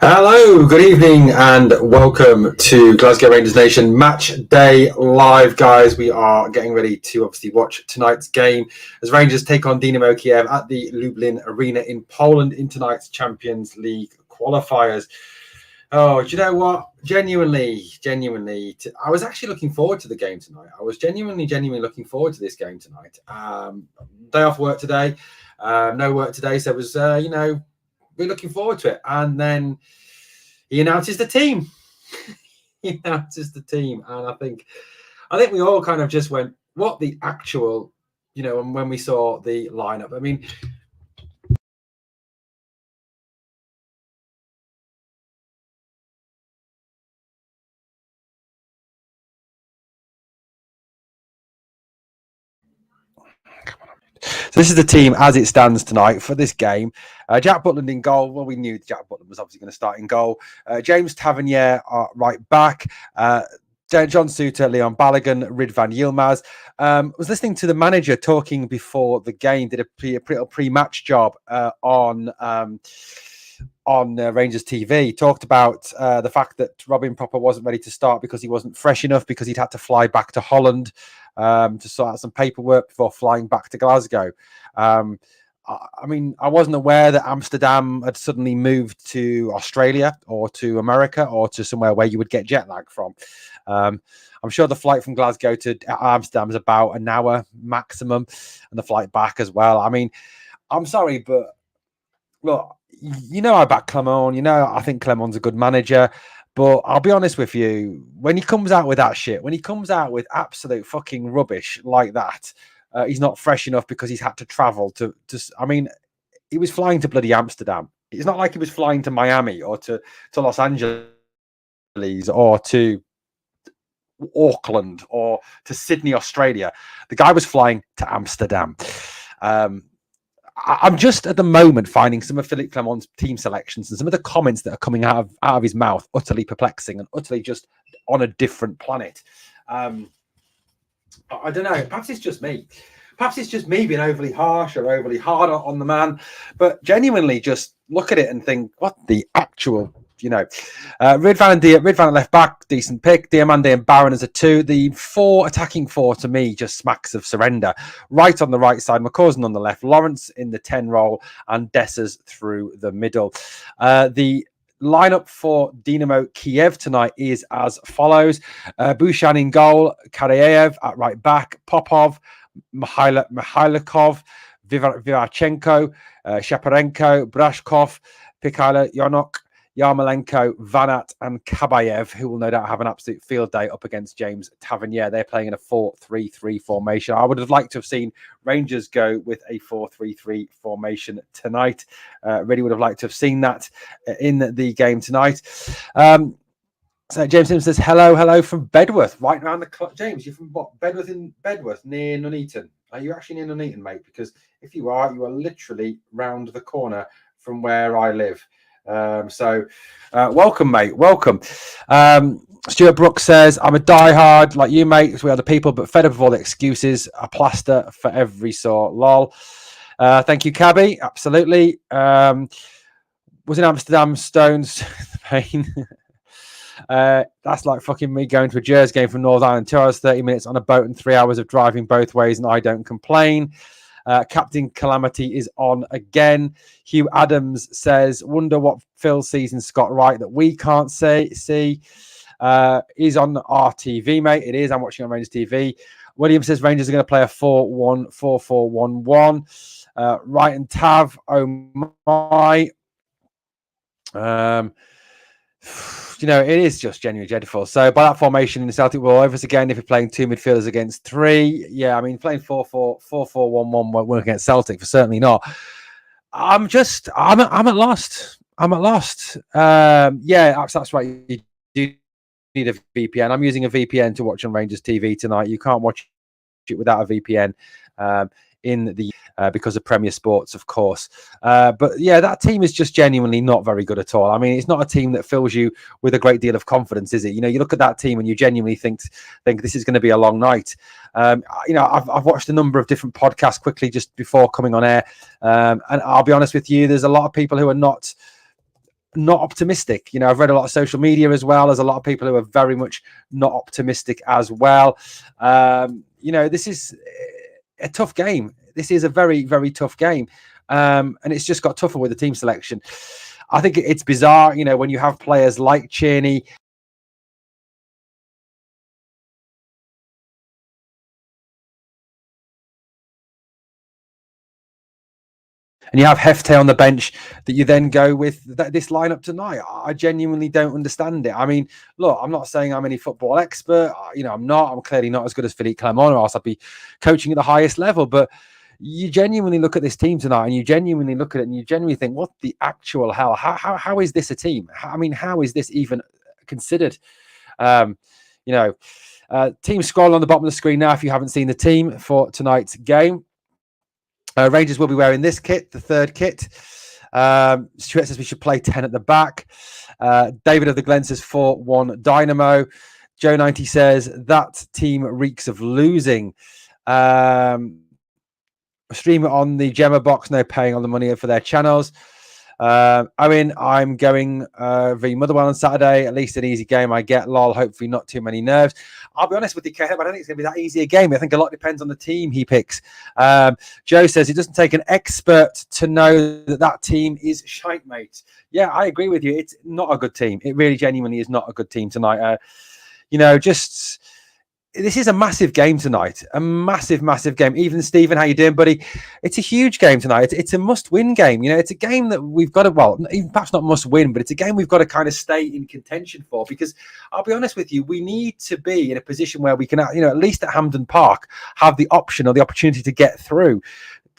Hello, good evening, and welcome to Glasgow Rangers Nation Match Day Live, guys. We are getting ready to obviously watch tonight's game as Rangers take on Dynamo Kiev at the Lublin Arena in Poland in tonight's Champions League qualifiers. Oh, do you know what? Genuinely, I was actually looking forward to the game tonight. I was genuinely looking forward to this game tonight. Day off work today, no work today, so it was, we're looking forward to it. And then he announces the team. And I think we all kind of just went, what the actual, and when we saw the lineup. I mean, so this is the team as it stands tonight for this game. Jack Butland in goal. Well, we knew Jack Butland was obviously going to start in goal. James Tavernier right back. John Suter, Leon Balogun, Ridvan Yilmaz. Was listening to the manager talking before the game. Did a pre-match job on Rangers TV. Talked about the fact that Robin Popper wasn't ready to start because he wasn't fresh enough, because he'd had to fly back to Holland to sort out some paperwork before flying back to Glasgow. I mean, I wasn't aware that Amsterdam had suddenly moved to Australia or to America or to somewhere where you would get jet lag from. I'm sure the flight from Glasgow to Amsterdam is about an hour maximum, and the flight back as well. I mean, I'm sorry, but look, I back Clement. I think Clement's a good manager. But I'll be honest with you, when he comes out with that shit, when he comes out with absolute fucking rubbish like that, he's not fresh enough because he's had to travel to. I mean, he was flying to bloody Amsterdam. It's not like he was flying to Miami or to Los Angeles or to Auckland or to Sydney, Australia. The guy was flying to Amsterdam. I'm just at the moment finding some of Philippe Clement's team selections and some of the comments that are coming out of his mouth utterly perplexing and utterly just on a different planet. I don't know. Perhaps it's just me. Perhaps it's just me being overly harsh or overly hard on the man. But genuinely just look at it and think, what the actual... Ridvan at left back, decent pick. Diamande and Barron as a 2. The attacking four to me just smacks of surrender. Right on the right side, McCausland on the left, Lawrence in the 10 role, and Dessers through the middle. The lineup for Dynamo Kiev tonight is as follows: Bushan in goal, Karayev at right back, Popov, Mikhailikov, Vivarchenko, Shaparenko, Brashkov, Pikala, Yonok, Yarmolenko, Vanat, and Kabayev, who will no doubt have an absolute field day up against James Tavernier. They're playing in a 4-3-3 formation. I would have liked to have seen Rangers go with a 4-3-3 formation tonight. Really would have liked to have seen that in the game tonight. So James Sims says, hello from Bedworth, right around the clock. James, you're from what? Bedworth, near Nuneaton. Are you actually near Nuneaton, mate? Because if you are literally round the corner from where I live. Welcome, mate. Welcome. Stuart Brooks says, I'm a diehard like you, mate. We are the people, but fed up of all the excuses. A plaster for every sort. Lol. Thank you, Cabby. Absolutely. Was in Amsterdam Stones pain. That's like fucking me going to a Jersey game from North Ireland, 2 hours, 30 minutes on a boat and 3 hours of driving both ways, and I don't complain. Captain Calamity is on again. Hugh Adams says, wonder what Phil sees in Scott Wright that we can't see. He's on our TV, mate. It is. I'm watching on Rangers TV. William says Rangers are going to play a 4-1-4-4-1-1. Wright and Tav, oh my. It is just genuinely dreadful. So by that formation in the Celtic will over us again if you're playing 2 midfielders against 3. Yeah, I mean, playing 4-4-1-1 won't work against Celtic, for certainly not. I'm at lost. That's right. You do need a VPN. I'm using a VPN to watch on Rangers TV tonight. You can't watch it without a VPN. In the because of Premier Sports, of course. But yeah, that team is just genuinely not very good at all. I mean, it's not a team that fills you with a great deal of confidence, is it? You look at that team and you genuinely think this is going to be a long night. I've watched a number of different podcasts quickly just before coming on air, and I'll be honest with you, there's a lot of people who are not not optimistic. You know, I've read a lot of social media as well. There's a lot of people who are very much not optimistic as well. You know, this is a tough game. This is a very, very tough game. And it's just got tougher with the team selection. I think it's bizarre, you know, when you have players like Tierney, and you have Hefte on the bench, that you then go with this lineup tonight. I genuinely don't understand it. I mean, look, I'm not saying I'm any football expert. You know, I'm not. I'm clearly not as good as Philippe Clement, or else I'd be coaching at the highest level. But you genuinely look at this team tonight, and you genuinely look at it, and you genuinely think, what the actual hell? How is this a team? I mean, how is this even considered? You know, team scroll on the bottom of the screen now if you haven't seen the team for tonight's game. Rangers will be wearing this kit, the third kit. Stuart says we should play 10 at the back. David of the Glen says 4-1 Dynamo. Joe 90 says that team reeks of losing. Stream it on the Gemma box, no paying on the money for their channels. Owen, I'm going v Motherwell on Saturday. At least an easy game, I get. Lol. Hopefully not too many nerves. I'll be honest with you, Caleb, I don't think it's going to be that easy a game. I think a lot depends on the team he picks. Joe says it doesn't take an expert to know that team is shite, mate. Yeah, I agree with you. It's not a good team. It really genuinely is not a good team tonight. You know, just... this is a massive game tonight, a massive, massive game. Even Stephen, how you doing, buddy? It's a huge game tonight. It's a must-win game. You know, it's a game that we've got to, well, even perhaps not must-win, but it's a game we've got to kind of stay in contention for, because I'll be honest with you, we need to be in a position where we can, you know, at least at Hampden Park, have the option or the opportunity to get through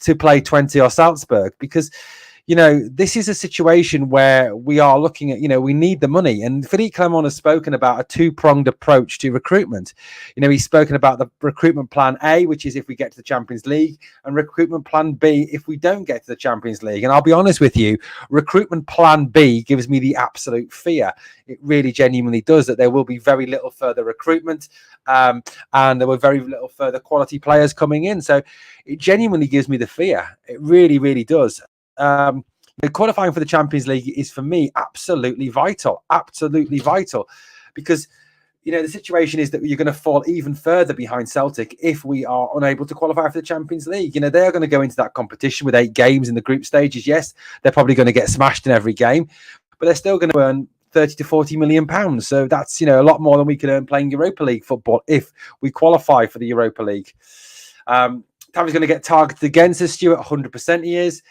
to play 20 or Salzburg, because... you know, this is a situation where we are looking at, you know, we need the money. And Philippe Clement has spoken about a two-pronged approach to recruitment. You know, he's spoken about the recruitment plan A, which is if we get to the Champions League, and recruitment plan B if we don't get to the Champions League. And I'll be honest with you, recruitment plan B gives me the absolute fear. It really genuinely does, that there will be very little further recruitment, and there were very little further quality players coming in. So it genuinely gives me the fear. It really, really does. The qualifying for the Champions League is, for me, absolutely vital, because, you know, the situation is that you're going to fall even further behind Celtic if we are unable to qualify for the Champions League. You know, they're going to go into that competition with 8 games in the group stages. Yes, they're probably going to get smashed in every game, but they're still going to earn 30 to 40 million pounds. So that's, you know, a lot more than we could earn playing Europa League football if we qualify for the Europa League. Tavi's going to get targeted again, says Stuart. 100% he is.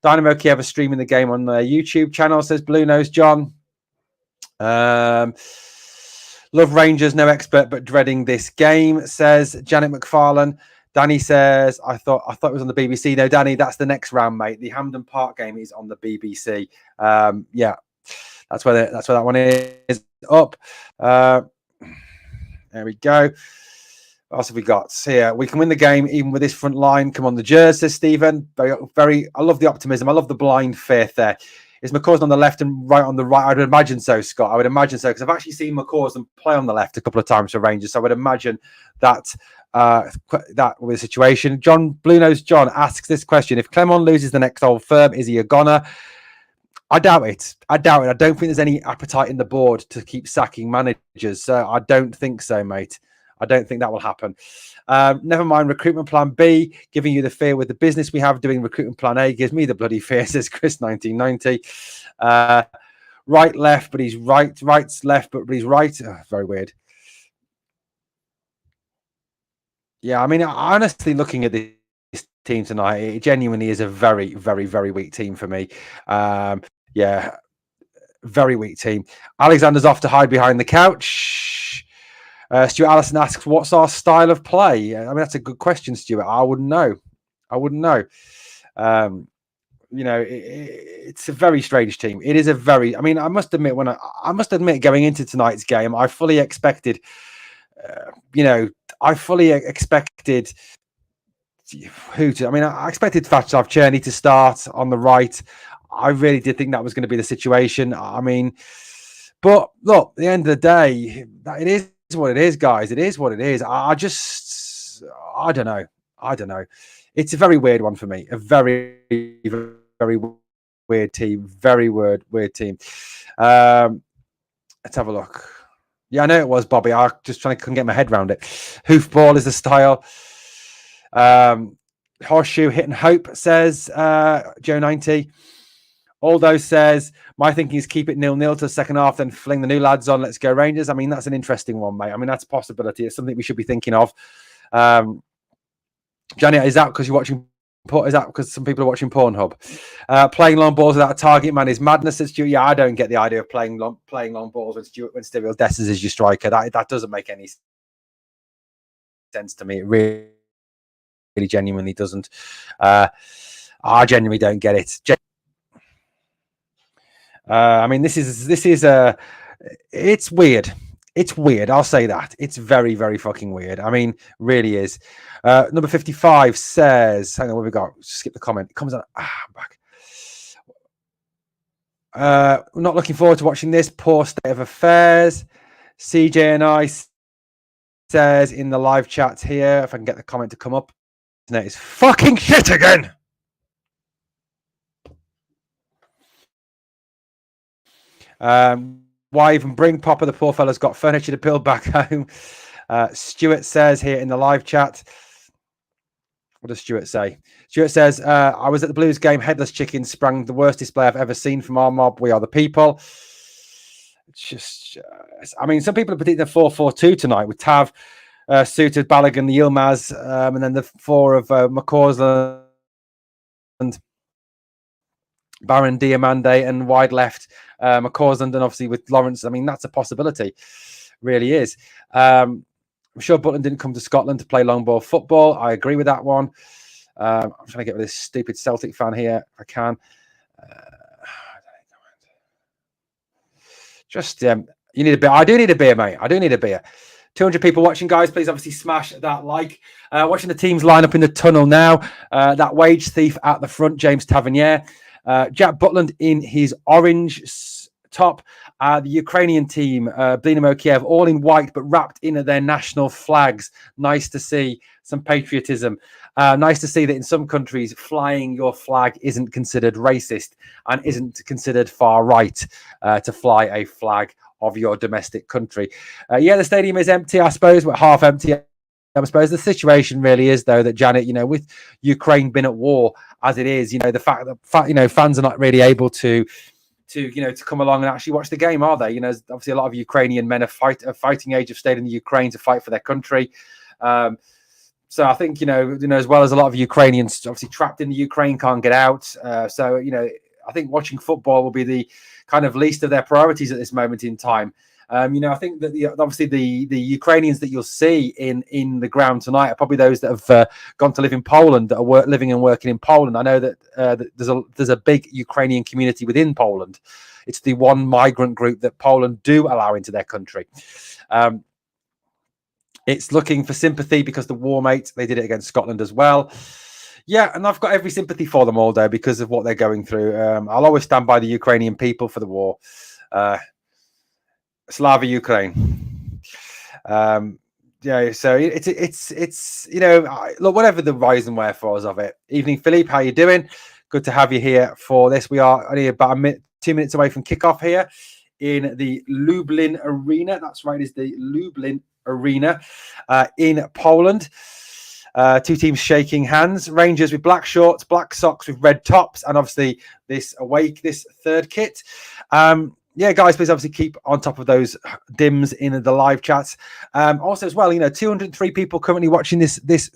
Dynamo Kiev are streaming the game on their YouTube channel, says Blue Nose John. Love Rangers, no expert, but dreading this game, says Janet McFarlane. Danny says, I thought it was on the BBC. No, Danny, that's the next round, mate. The Hampden Park game is on the BBC. Yeah, that's where that one is up. There we go. What else have we got here? We can win the game even with this front line. Come on, the Jers, says Stephen. Very. I love the optimism. I love the blind faith there. Is McCausland on the left and right on the right? I would imagine so, Scott. I would imagine so, because I've actually seen McCausland play on the left a couple of times for Rangers. So I would imagine that that will be the situation. John Blue Nose John asks this question: if Clement loses the next Old Firm, is he a goner? I doubt it. I don't think there's any appetite in the board to keep sacking managers. So I don't think so, mate. I don't think that will happen. Never mind recruitment plan B, giving you the fear with the business we have. Doing recruitment plan A gives me the bloody fear, says Chris 1990. Right, left, but he's right. Right's left, but he's right. Oh, very weird. Yeah, I mean, honestly, looking at this team tonight, it genuinely is a very, very, very weak team for me. Yeah, very weak team. Alexander's off to hide behind the couch. Stuart Allison asks, what's our style of play? I mean, that's a good question, Stuart. I wouldn't know. You know, it's a very strange team. It is a very, I mean, I must admit, going into tonight's game, I fully expected, I expected Fatsav Cherney to start on the right. I really did think that was going to be the situation. I mean, but look, at the end of the day, it is what it is, guys. It is what it is. I don't know. It's a very weird one for me. A very, very weird team. Very weird team. Let's have a look. Yeah, I know it was Bobby. I just couldn't get my head around it. Hoofball is the style. Horseshoe Hit and Hope says Joe 90. Aldo says, my thinking is keep it 0-0 to the second half, then fling the new lads on. Let's go Rangers. I mean, that's an interesting one, mate. I mean, that's a possibility. It's something we should be thinking of. Janet, is that because you're watching? Is that because some people are watching Pornhub? Playing long balls without a target man is madness. Says Stuart. Yeah, I don't get the idea of playing long balls when Stevie Dessers is your striker. That doesn't make any sense to me. It really genuinely doesn't. I genuinely don't get it. I mean, this is it's weird. It's weird. I'll say that. It's very, very fucking weird. I mean, really is. Number 55 says, hang on, what have we got? Skip the comment. It comes on. I'm back. We're not looking forward to watching this. Poor state of affairs. CJ and I says in the live chat here, if I can get the comment to come up. That is fucking shit again. Why even bring Popper? The poor fella's got furniture to build back home. Stuart says here in the live chat. What does Stuart say? Stuart says, I was at the Blues game. Headless chicken sprang the worst display I've ever seen from our mob. We are the people. It's just, I mean, some people are predicting a 4-4-2 tonight with Tav, suited Balogun, the Yilmaz, and then the four of McCausland, Baron, Diamande, and wide left McCausland, and obviously with Lawrence. I mean, that's a possibility. Really is. I'm sure Butland didn't come to Scotland to play long ball football. I agree with that one. I'm trying to get rid of this stupid Celtic fan here if I can. You need a beer. I do need a beer, mate. I do need a beer. 200 people watching, guys. Please obviously smash that like. Watching the teams line up in the tunnel now. That wage thief at the front, James Tavernier. Jack Butland in his orange top. The Ukrainian team, Dynamo Kiev, all in white but wrapped in their national flags. Nice to see some patriotism. Nice to see that in some countries, flying your flag isn't considered racist and isn't considered far right to fly a flag of your domestic country. Yeah, the stadium is empty, I suppose, but half empty. I suppose the situation really is, though, that Janet, with Ukraine being at war as it is, the fact that fans are not really able to come along and actually watch the game, are they? Obviously a lot of Ukrainian men of fighting age have stayed in the Ukraine to fight for their country. So I think as well as a lot of Ukrainians obviously trapped in the Ukraine can't get out. So I think watching football will be the kind of least of their priorities at this moment in time. I think that obviously the Ukrainians that you'll see in the ground tonight are probably those that have gone to live in Poland, that are living and working in Poland. I know that there's a big Ukrainian community within Poland. It's the one migrant group that Poland do allow into their country. It's looking for sympathy because the war, mate, they did it against Scotland as well. Yeah, and I've got every sympathy for them all, though, because of what they're going through. I'll always stand by the Ukrainian people for the war. Slava Ukraine. Yeah, so it's look, whatever the rise and wherefores of it. Evening, Philippe, how you doing? Good to have you here for this. We are only about 2 minutes away from kickoff here in the Lublin Arena. That's right, it's the Lublin Arena in Poland. Two teams shaking hands. Rangers with black shorts, black socks with red tops, and obviously this third kit. Yeah, guys, please obviously keep on top of those dims in the live chats. Also, as well, 203 people currently watching this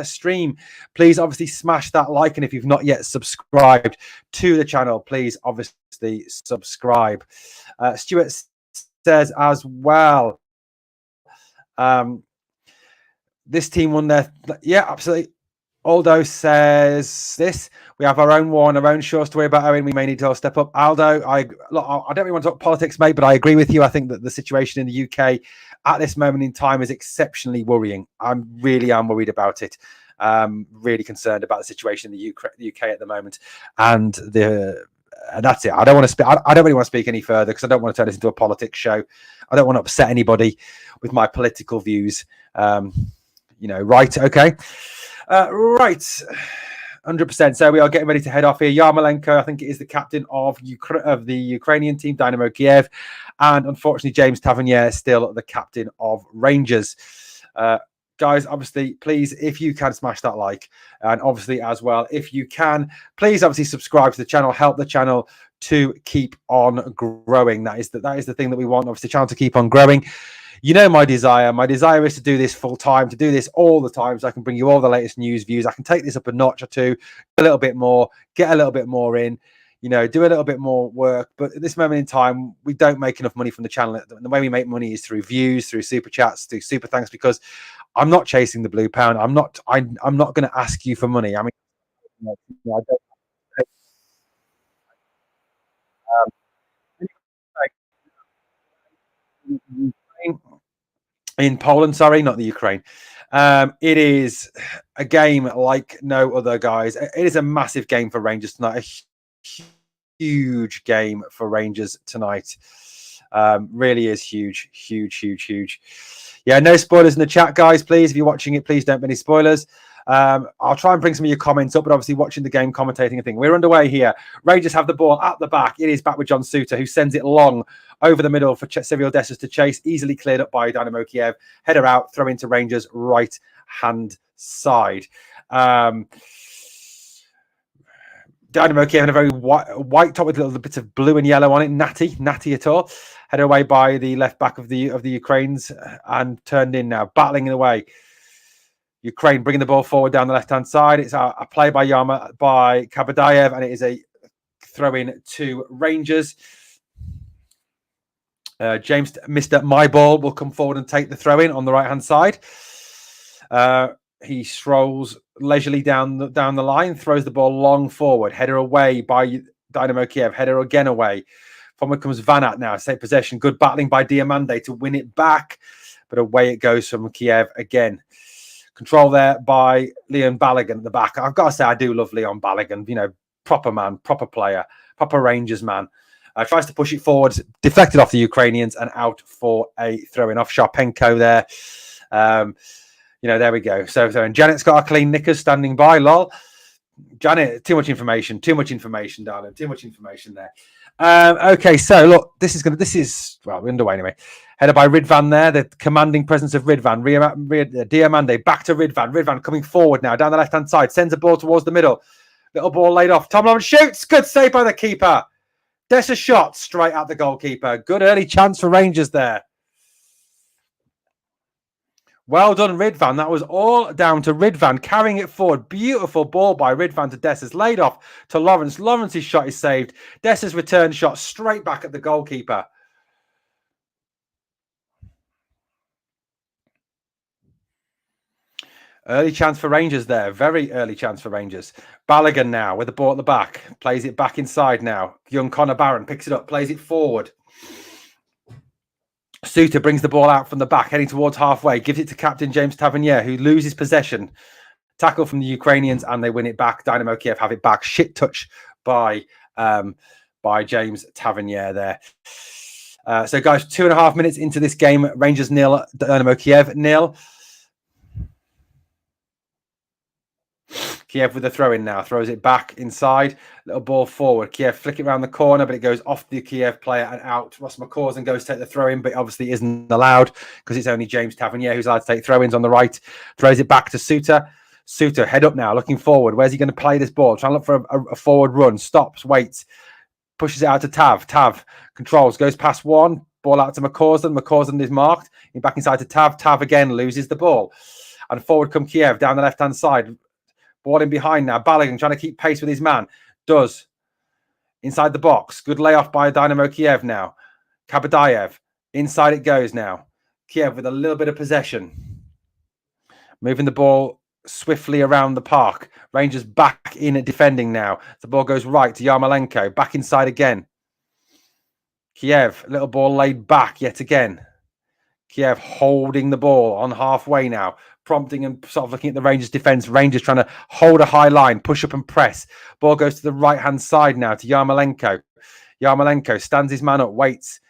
stream. Please obviously smash that like, and if you've not yet subscribed to the channel, please obviously subscribe. Stuart says as well, this team won their... Yeah, absolutely. Aldo says this. We have our own war and our own shores to worry about, Owen. We may need to all step up. Aldo, I don't really want to talk politics, mate, but I agree with you. I think that the situation in the UK at this moment in time is exceptionally worrying. I really am worried about it. Really concerned about the situation in the UK at the moment. And that's it. I don't want to speak. I don't really want to speak any further because I don't want to turn this into a politics show. I don't want to upset anybody with my political views. Right? Okay. Right. 100%. So we are getting ready to head off here. Yarmolenko, I think it is the captain of the Ukrainian team, Dynamo Kiev. And unfortunately, James Tavernier still the captain of Rangers. Guys, obviously, please, if you can, smash that like. And obviously, as well, if you can, please obviously subscribe to the channel. Help the channel to keep on growing. That is the thing that we want, obviously, the channel to keep on growing. You know my desire. My desire is to do this full time, to do this all the time, so I can bring you all the latest news, views. I can take this up a notch or two, a little bit more, get a little bit more in, you know, do a little bit more work. But at this moment in time, we don't make enough money from the channel. The way we make money is through views, through super chats, through super thanks, because I'm not chasing the blue pound. I'm not going to ask you for money. I mean, I don't. In Poland, sorry, not the Ukraine. It is a game like no other, guys. It is a massive game for Rangers tonight. A huge game for Rangers tonight. Really is huge, huge. Yeah, no spoilers in the chat, guys. Please, if you're watching it, please don't be any spoilers. I'll try and bring some of your comments up, but obviously watching the game, commentating a thing. We're underway here. Rangers have the ball at the back. It is back with John Suter, who sends it long over the middle for Cyril Dessers to chase. Easily cleared up by Dynamo Kiev. Header out, throw into Rangers right-hand side. Dynamo Kiev had a very white top with little bits of blue and yellow on it. Natty at all. Headed away by the left back of the Ukraines and turned in now, battling in the way. Ukraine bringing the ball forward down the left-hand side. It's a play by Kabadayev, and it is a throw-in to Rangers. James, Mr. My Ball, will come forward and take the throw-in on the right-hand side. He strolls leisurely down the line, throws the ball long forward. Header away by Dynamo Kiev. Header again away. Forward comes Vanat now. Take possession. Good battling by Diamande to win it back. But away it goes from Kiev again. Control there by Leon Balogun at the back. I've got to say, I do love Leon Balogun. You know, proper man, proper player, proper Rangers man. Tries to push it forward, deflected off the Ukrainians and out for a throw-in off Sharpenko there. You know, there we go. So and Janet's got a clean knickers standing by. Lol. Janet, too much information, darling. Too much information there. Okay, so look, this is well, we're underway anyway. Headed by Ridvan there, the commanding presence of Ridvan. Diamande back to Ridvan. Ridvan coming forward now down the left-hand side, sends a ball towards the middle. Little ball laid off. Tom Lawrence shoots. Good save by the keeper. There's a shot straight at the goalkeeper. Good early chance for Rangers there. Well done, Ridvan. That was all down to Ridvan carrying it forward. Beautiful ball by Ridvan to Dessers. Laid off to Lawrence. Lawrence's shot is saved. Dessers' return shot straight back at the goalkeeper. Early chance for Rangers there. Very early chance for Rangers. Balogun now with the ball at the back. Plays it back inside now. Young Connor Barron picks it up. Plays it forward. Suter brings the ball out from the back, heading towards halfway. Gives it to captain James Tavernier, who loses possession. Tackle from the Ukrainians, and they win it back. Dynamo Kiev have it back. Shit touch by James Tavernier there. So, guys, 2.5 minutes into this game. Rangers 0, Dynamo Kiev 0. Kiev with the throw-in now. Throws it back inside. Little ball forward. Kiev flick it around the corner, but it goes off the Kiev player and out. Ross McCausland goes to take the throw-in, but obviously isn't allowed because it's only James Tavernier who's allowed to take throw-ins on the right. Throws it back to Suter. Suter, head up now, looking forward. Where's he going to play this ball? Trying to look for a forward run. Stops, waits. Pushes it out to Tav. Tav controls, goes past one. Ball out to McCausland. McCausland is marked. Back inside to Tav. Tav again loses the ball. And forward come Kiev down the left-hand side. Ball in behind now. Balogun trying to keep pace with his man. Does. Inside the box. Good layoff by Dynamo Kiev now. Kabadayev. Inside it goes now. Kiev with a little bit of possession. Moving the ball swiftly around the park. Rangers back in at defending now. The ball goes right to Yarmolenko. Back inside again. Kiev. Little ball laid back yet again. Kiev holding the ball on halfway now. Prompting and sort of looking at the Rangers defence. Rangers trying to hold a high line, push up and press. Ball goes to the right-hand side now to Yarmolenko. Yarmolenko stands his man up, waits.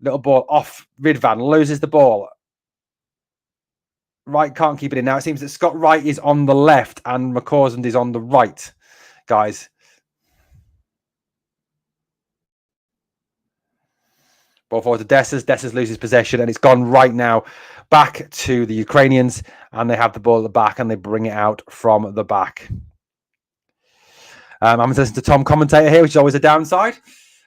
Little ball off Ridvan, loses the ball. Wright can't keep it in. Now it seems that Scott Wright is on the left and McCausland is on the right, guys. Ball forward to Dessers. Dessers loses possession and it's gone right now back to the Ukrainians, and they have the ball at the back and they bring it out from the back. I'm listening to Tom commentator here, which is always a downside.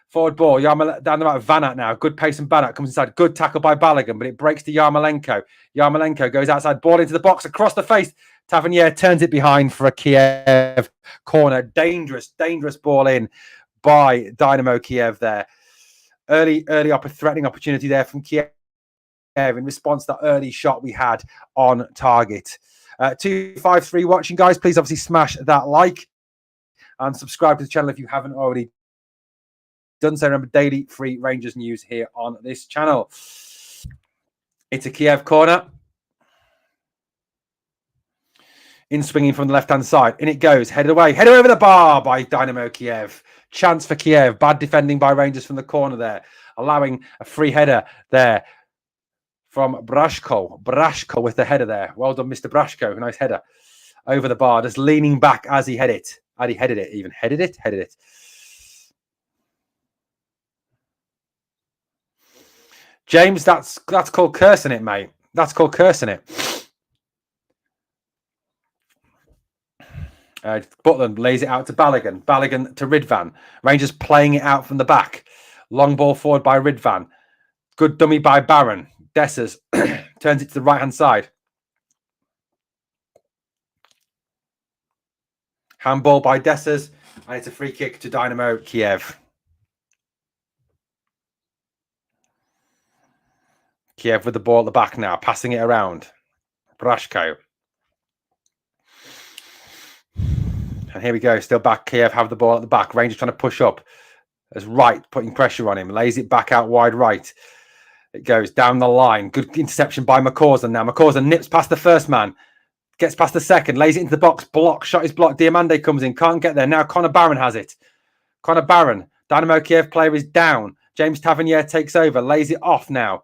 Forward ball, down the right, Vanat now. Good pace and Banat comes inside. Good tackle by Balogun, but it breaks to Yarmolenko. Yarmolenko goes outside, ball into the box, across the face. Tavernier turns it behind for a Kiev corner. Dangerous ball in by Dynamo Kiev there. Early threatening opportunity there from Kiev in response to that early shot we had on target. 253 watching, guys. Please obviously smash that like and subscribe to the channel if you haven't already done so. Remember, daily free Rangers news here on this channel. It's a Kiev corner. In swinging from the left-hand side. In it goes. Headed away. Headed over the bar by Dynamo Kiev. Chance for Kiev. Bad defending by Rangers from the corner there. Allowing a free header there from Brashko. Brashko with the header there. Well done, Mr. Brashko. Nice header. Over the bar. Just leaning back as he headed it. Headed it. James, that's called cursing it, mate. That's called cursing it. Butland lays it out to Balogun. Balogun to Ridvan. Rangers playing it out from the back. Long ball forward by Ridvan. Good dummy by Barron. Dessers turns it to the right-hand side. Handball by Dessers. And it's a free kick to Dynamo Kiev. Kiev with the ball at the back now. Passing it around. Brashko. And here we go. Still back. Kiev have the ball at the back. Rangers trying to push up. As Wright putting pressure on him. Lays it back out wide right. It goes down the line. Good interception by McCausland now. McCausland nips past the first man. Gets past the second. Lays it into the box. Block. Shot is blocked. Diamande comes in. Can't get there. Now Connor Barron has it. Connor Barron. Dynamo Kiev player is down. James Tavernier takes over. Lays it off now.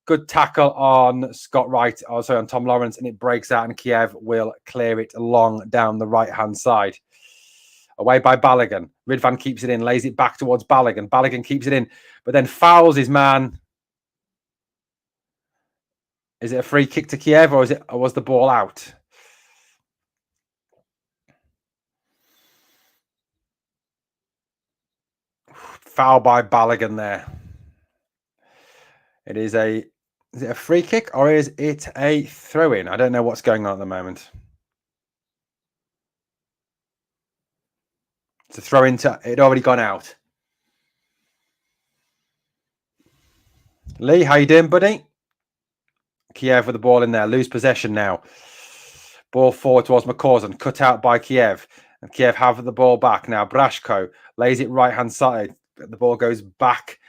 Good tackle on Scott Wright. Also on Tom Lawrence. And it breaks out and Kiev will clear it long down the right-hand side. Away by Balogun. Ridvan keeps it in. Lays it back towards Balogun. Balogun keeps it in. But then fouls his man. Is it a free kick to Kiev or was the ball out? Foul by Balogun there. Is it a free kick or is it a throw-in? I don't know what's going on at the moment. It's a throw-in. It already gone out. Lee, how you doing, buddy? Kiev with the ball in there. Lose possession now. Ball forward towards McCausland. Cut out by Kiev. And Kiev have the ball back now. Brashko lays it right-hand side. The ball goes back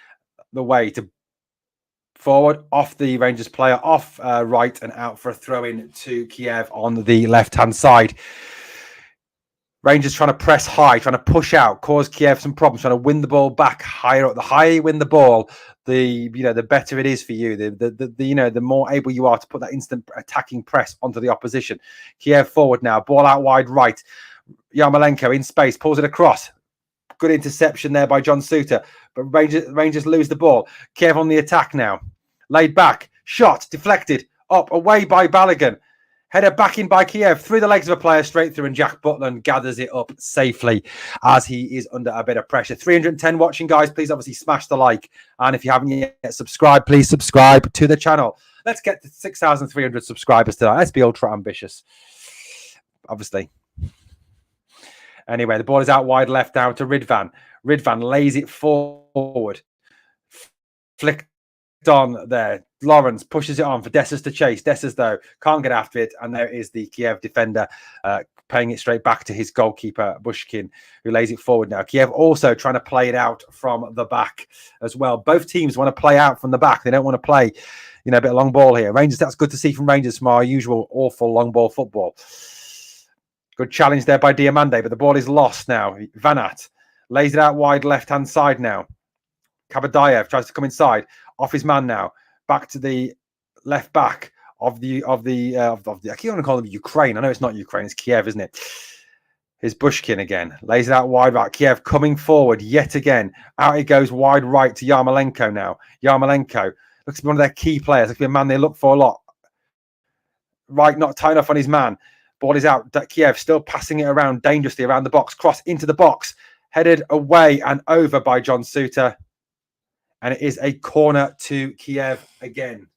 the way to forward, off the Rangers player, off right and out for a throw-in to Kiev on the left-hand side. Rangers trying to press high, trying to push out, cause Kiev some problems, trying to win the ball back higher up. The higher you win the ball, the better it is for you. The more able you are to put that instant attacking press onto the opposition. Kiev forward now, ball out wide right. Yarmolenko in space, pulls it across. Good interception there by John Suter, but Rangers lose the ball. Kiev on the attack now, laid back, shot deflected, up away by Balogun. Header back in by Kiev, through the legs of a player, straight through, and Jack Butland gathers it up safely as he is under a bit of pressure. 310 watching, guys. Please obviously smash the like. And if you haven't yet subscribed, please subscribe to the channel. Let's get to 6,300 subscribers tonight. Let's be ultra ambitious, obviously. Anyway, the ball is out wide left now to Ridvan. Ridvan lays it forward. Flicked on there. Lawrence pushes it on for Dessers to chase. Dessers, though, can't get after it. And there is the Kiev defender paying it straight back to his goalkeeper, Bushkin, who lays it forward now. Kiev also trying to play it out from the back as well. Both teams want to play out from the back. They don't want to play, a bit of long ball here. Rangers, that's good to see from Rangers from our usual awful long ball football. Good challenge there by Diamande, but the ball is lost now. Vanat lays it out wide left-hand side now. Kabadayev tries to come inside. Off his man now. Back to the left back of the I keep on to call them Ukraine. I know it's not Ukraine, it's Kiev, isn't it? Here's Bushkin again. Lays it out wide back. Kiev coming forward yet again. Out he goes wide right to Yarmolenko now. Yarmolenko looks to be one of their key players. Looks to be a man they look for a lot. Right, not tying off on his man. Ball is out. Kiev still passing it around dangerously around the box. Cross into the box. Headed away and over by John Suter. And it is a corner to Kiev again.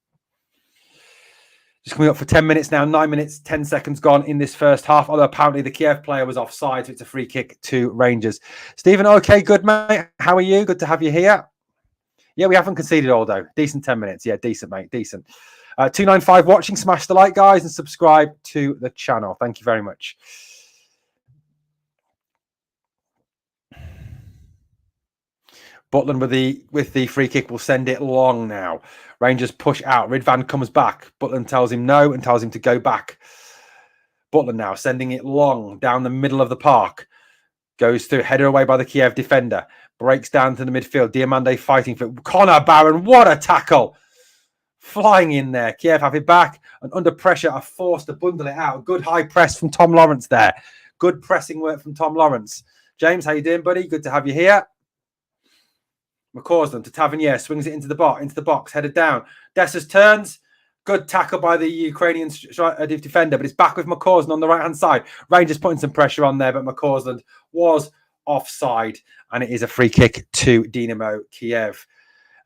Just coming up for 10 minutes now, 9 minutes, 10 seconds gone in this first half. Although apparently the Kiev player was offside, so it's a free kick to Rangers. Stephen, okay, good, mate. How are you? Good to have you here. Yeah, we haven't conceded all, though. Decent 10 minutes. Yeah, decent, mate. Decent. 295 watching. Smash the like, guys, and subscribe to the channel. Thank you very much. Butland with the free kick will send it long now. Rangers push out. Ridvan comes back. Butland tells him no and tells him to go back. Butland now sending it long down the middle of the park. Goes through, header away by the Kiev defender. Breaks down to the midfield. Diamande fighting for Connor Barron. What a tackle! Flying in there. Kiev have it back and under pressure are forced to bundle it out. Good high press from Tom Lawrence there. Good pressing work from Tom Lawrence. James, how you doing, buddy? Good to have you here. McCausland to Tavernier, swings it into the box, headed down. Dessers turns. Good tackle by the Ukrainian defender, but it's back with McCausland on the right-hand side. Rangers putting some pressure on there, but McCausland was offside, and it is a free kick to Dynamo Kiev.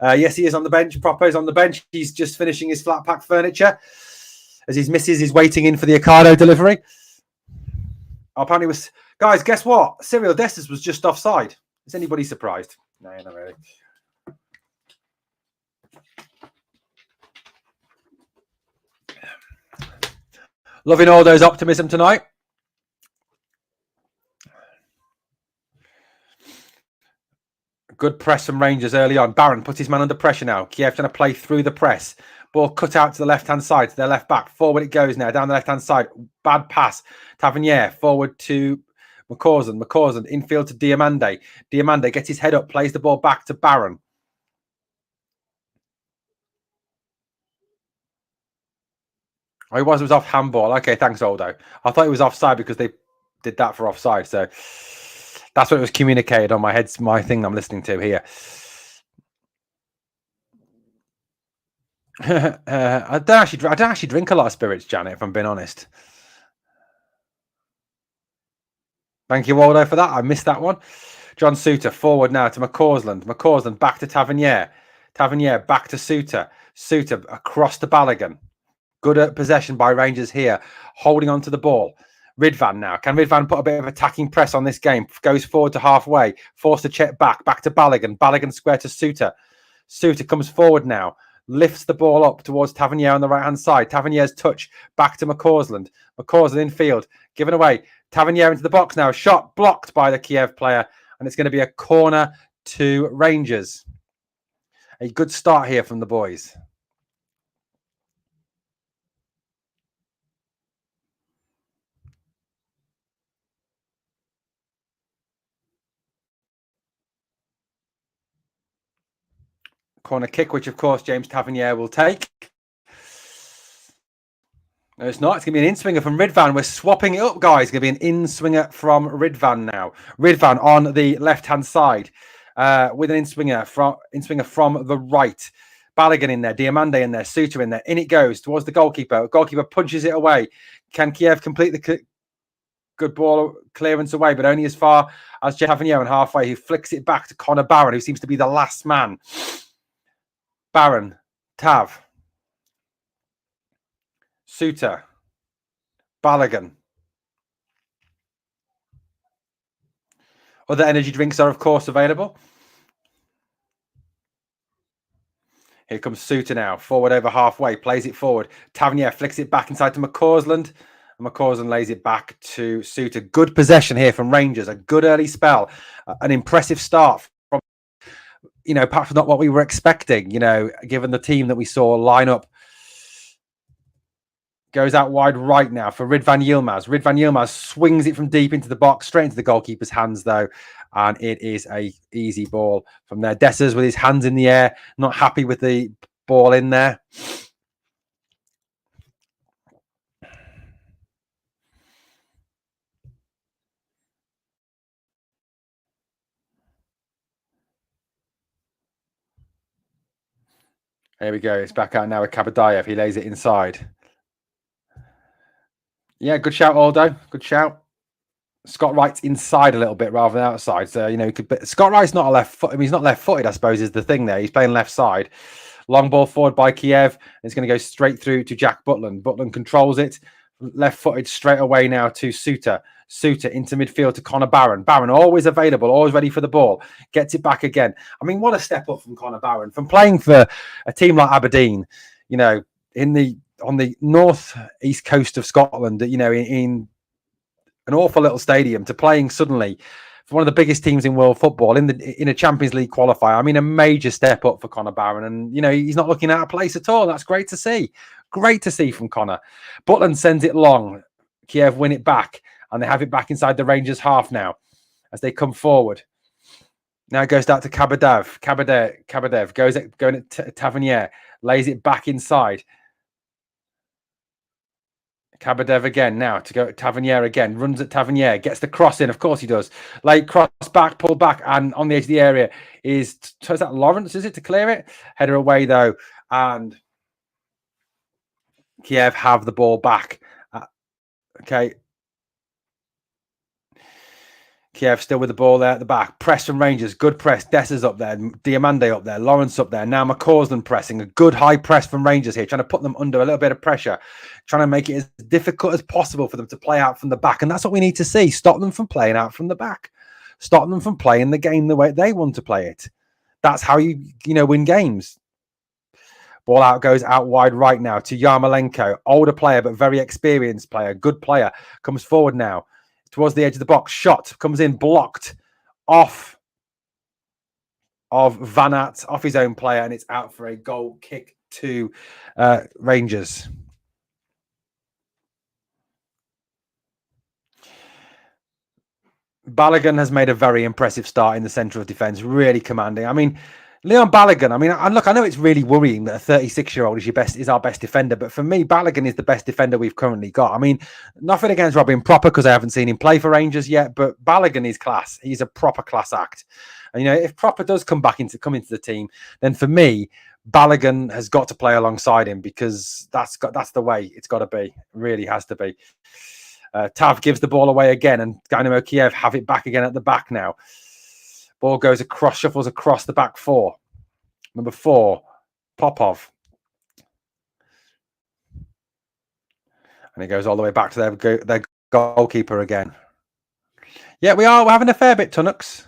Yes, he is on the bench. Proper is on the bench. He's just finishing his flat pack furniture as his missus is waiting in for the Ocado delivery. Apparently was... Guys, guess what? Cyril Dessers was just offside. Is anybody surprised? No, not really. Loving all those optimism tonight. Good press from Rangers early on. Barron puts his man under pressure now. Kiev trying to play through the press. Ball cut out to the left-hand side, to their left back. Forward it goes now, down the left-hand side. Bad pass. Tavernier forward to McCausland, infield to Diamande. Diamande gets his head up, plays the ball back to Barron. Oh, it was off handball. Okay, thanks, Aldo. I thought it was offside because they did that for offside. So that's what it was communicated on my thing I'm listening to here. I don't actually drink a lot of spirits, Janet, if I'm being honest. Thank you, Waldo, for that. I missed that one. John Suter forward now to McCausland. McCausland back to Tavernier. Tavernier back to Suter. Suter across to Balogun. Good possession by Rangers here. Holding on to the ball. Ridvan now. Can Ridvan put a bit of attacking press on this game? Goes forward to halfway. Forced to check back. Back to Balogun. Balogun square to Suter. Suter comes forward now. Lifts the ball up towards Tavernier on the right-hand side. Tavernier's touch back to McCausland. McCausland in field. Given away. Tavernier into the box now. Shot blocked by the Kiev player. And it's going to be a corner to Rangers. A good start here from the boys. Corner kick, which of course James Tavernier will take. No, it's not. It's going to be an in-swinger from Ridvan. We're swapping it up, guys. It's going to be an in-swinger from Ridvan now. Ridvan on the left-hand side with an in-swinger from the right. Balogun in there, Diamande in there, Suter in there. In it goes towards the goalkeeper. Goalkeeper punches it away. Can Kiev complete the good ball clearance away, but only as far as Tavernier and halfway, who flicks it back to Connor Barron, who seems to be the last man. Barron, Tav, Suter, Balogun. Other energy drinks are, of course, available. Here comes Suter now, forward over halfway, plays it forward. Tavernier flicks it back inside to McCausland. And McCausland lays it back to Suter. Good possession here from Rangers. A good early spell. An impressive start from, perhaps not what we were expecting, given the team that we saw line up. Goes out wide right now for Ridvan Yilmaz. Ridvan Yilmaz swings it from deep into the box, straight into the goalkeeper's hands, though. And it is a easy ball from there. Dessers with his hands in the air, not happy with the ball in there. Here we go. It's back out now with Kabadayev. He lays it inside. Yeah, good shout, Aldo. Good shout. Scott Wright's inside a little bit rather than outside. So, you know, Scott Wright's not a left foot. I mean, he's not left footed, I suppose, is the thing there. He's playing left side. Long ball forward by Kiev. It's going to go straight through to Jack Butland. Butland controls it. Left footed straight away now to Suter. Suter into midfield to Connor Barron. Barron always available, always ready for the ball. Gets it back again. I mean, what a step up from Connor Barron. From playing for a team like Aberdeen, you know, on the north east coast of Scotland, you know, in an awful little stadium, to playing suddenly for one of the biggest teams in world football in a Champions League qualifier. I mean, a major step up for Connor Barron, and you know, he's not looking out of place at all. That's great to see. Great to see from Connor. Butland sends it long. Kiev win it back, and they have it back inside the Rangers half now as they come forward. Now it goes down to Kabadev. Kabadev going at Tavernier, lays it back inside. Kabadev again now to go at Tavernier again. Runs at Tavernier, gets the cross in. Of course he does. Late cross back, pull back, and on the edge of the area is that Lawrence, is it, to clear it? Header away though, and Kiev have the ball back. Okay. Kiev still with the ball there at the back. Press from Rangers. Good press. Dessers up there. Diamande up there. Lawrence up there. Now McCausland pressing. A good high press from Rangers here. Trying to put them under a little bit of pressure. Trying to make it as difficult as possible for them to play out from the back. And that's what we need to see. Stop them from playing out from the back. Stop them from playing the game the way they want to play it. That's how you win games. Ball out goes out wide right now to Yarmolenko. Older player, but very experienced player. Good player. Comes forward now. Towards the edge of the box, shot comes in, blocked off of Van Aert, off his own player, and it's out for a goal kick to Rangers. Balogun has made a very impressive start in the centre of defence, really commanding. I mean, Leon Balogun, I mean, look, I know it's really worrying that a 36-year-old is our best defender, but for me, Balogun is the best defender we've currently got. I mean, nothing against Robin Proper because I haven't seen him play for Rangers yet, but Balogun is class. He's a proper class act. And, you know, if Proper does come into the team, then for me, Balogun has got to play alongside him because that's the way it's got to be. It really has to be. Tav gives the ball away again, and Dynamo Kiev have it back again at the back now. Ball goes across, shuffles across the back four. Number 4, Popov. And it goes all the way back to their goalkeeper again. Yeah, we're having a fair bit, Tunnocks.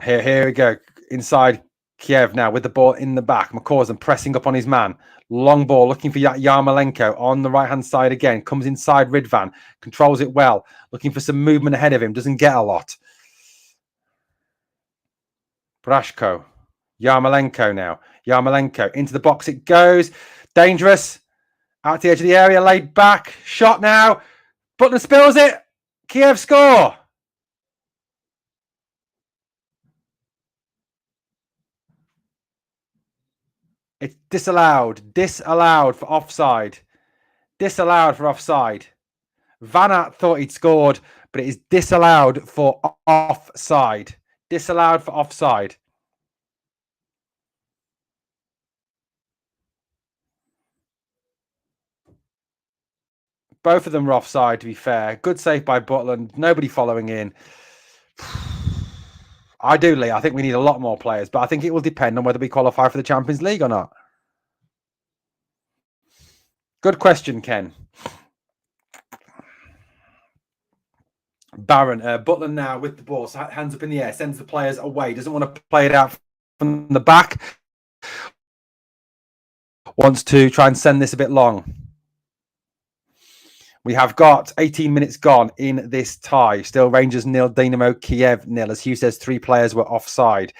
Here we go. Inside Kiev now with the ball in the back. McCausland pressing up on his man. Long ball looking for Yarmolenko on the right-hand side again. Comes inside Ridvan. Controls it well. Looking for some movement ahead of him. Doesn't get a lot. Brashko. Yarmolenko now. Yarmolenko into the box it goes. Dangerous. Out to the edge of the area. Laid back. Shot now. Butler spills it. Kiev score. It's disallowed. Disallowed for offside. Disallowed for offside. Van Aert thought he'd scored, but it is disallowed for offside. Disallowed for offside. Both of them were offside, to be fair. Good save by Butland. Nobody following in. I do, Lee. I think we need a lot more players, but I think it will depend on whether we qualify for the Champions League or not. Good question, Ken. Barron, Butland now with the ball, so hands up in the air, sends the players away, doesn't want to play it out from the back. Wants to try and send this a bit long. We have got 18 minutes gone in this tie. Still Rangers 0, Dynamo Kiev 0. As Hugh says, 3 players were offside.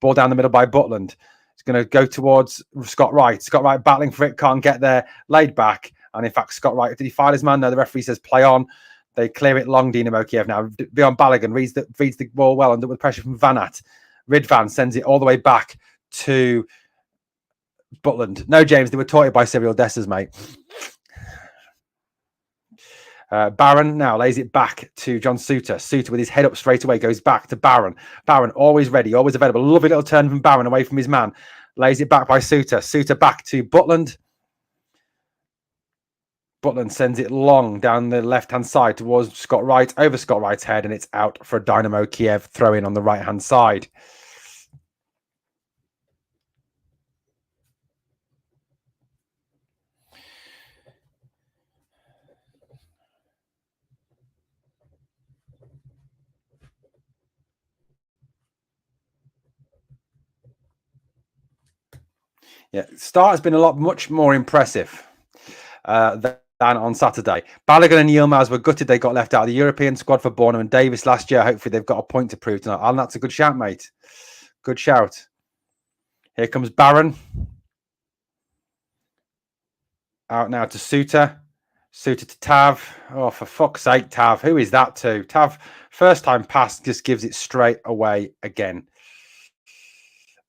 Ball down the middle by Butland. It's going to go towards Scott Wright. Scott Wright battling for it, can't get there. Laid back. And in fact, Scott Wright, did he file his man? No, the referee says play on. They clear it long, Dynamo Kiev now. Beyond Balogun reads the ball well under with pressure from Van Aert. Ridvan sends it all the way back to Butland. No, James, they were taught it by Cyril Dessers, mate. Barron now lays it back to John Suter. Suter with his head up straight away goes back to Barron. Barron always ready, always available. Lovely little turn from Barron away from his man. Lays it back by Suter. Suter back to Butland. Butland sends it long down the left-hand side towards Scott Wright, over Scott Wright's head, and it's out for a Dynamo Kiev throw-in on the right-hand side. Yeah, start has been much more impressive than on Saturday. Balogun and Yilmaz were gutted they got left out of the European squad for Bournemouth and Davis last year. Hopefully they've got a point to prove tonight. And that's a good shout, mate. Good shout. Here comes Barron. Out now to Suter. Suter to Tav. Oh, for fuck's sake, Tav. Who is that to? Tav, first time pass, just gives it straight away again.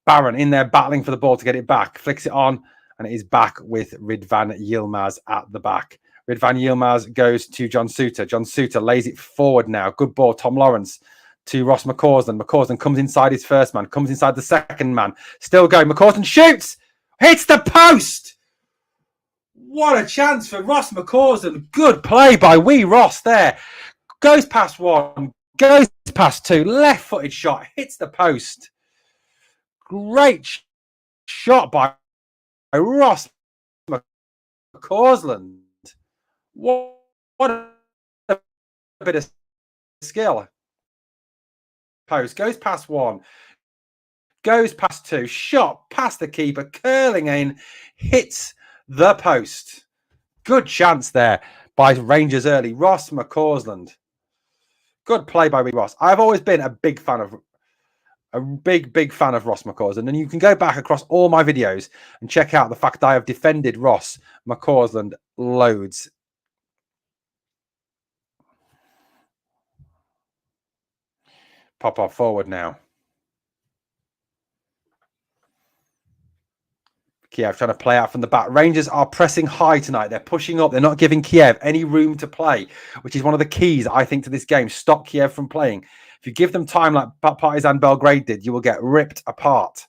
Barron in there battling for the ball to get it back. Flicks it on, and it is back with Ridvan Yilmaz at the back. Ridvan Yilmaz goes to John Suter. John Suter lays it forward now. Good ball, Tom Lawrence to Ross McCausland. McCausland comes inside his first man, comes inside the second man. Still going. McCausland shoots. Hits the post. What a chance for Ross McCausland. Good play by wee Ross there. Goes past one. Goes past two. Left-footed shot. Hits the post. Great shot by Ross McCausland. What a bit of skill. Post goes past one, goes past two, shot past the keeper, curling in, hits the post. Good chance there by Rangers early. Ross McCausland. Good play by Ross. I've always been a big fan of Ross McCausland, and you can go back across all my videos and check out the fact that I have defended Ross McCausland loads. Pop off forward now. Kiev trying to play out from the back. Rangers are pressing high tonight. They're pushing up. They're not giving Kiev any room to play, which is one of the keys, I think, to this game. Stop Kiev from playing. If you give them time like Partizan Belgrade did, you will get ripped apart.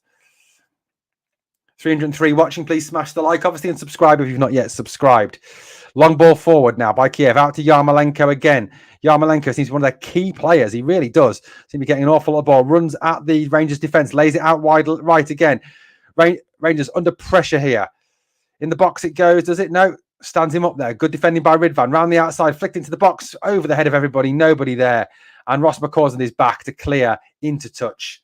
303 watching. Please smash the like, obviously, and subscribe if you've not yet subscribed. Long ball forward now by Kiev. Out to Yarmolenko again. Yarmolenko seems one of their key players. He really does. Seems to be getting an awful lot of ball. Runs at the Rangers defence. Lays it out wide right again. Rangers under pressure here. In the box it goes. Does it? No. Stands him up there. Good defending by Ridvan. Round the outside. Flicked into the box. Over the head of everybody. Nobody there. And Ross McCausland is back to clear into touch.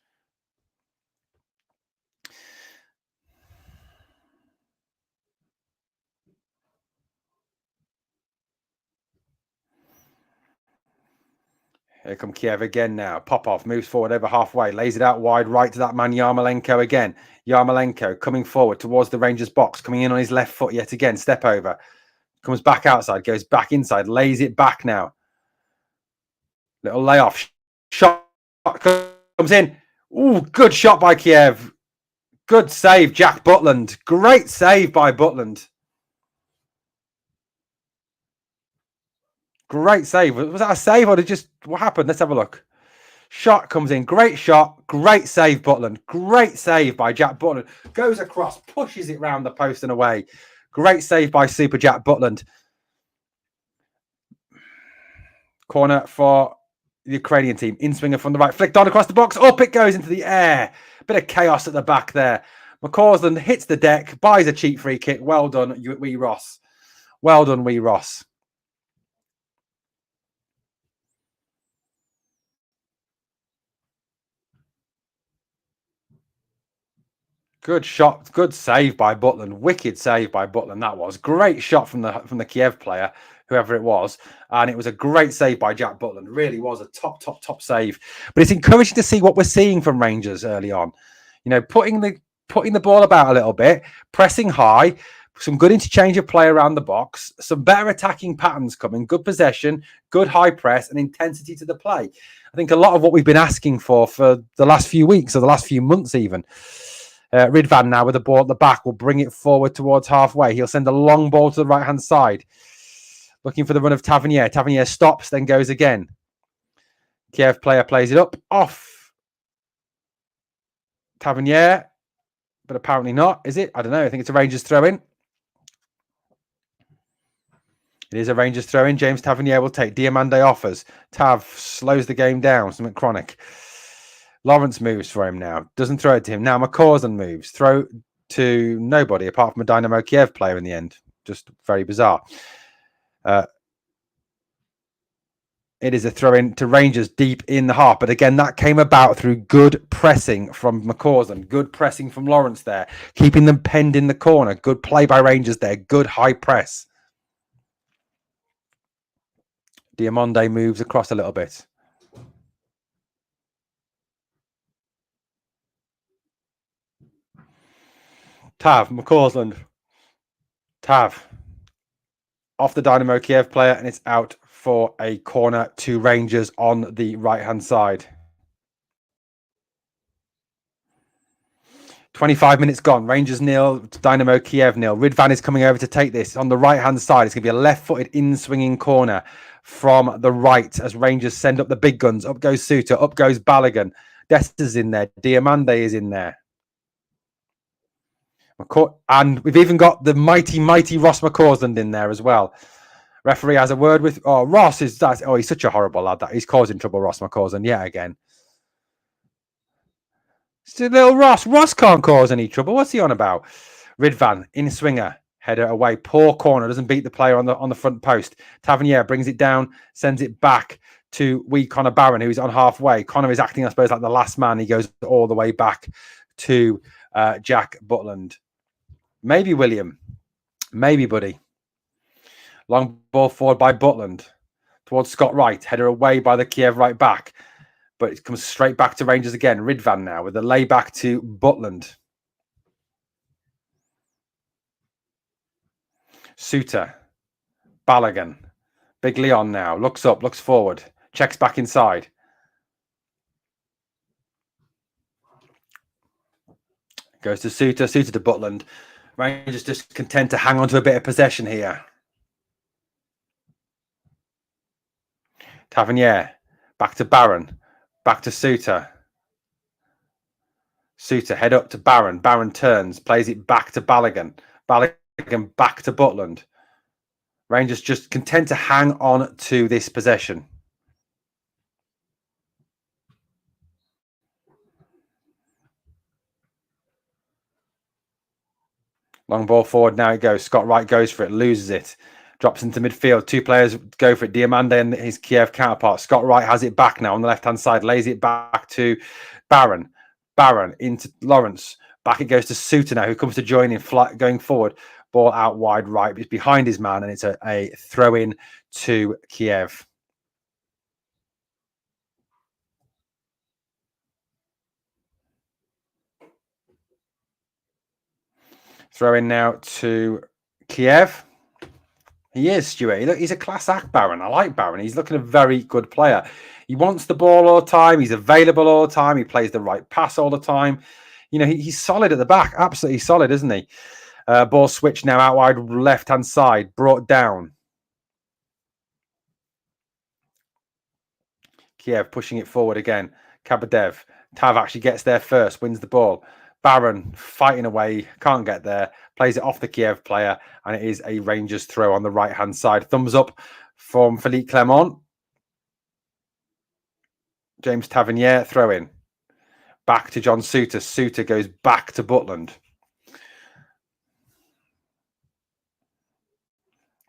Here come Kiev again now. Popov moves forward over halfway. Lays it out wide right to that man Yarmolenko again. Yarmolenko coming forward towards the Rangers box. Coming in on his left foot yet again. Step over. Comes back outside. Goes back inside. Lays it back now. Little layoff. Shot comes in. Ooh, good shot by Kiev. Good save, Jack Butland. Great save by Butland. Great save. Was that a save or did just what happened? Let's have a look. Shot comes in. Great shot. Great save, Butland. Great save by Jack Butland. Goes across, pushes it round the post and away. Great save by Super Jack Butland. Corner for the Ukrainian team. In swinger from the right. Flicked on across the box. Up it goes into the air. Bit of chaos at the back there. McCausland hits the deck. Buys a cheap free kick. Well done, wee Ross. Well done, wee Ross. Good shot, good save by Butland. Wicked save by Butland. That was great shot from the Kiev player, whoever it was, and it was a great save by Jack Butland. Really was a top save. But it's encouraging to see what we're seeing from Rangers early on. You know, putting the ball about a little bit, pressing high, some good interchange of play around the box, some better attacking patterns coming, good possession, good high press, and intensity to the play. I think a lot of what we've been asking for the last few weeks or the last few months even. Ridvan now with the ball at the back will bring it forward towards halfway. He'll send a long ball to the right-hand side. Looking for the run of Tavernier. Tavernier stops, then goes again. Kiev player plays it up. Off. Tavernier. but apparently not, is it? I don't know. I think it's a Rangers throw-in. It is a Rangers throw-in. James Tavernier will take. Diamande offers. Tav slows the game down. Something chronic. Lawrence moves for him now. Doesn't throw it to him. Now McCausland moves. Throw to nobody apart from a Dynamo Kiev player in the end. Just very bizarre. It is a throw-in to Rangers deep in the half. But again, that came about through good pressing from McCausland. Good pressing from Lawrence there. Keeping them penned in the corner. Good play by Rangers there. Good high press. Diamande moves across a little bit. Tav, McCausland. Tav. Off the Dynamo Kiev player, and it's out for a corner to Rangers on the right-hand side. 25 minutes gone. Rangers nil, Dynamo Kiev nil. Ridvan is coming over to take this. On the right-hand side, it's going to be a left-footed in-swinging corner from the right as Rangers send up the big guns. Up goes Suter. Up goes Balogun. Desta's in there. Diamande is in there. And we've even got the mighty Ross McCausland in there as well. Referee has a word with... Oh, Ross is... he's such a horrible lad. He's causing trouble, Ross McCausland, yet again. It's a little Ross. Ross can't cause any trouble. What's he on about? Ridvan, in swinger. Header away. Poor corner. Doesn't beat the player on the front post. Tavernier brings it down. Sends it back to Connor Barron, who's on halfway. Connor is acting, I suppose, like the last man. He goes all the way back to Jack Butland. Maybe William. Maybe Buddy. Long ball forward by Butland. Towards Scott Wright. Header away by the Kiev right back. But it comes straight back to Rangers again. Ridvan now with a lay back to Butland. Suter. Balogun. Big Leon now. Looks up, looks forward. Checks back inside. Goes to Suter. Suter to Butland. Rangers just content to hang on to a bit of possession here. Tavernier. Back to Barron. Back to Suter. Suter head up to Barron. Barron turns. Plays it back to Balogun. Balogun back to Butland. Rangers just content to hang on to this possession. Long ball forward. Now it goes. Scott Wright goes for it. Loses it. Drops into midfield. Two players go for it. Diamande and his Kiev counterpart. Scott Wright has it back now on the left-hand side. Lays it back to Barron. Barron into Lawrence. Back it goes to Suter now, who comes to join in, going forward. Ball out wide right. It's behind his man, and it's a throw-in to Kiev. Throw in now to Kiev. He is, Stuart. Look, he's a class act, Barron. I like Barron. He's looking a very good player. He wants the ball all the time. He's available all the time. He plays the right pass all the time. You know, he's solid at the back. Absolutely solid, isn't he? Ball switch now out wide left-hand side. Brought down. Kiev pushing it forward again. Kabadev. Tav actually gets there first. Wins the ball. Barron fighting away, can't get there, plays it off the Kiev player, and it is a Rangers throw on the right-hand side. Thumbs up from Philippe Clement. James Tavernier, throw in. Back to John Suter. Suter goes back to Butland.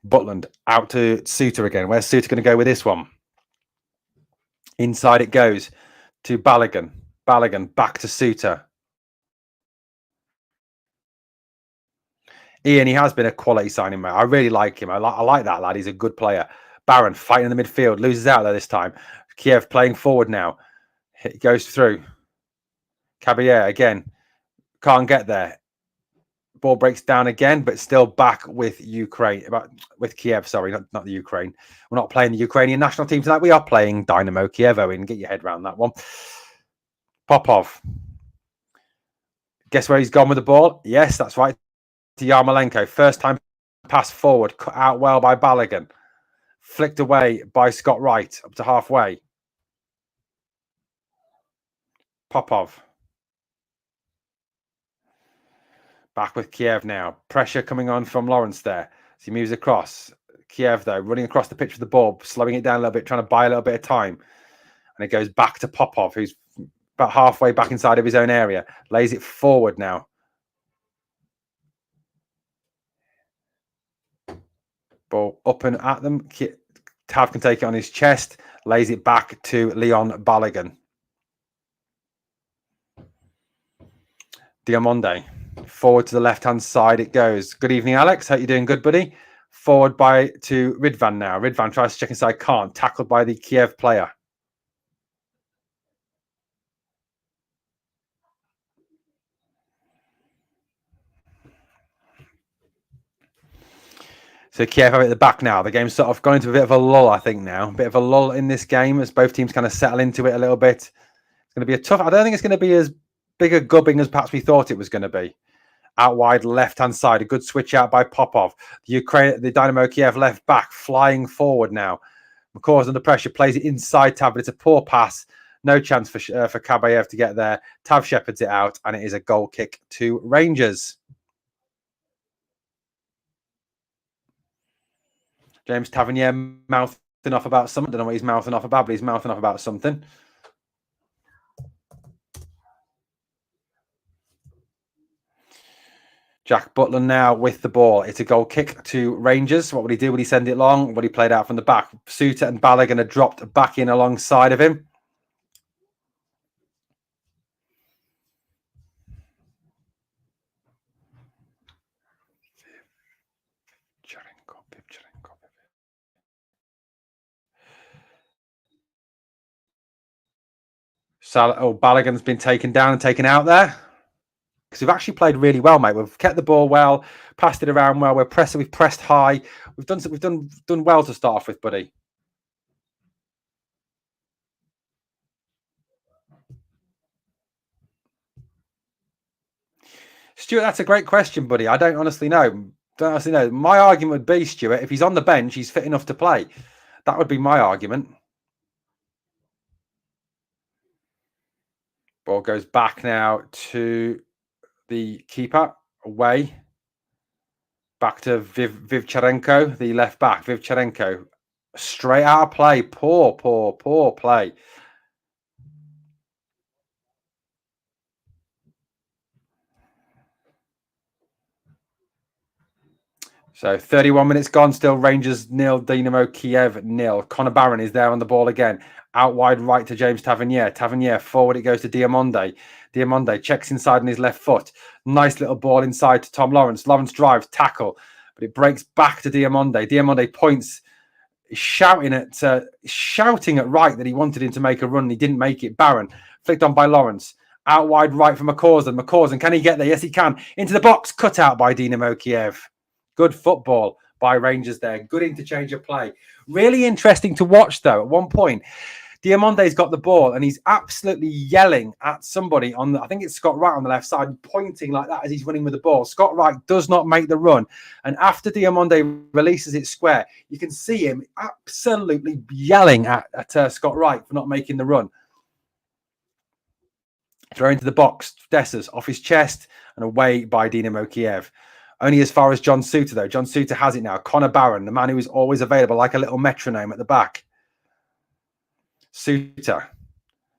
Butland out to Suter again. Where's Suter going to go with this one? Inside it goes to Balogun. Balogun back to Suter. Ian, he has been a quality signing, mate. I really like him. I like that lad. He's a good player. Barron fighting in the midfield. Loses out there this time. Kiev playing forward now. It goes through. Caballero again. Can't get there. Ball breaks down again, but still back with Ukraine. With Kiev, sorry, not the Ukraine. We're not playing the Ukrainian national team tonight. We are playing Dynamo Kiev. Owen, get your head around that one. Popov. Guess where he's gone with the ball? Yes, that's right. To Yarmolenko. First time pass forward. Cut out well by Balogun. Flicked away by Scott Wright up to halfway. Popov. Back with Kiev now. Pressure coming on from Lawrence there. So he moves across. Kiev, though, running across the pitch with the ball, slowing it down a little bit, trying to buy a little bit of time. And it goes back to Popov, who's about halfway back inside of his own area. Lays it forward now. Ball up and at them. Tav can take it on his chest. Lays it back to Leon Balogun. Diamonde. Forward to the left-hand side it goes. Good evening, Alex. Hope you're doing good, buddy. Forward to Ridvan now. Ridvan tries to check inside. Can't. Tackled by the Kiev player. So Kiev have it at the back now. The game's sort of gone into a bit of a lull, I think, now. A bit of a lull in this game as both teams kind of settle into it a little bit. It's going to be a tough... I don't think it's going to be as big a gubbing as perhaps we thought it was going to be. Out wide, left-hand side. A good switch out by Popov. The Dynamo Kiev left back flying forward now. McCaw's under pressure. Plays it inside Tav, but it's a poor pass. No chance for Kabayev to get there. Tav shepherds it out, and it is a goal kick to Rangers. James Tavernier mouthing off about something. I don't know what he's mouthing off about, but he's mouthing off about something. Jack Butler now with the ball. It's a goal kick to Rangers. What would he do? Would he send it long? Would he play it out from the back? Suter and Balogun are dropped back in alongside of him. Balogun's been taken down and taken out there. Because we've actually played really well, mate. We've kept the ball well, passed it around well. We've pressed high. We've done well to start off with, buddy. Stuart, that's a great question, buddy. I don't honestly know. My argument would be, Stuart, if he's on the bench, he's fit enough to play. That would be my argument. Ball goes back now to the keeper, away. Back to Vivcharenko, the left back. Vivcharenko, straight out of play. Poor play. So 31 minutes gone, still Rangers 0, Dynamo Kiev 0. Connor Barron is there on the ball again. Out wide right to James Tavernier. Tavernier forward, it goes to Diamonde. Diamonde checks inside on his left foot. Nice little ball inside to Tom Lawrence. Lawrence drives, tackle, but it breaks back to Diamonde. Diamonde points, shouting at Wright that he wanted him to make a run. He didn't make it. Barron flicked on by Lawrence. Out wide right for McCawson. Can he get there? Yes, he can. Into the box, cut out by Dynamo Kiev. Good football by Rangers there. Good interchange of play. Really interesting to watch, though. At one point, Diamonde's got the ball and he's absolutely yelling at somebody on I think it's Scott Wright on the left side, pointing like that as he's running with the ball. Scott Wright does not make the run. And after Diamonde releases it square, you can see him absolutely yelling at Scott Wright for not making the run. Throw into the box. Dessers off his chest and away by Dynamo Kiev. Only as far as John Suter, though. John Suter has it now. Connor Barron, the man who is always available, like a little metronome at the back. Suter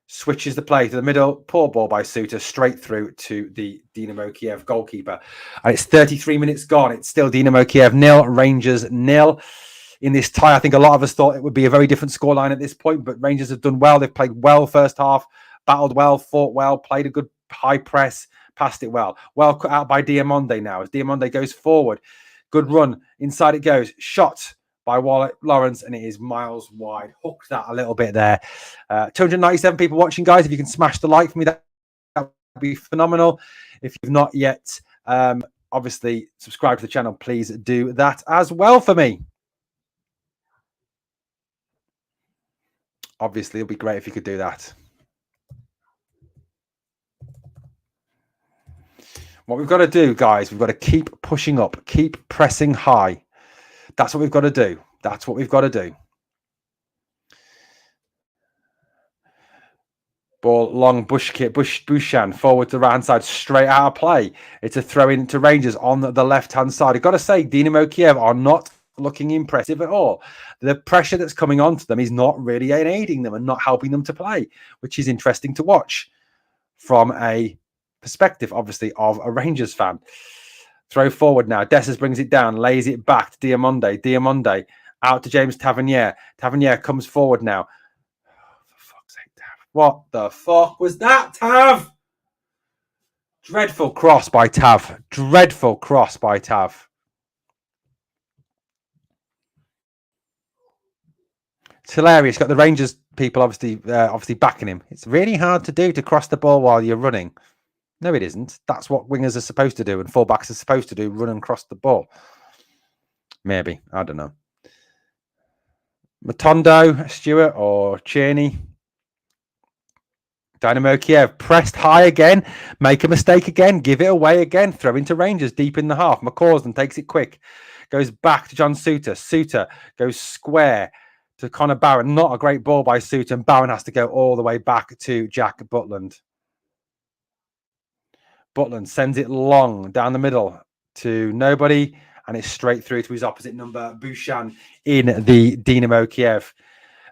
switches the play to the middle. Poor ball by Suter, straight through to the Dynamo Kiev goalkeeper. And it's 33 minutes gone. It's still Dynamo Kiev 0, Rangers 0. In this tie, I think a lot of us thought it would be a very different scoreline at this point, but Rangers have done well. They've played well first half, battled well, fought well, played a good high press. Passed it well. Well cut out by Diamonde now. As Diamonde goes forward. Good run. Inside it goes. Shot by Lawrence, and it is miles wide. Hooked that a little bit there. 297 people watching, guys. If you can smash the like for me, that would be phenomenal. If you've not yet, obviously, subscribe to the channel. Please do that as well for me. Obviously, it'll be great if you could do that. What we've got to do, guys, we've got to keep pushing up, keep pressing high. That's what we've got to do. That's what we've got to do. Ball long, Bushan forward to the right hand side, straight out of play. It's a throw in to Rangers on the left hand side. I've got to say, Dynamo Kiev are not looking impressive at all. The pressure that's coming onto them is not really aiding them and not helping them to play, which is interesting to watch from a perspective, obviously, of a Rangers fan. Throw forward now. Dessers brings it down, lays it back to Diamonde. Diamonde out to James Tavernier. Tavernier comes forward now. What the fuck was that, Tav? Dreadful cross by Tav. Dreadful cross by Tav. It's hilarious. Got the Rangers people obviously backing him. It's really hard to do to cross the ball while you're running. No, it isn't. That's what wingers are supposed to do and fullbacks are supposed to do, run and cross the ball. Maybe. I don't know. Matondo, Stewart or Cheney. Dynamo Kiev pressed high again, make a mistake again, give it away again, throw into Rangers deep in the half. McCausland takes it quick, goes back to John Suter. Suter goes square to Connor Barron. Not a great ball by Suter, and Barron has to go all the way back to Jack Butland. Butland sends it long down the middle to nobody, and it's straight through to his opposite number, Bushan, in the Dynamo Kiev.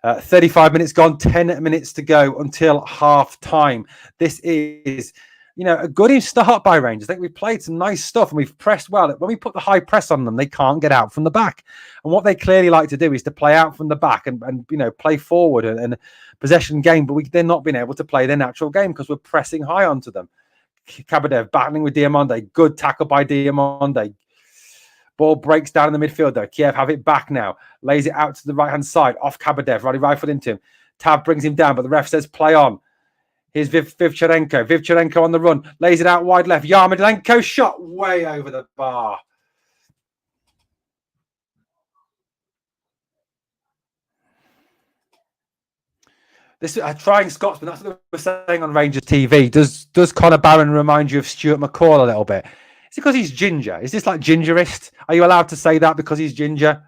35 minutes gone, 10 minutes to go until half time. This is, a good start by Rangers. I think we've played some nice stuff and we've pressed well. When we put the high press on them, they can't get out from the back. And what they clearly like to do is to play out from the back and play forward and possession game. But they're not being able to play their natural game because we're pressing high onto them. Kabadev battling with Diamonde. Good tackle by Diamonde. Ball breaks down in the midfield, though. Kiev have it back now. Lays it out to the right-hand side. Off Kabadev. Right foot into him. Tav brings him down, but the ref says play on. Here's Vivcharenko. Vivcharenko on the run. Lays it out wide left. Yarmolenko shot way over the bar. This trying Scotsman. That's what we were saying on Rangers TV. Does Connor Barron remind you of Stuart McCall a little bit? Is it because he's ginger? Is this like gingerist? Are you allowed to say that because he's ginger?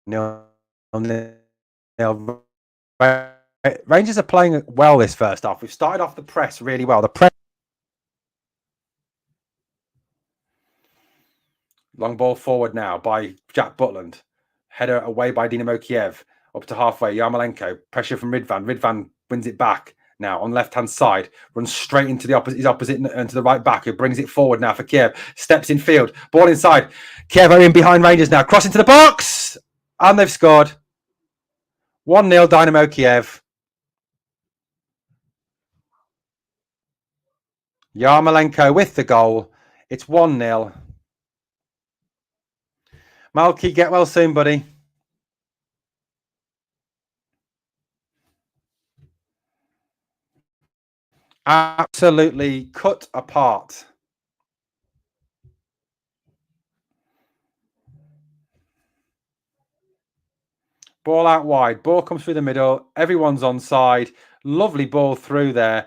No. Rangers are playing well this first half. We've started off the press really well. The press. Long ball forward now by Jack Butland. Header away by Dynamo Kiev. Up to halfway. Yarmolenko. Pressure from Ridvan. Ridvan wins it back now on left-hand side. Runs straight into his opposite and to the right back. Who brings it forward now for Kiev. Steps in field. Ball inside. Kiev are in behind Rangers now. Cross into the box. And they've scored. 1-0 Dynamo Kiev. Yarmolenko with the goal. It's 1-0. Malky, get well soon, buddy. Absolutely cut apart. Ball out wide. Ball comes through the middle. Everyone's onside. Lovely ball through there.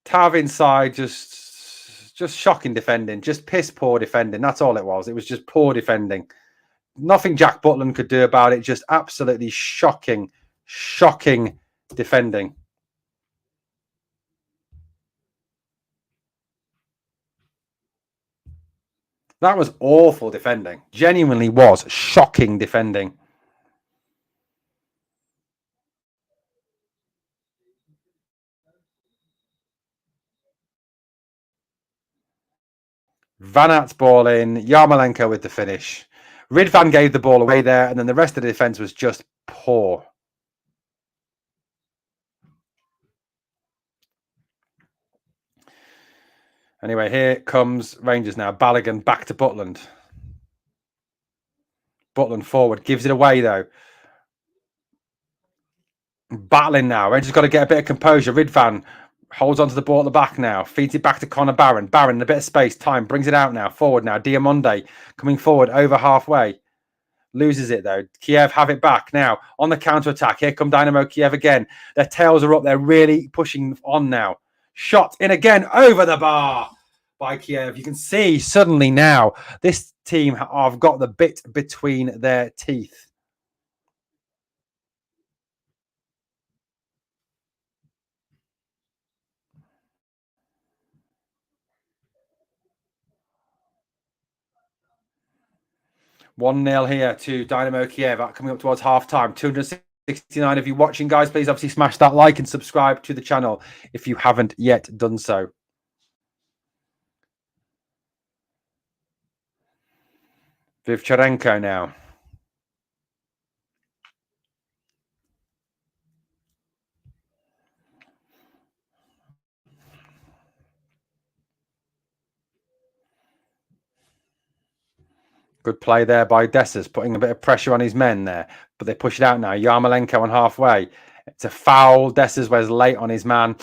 Tav inside, just shocking defending. Just piss poor defending. That's all it was. It was just poor defending. Nothing Jack Butland could do about it. Just absolutely shocking defending. That was awful defending. Genuinely was shocking defending. Van Aert's ball in. Yarmolenko with the finish. Ridvan gave the ball away there, and then the rest of the defence was just poor. Anyway, here comes Rangers now. Balogun back to Butland. Butland forward. Gives it away, though. Battling now. Rangers got to get a bit of composure. Ridvan holds onto the ball at the back now. Feeds it back to Connor Barron. Barron in a bit of space. Time. Brings it out now. Forward now. Diamonde coming forward over halfway. Loses it though. Kiev have it back now on the counter attack. Here come Dynamo Kiev again. Their tails are up. They're really pushing on now. Shot in again over the bar by Kiev. You can see suddenly now this team have got the bit between their teeth. One 0 here to Dynamo Kiev coming up towards half time. 269 of you watching, guys. Please obviously smash that like and subscribe to the channel if you haven't yet done so. Vivcharenko now. Good play there by Dessers, putting a bit of pressure on his men there. But they push it out now. Yarmolenko on halfway. It's a foul. Dessers was late on his man.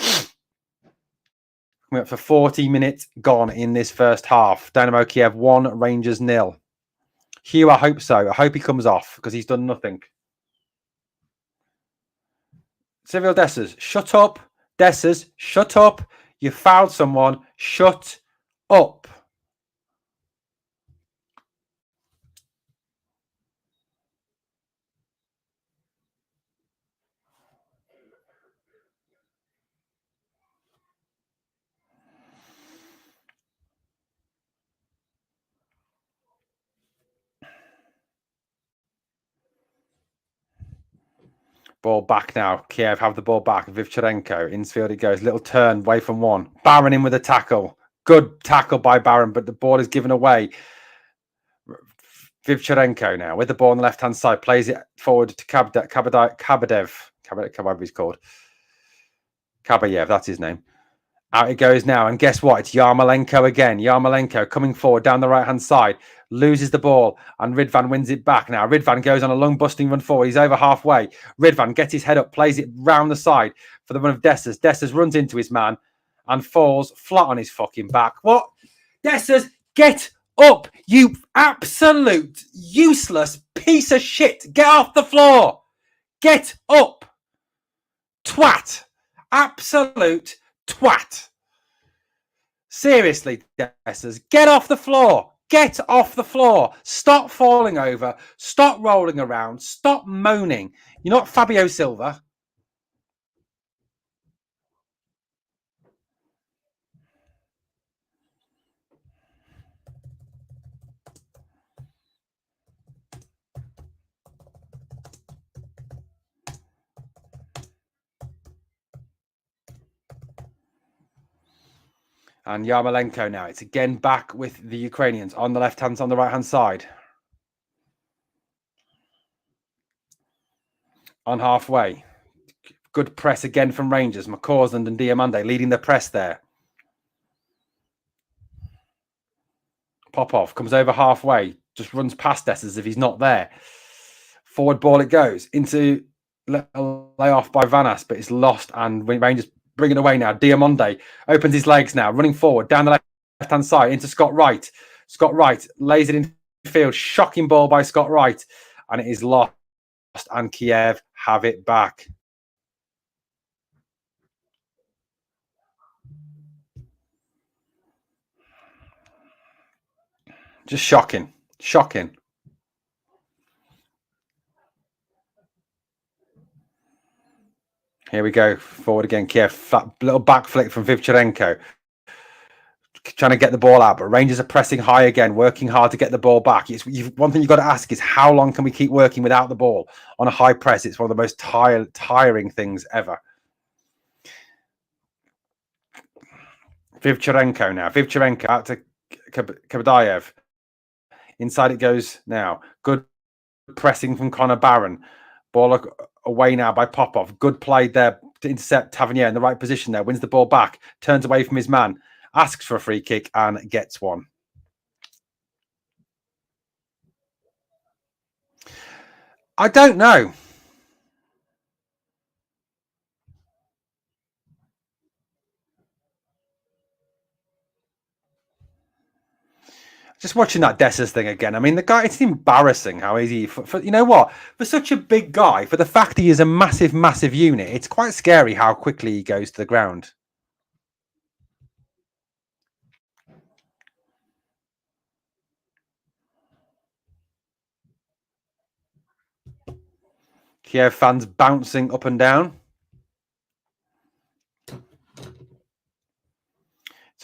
Coming up for 40 minutes gone in this first half. Dynamo Kiev 1, Rangers 0. Hugh, I hope so. I hope he comes off because he's done nothing. Cyril Dessers, shut up. Dessers, shut up. You fouled someone. Shut up. Ball back now. Kiev have the ball back. Vivcharenko. Infield it goes. Little turn away from one. Barron in with a tackle. Good tackle by Barron, but the ball is given away. Vivcharenko now with the ball on the left-hand side. Plays it forward to Kabadev. Whatever he's called. Kabayev, that's his name. Out it goes now. And guess what? It's Yarmolenko again. Yarmolenko coming forward down the right-hand side. Loses the ball. And Ridvan wins it back now. Ridvan goes on a long busting run forward. He's over halfway. Ridvan gets his head up. Plays it round the side for the run of Dessers. Dessers runs into his man. And falls flat on his fucking back. What? Dessers, get up. You absolute useless piece of shit. Get off the floor. Get up. Twat. Absolute twat. Seriously, Dessers, get off the floor. Get off the floor. Stop falling over. Stop rolling around. Stop moaning. You're not Fabio Silva. And Yarmolenko now. It's again back with the Ukrainians on the on the right-hand side. On halfway. Good press again from Rangers. McCausland and Diamande leading the press there. Popov comes over halfway. Just runs past us as if he's not there. Forward ball it goes. Into lay off by Vanas, but it's lost. And Rangers bring it away now. Diamande opens his legs now. Running forward down the left-hand side into Scott Wright. Scott Wright lays it in field. Shocking ball by Scott Wright. And it is lost. And Kiev have it back. Just shocking. Shocking. Here we go. Forward again. Kiev. Little back flick from Vivcharenko. Trying to get the ball out, but Rangers are pressing high again, working hard to get the ball back. One thing you've got to ask is how long can we keep working without the ball on a high press? It's one of the most tiring things ever. Vivcharenko now. Vivcharenko out to Kabadayev. Inside it goes now. Good pressing from Connor Barron. Ball away now by Popov. Good play there to intercept Tavernier in the right position there. Wins the ball back. Turns away from his man. Asks for a free kick and gets one. I don't know. Just watching that Dessers thing again. I mean, the guy, it's embarrassing how easy, for you know what, for such a big guy, for the fact he is a massive, massive unit, it's quite scary how quickly he goes to the ground. Kiev fans bouncing up and down. It's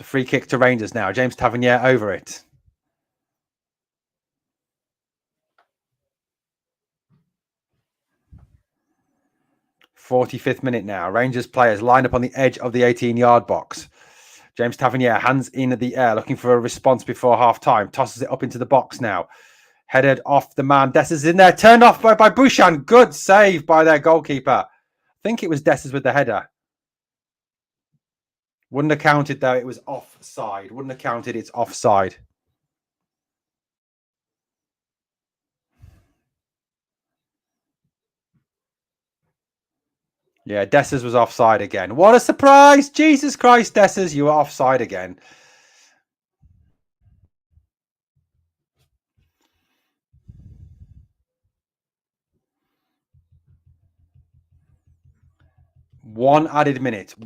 a free kick to Rangers now. James Tavernier over it. 45th minute now. Rangers players line up on the edge of the 18-yard box. James Tavernier, hands in the air, looking for a response before half-time. Tosses it up into the box now. Headed off the man. Dessers is in there. Turned off by Bouchan. Good save by their goalkeeper. I think it was Dessers with the header. Wouldn't have counted, though. It was offside. Wouldn't have counted. It's offside. Yeah, Dessers was offside again. What a surprise! Jesus Christ, Dessers, you were offside again. One added minute.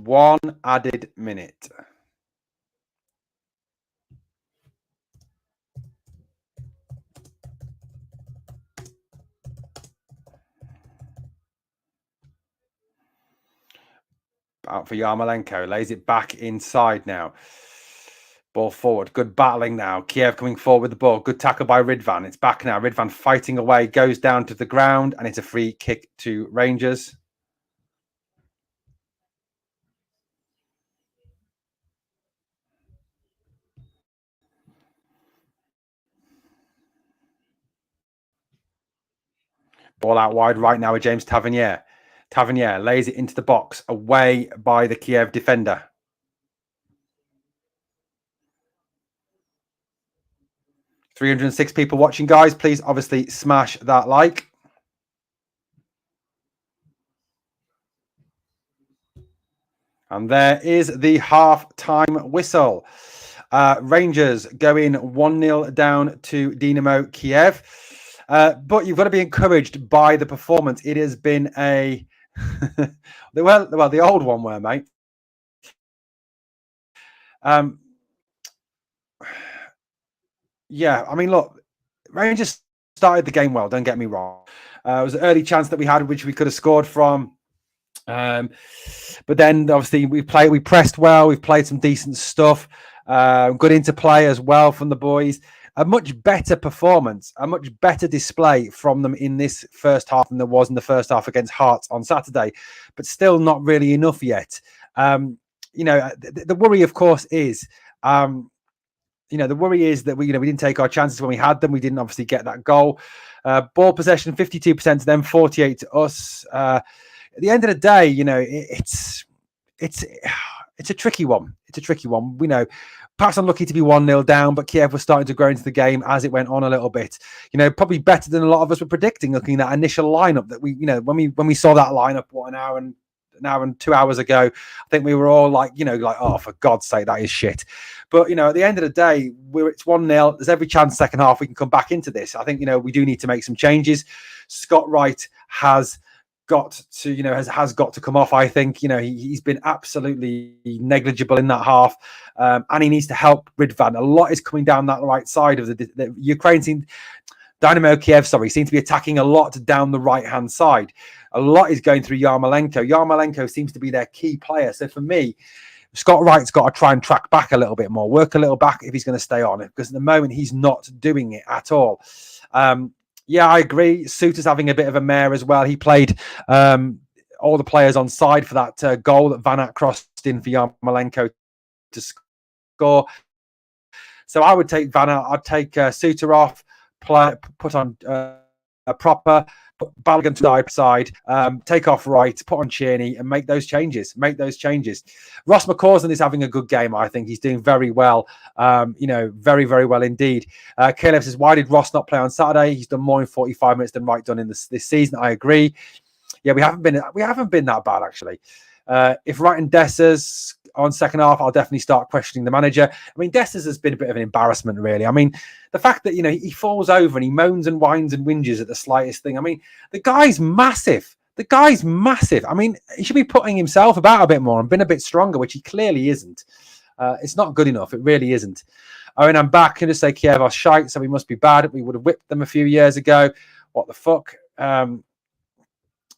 Out for Yarmolenko. Lays it back inside now. Ball forward. Good battling now. Kiev coming forward with the ball. Good tackle by Ridvan. It's back now. Ridvan fighting away. Goes down to the ground. And it's a free kick to Rangers. Ball out wide right now with James Tavernier. Tavernier lays it into the box. Away by the Kiev defender. $306 people watching, guys. Please, obviously, smash that like. And there is the half-time whistle. Rangers going 1-0 down to Dynamo Kiev. But you've got to be encouraged by the performance. It has been a... well, the old one were, mate. Yeah, I mean, look, Rangers started the game well, don't get me wrong. It was an early chance that we had, which we could have scored from. But then, obviously, we pressed well. We've played some decent stuff. Good interplay as well from the boys. A much better performance, a much better display from them in this first half than there was in the first half against Hearts on Saturday. But still not really enough yet. The worry, of course, is... the worry is that we didn't take our chances when we had them. We didn't obviously get that goal. Ball possession, 52% to them, 48% to us. At the end of the day, it's a tricky one. It's a tricky one. We know, perhaps unlucky to be 1-0 down, but Kiev was starting to grow into the game as it went on a little bit. Probably better than a lot of us were predicting, looking at that initial lineup that when we saw that lineup, an hour and 2 hours ago, I think we were all like, oh, for God's sake, that is shit. But, at the end of the day, it's 1-0. There's every chance second half we can come back into this. I think, we do need to make some changes. Scott Wright has got to, has got to come off. I think, he's been absolutely negligible in that half. And he needs to help Ridvan. A lot is coming down that right side of the Ukraine team. Dynamo Kiev, seem to be attacking a lot down the right-hand side. A lot is going through Yarmolenko. Yarmolenko seems to be their key player. So for me, Scott Wright's got to try and track back a little bit more, work a little back if he's going to stay on it, because at the moment he's not doing it at all. Yeah, I agree. Suter's having a bit of a mare as well. He played all the players on side for that goal that Van Aert crossed in for Yarmolenko to score. So I would take Van Aert. I'd take Suter off, put on a proper, put Balogun to the side, take off Wright, put on Tierney, and make those changes. Ross McCausland is having a good game. I think he's doing very well. Very, very well indeed. Caleb says, why did Ross not play on Saturday? He's done more in 45 minutes than Wright done in this season. I agree. Yeah, we haven't been that bad actually. If Wright and Dessers on second half, I'll definitely start questioning the manager. I mean, Dessers has been a bit of an embarrassment, really. I mean, the fact that, he falls over and he moans and whines and whinges at the slightest thing. I mean, the guy's massive. I mean, he should be putting himself about a bit more and been a bit stronger, which he clearly isn't. It's not good enough. It really isn't. Oh, and I'm back. Can just say Kiev are shite, so we must be bad. We would have whipped them a few years ago. What the fuck?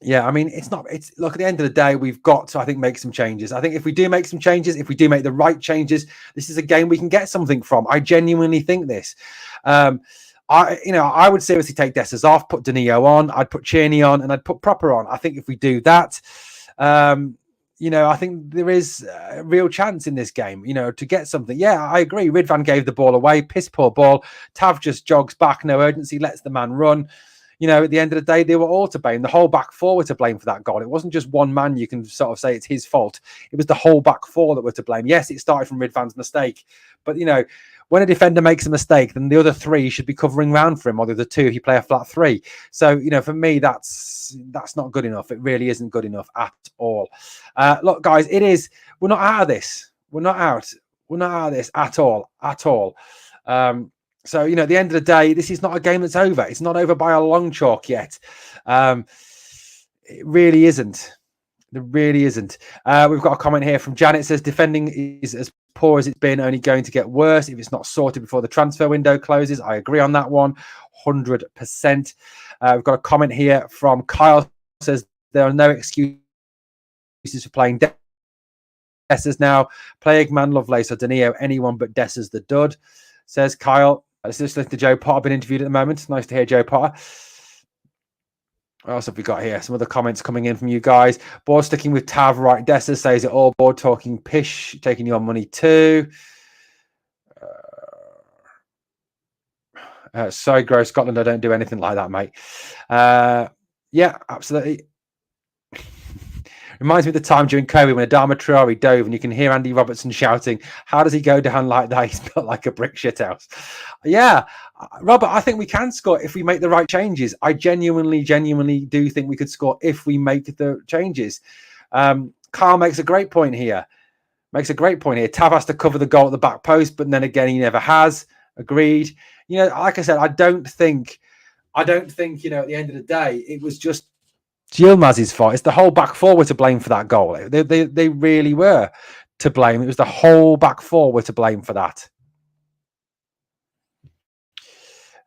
Yeah, I mean, look, at the end of the day, we've got to, I think, make some changes. I think if we do make some changes, if we do make the right changes, this is a game we can get something from. I genuinely think this. I would seriously take Dessers off, put Danilo on, I'd put Tierney on, and I'd put Proper on. I think if we do that, I think there is a real chance in this game, to get something. Yeah, I agree. Ridvan gave the ball away, piss poor ball. Tav just jogs back, no urgency, lets the man run. At the end of the day, they were all to blame. The whole back four were to blame for that goal. It wasn't just one man you can sort of say it's his fault. It was the whole back four that were to blame. Yes, it started from Ridvan's mistake. But, when a defender makes a mistake, then the other three should be covering round for him, or the other two if you play a flat three. So, for me, that's not good enough. It really isn't good enough at all. Look, guys, we're not out of this. We're not out of this at all. So, at the end of the day, this is not a game that's over. It's not over by a long chalk yet. It really isn't. There really isn't. We've got a comment here from Janet. It says, defending is as poor as it's been, only going to get worse if it's not sorted before the transfer window closes. I agree on that one, 100%. We've got a comment here from Kyle. Says, there are no excuses for playing Dessers now. Play Eggman, Lovelace or Danilo, anyone but Dessers the dud, says Kyle. Let's just listen to Joe Potter, been interviewed at the moment. Nice to hear Joe Potter. What else have we got here? Some other comments coming in from you guys. Board sticking with Tav, right? Dessers says it all. Board talking pish, taking your money too. Sorry, Gross Scotland. I don't do anything like that, mate. Yeah, absolutely. Reminds me of the time during COVID when Adama Traore dove and you can hear Andy Robertson shouting, how does he go down like that? He's built like a brick shithouse. Yeah, Robert, I think we can score if we make the right changes. I genuinely do think we could score if we make the changes. Carl makes a great point here. Tav has to cover the goal at the back post, but then again, he never has. Agreed. Like I said, I don't think, at the end of the day, it was just Yilmaz's fault. It's the whole back four were to blame for that goal. They really were to blame. It was the whole back four were to blame for that.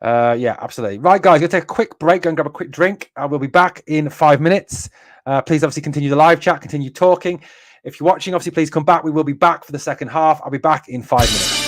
Yeah, absolutely. Right, guys, we'll take a quick break, go and grab a quick drink. I will be back in 5 minutes. Please obviously continue the live chat, continue talking. If you're watching, obviously, please come back. We will be back for the second half. I'll be back in 5 minutes.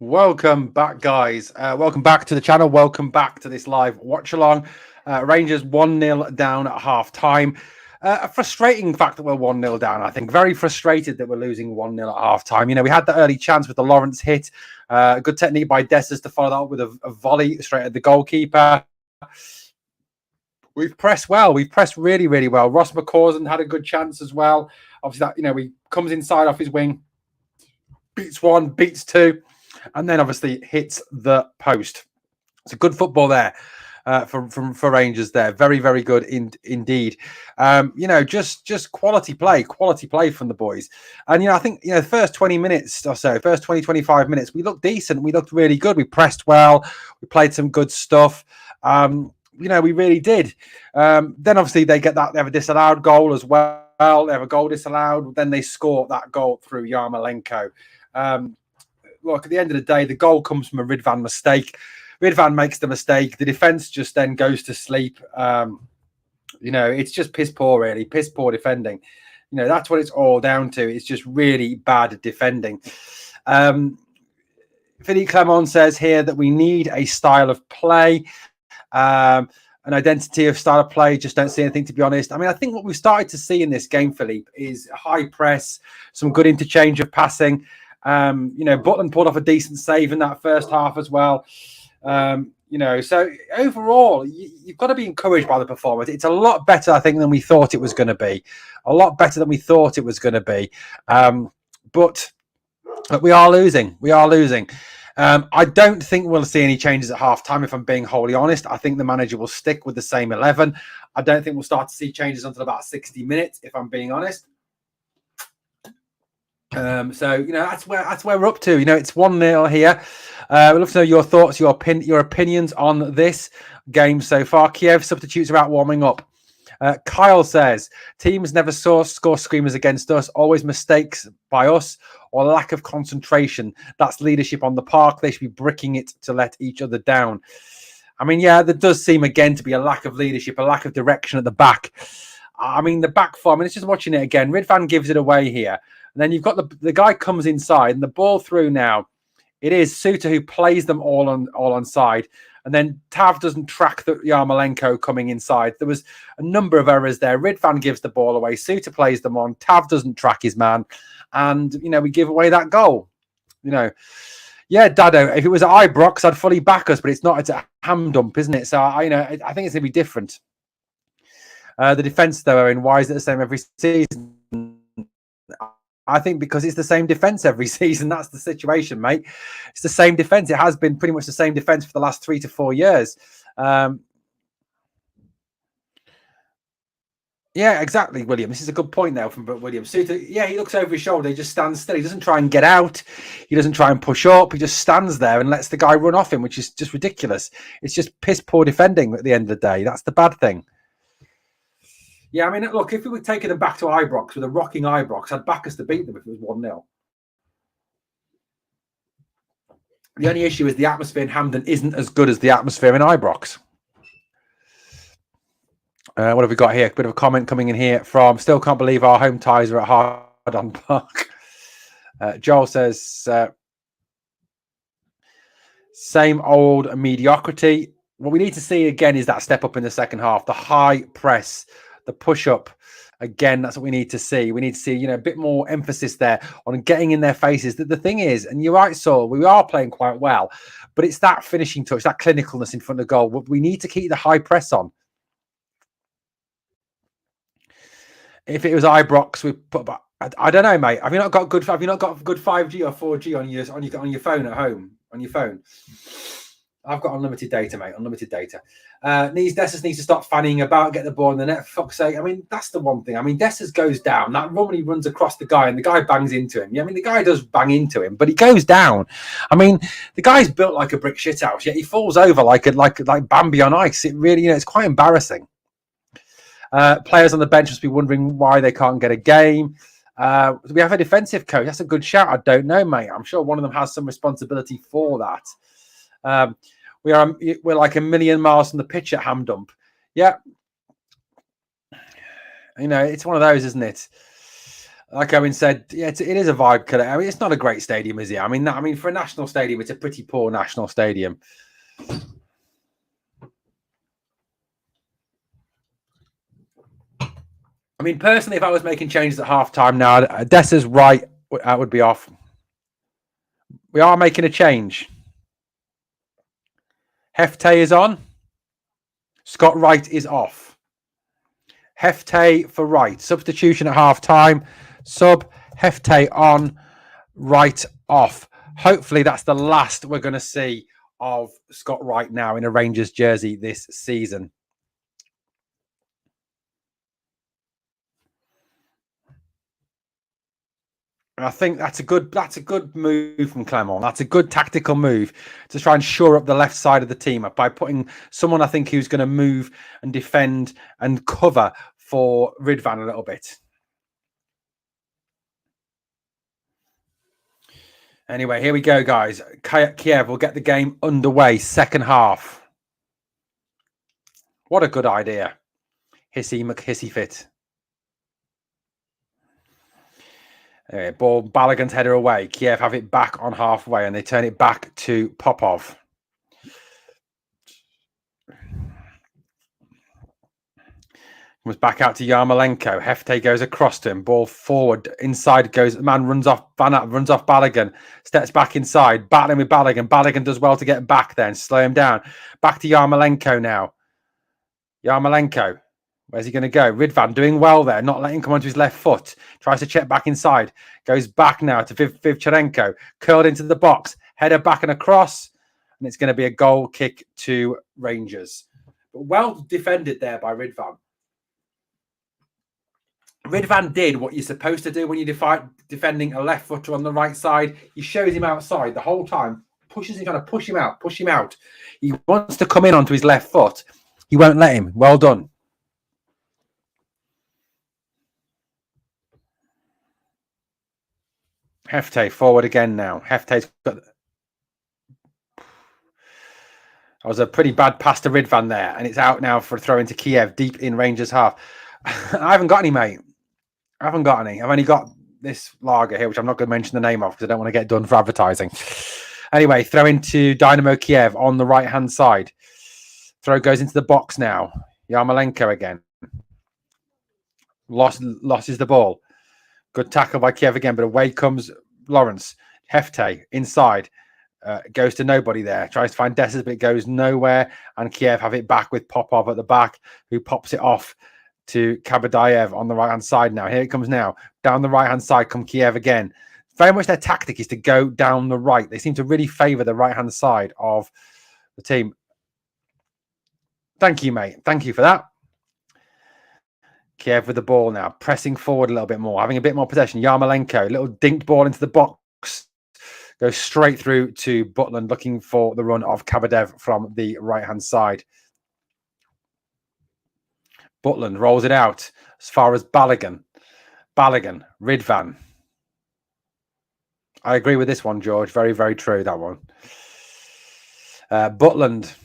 Welcome back, guys. Welcome back to the channel. Welcome back to this live watch along. Rangers 1-0 down at half time. A frustrating fact that we're 1-0 down, I think. Very frustrated that we're losing 1-0 at half time. You know, we had the early chance with the Lawrence hit. Good technique by Dessers to follow that up with a volley straight at the goalkeeper. We've pressed well. We've pressed really, really well. Ross McCausland had a good chance as well. Obviously, that, you know, he comes inside off his wing, beats one, beats two, and then obviously hits the post. It's a good football there for Rangers there. Very, very good indeed. You know, just quality play from the boys. And, you know, I think, you know, the first 20 minutes or so, first 20, 25 minutes, we looked decent. We looked really good. We pressed well. We played some good stuff. You know, we really did. Then obviously they have a disallowed goal as well. They have a goal disallowed. Then they score that goal through Yarmolenko. Look, at the end of the day, the goal comes from a Ridvan mistake. Ridvan makes the mistake. The defense just then goes to sleep. You know, it's just piss poor, really. Piss poor defending. You know, that's what it's all down to. It's just really bad defending. Philippe Clement says here that we need a style of play. An identity of style of play. Just don't see anything, to be honest. I mean, I think what we've started to see in this game, Philippe, is high press, some good interchange of passing. You know, Butland pulled off a decent save in that first half as well. You know, so overall, you've got to be encouraged by the performance. It's a lot better, I think, than we thought it was going to be. A lot better than we thought it was going to be. But we are losing. We are losing. I don't think we'll see any changes at half-time, if I'm being wholly honest. I think the manager will stick with the same 11. I don't think we'll start to see changes until about 60 minutes, if I'm being honest. So, you know, that's where we're up to. You know, it's 1-0 here. We'd love to know your thoughts, your opinions on this game so far. Kiev substitutes are out warming up. Kyle says, teams never score screamers against us, always mistakes by us or lack of concentration. That's leadership on the park. They should be bricking it to let each other down. I mean, yeah, there does seem again to be a lack of leadership, a lack of direction at the back. I mean, the back four, I mean, it's just watching it again. Ridvan gives it away here. And then you've got the guy comes inside and the ball through now. It is Suter who plays them all on side. And then Tav doesn't track the Yarmolenko coming inside. There was a number of errors there. Ridvan gives the ball away. Suter plays them on. Tav doesn't track his man. And, you know, we give away that goal. You know, yeah, Dado, if it was at Ibrox, I'd fully back us. But it's not. It's a ham dump, isn't it? So, you know, I think it's going to be different. The defence, though, Owen, why is it the same every season? I think because it's the same defence every season. That's the situation, mate. It's the same defence. It has been pretty much the same defence for the last 3 to 4 years. Yeah, exactly, William. This is a good point now from William. Suter, yeah, he looks over his shoulder. He just stands still. He doesn't try and get out. He doesn't try and push up. He just stands there and lets the guy run off him, which is just ridiculous. It's just piss poor defending at the end of the day. That's the bad thing. Yeah, I mean, look, if we were taking them back to Ibrox with a rocking Ibrox, I'd back us to beat them if it was 1-0. The only issue is the atmosphere in Hampden isn't as good as the atmosphere in Ibrox. What have we got here? A bit of a comment coming in here from, still can't believe our home ties are at Hard-on Park. Joel says, same old mediocrity. What we need to see again is that step up in the second half, the high press, the push-up. Again, that's what we need to see. We need to see, you know, a bit more emphasis there on getting in their faces. The thing is, and you're right, Saul, we are playing quite well, but it's that finishing touch, that clinicalness in front of goal. We need to keep the high press on. If it was Ibrox, we put. I don't know, mate. Have you not got good 5G or 4G on your phone at home? On your phone? I've got unlimited data, mate. Unlimited data. Dessers needs to stop fanning about, get the ball in the net. For fuck's sake. I mean, that's the one thing. I mean, Dessers goes down. That run when he runs across the guy and the guy bangs into him. Yeah, I mean, the guy does bang into him, but he goes down. I mean, the guy's built like a brick shithouse, yet he falls over like Bambi on ice. It really, you know, it's quite embarrassing. Players on the bench must be wondering why they can't get a game. Do we have a defensive coach? That's a good shout. I don't know, mate. I'm sure one of them has some responsibility for that. We're like a million miles from the pitch at Hamdump. Yeah. You know, it's one of those, isn't it? Like Owen said, yeah, it is a vibe killer. I mean, it's not a great stadium, is it? I mean, for a national stadium, it's a pretty poor national stadium. I mean, personally, if I was making changes at halftime now, Dessa's right would be off. We are making a change. Hefte is on. Scott Wright is off. Hefte for Wright. Substitution at halftime. Sub Hefte on. Wright off. Hopefully, that's the last we're going to see of Scott Wright now in a Rangers jersey this season. And I think that's a good move from Clement. That's a good tactical move to try and shore up the left side of the team by putting someone I think who's going to move and defend and cover for Ridvan a little bit. Anyway, here we go, guys. Kiev will get the game underway. Second half. What a good idea. Hissy McHissy fit. Ball, Balogun's header away. Kiev have it back on halfway and they turn it back to Popov. Comes back out to Yarmolenko. Hefte goes across to him. Ball forward. Inside goes. The man runs off. Runs off Balogun. Steps back inside. Battling with Balogun. Balogun does well to get back then. Slow him down. Back to Yarmolenko now. Yarmolenko. Where's he going to go? Ridvan doing well there. Not letting him come onto his left foot. Tries to check back inside. Goes back now to Vivcharenko. Curled into the box. Header back and across. And it's going to be a goal kick to Rangers. But well defended there by Ridvan. Ridvan did what you're supposed to do when you're defending a left footer on the right side. He shows him outside the whole time, pushes him, trying to push him out. He wants to come in onto his left foot. He won't let him. Well done. Hefte forward again now. Hefte's got... That was a pretty bad pass to Ridvan there, and it's out now for a throw into Kiev, deep in Rangers half. I haven't got any, mate. I haven't got any. I've only got this lager here, which I'm not going to mention the name of because I don't want to get done for advertising. Anyway, throw into Dynamo Kiev on the right-hand side. Throw goes into the box now. Yarmolenko again. Loses the ball. Good tackle by Kiev again, but away comes Lawrence. Hefte inside. Goes to nobody there. Tries to find Dessers, but it goes nowhere. And Kiev have it back with Popov at the back, who pops it off to Kabadayev on the right-hand side now. Here it comes now. Down the right-hand side come Kiev again. Very much their tactic is to go down the right. They seem to really favour the right-hand side of the team. Thank you, mate. Thank you for that. Kiev with the ball now. Pressing forward a little bit more. Having a bit more possession. Yarmolenko. Little dinked ball into the box. Goes straight through to Butland looking for the run of Kabadev from the right-hand side. Butland rolls it out as far as Balogun. Ridvan. I agree with this one, George. Very, very true, that one. Butland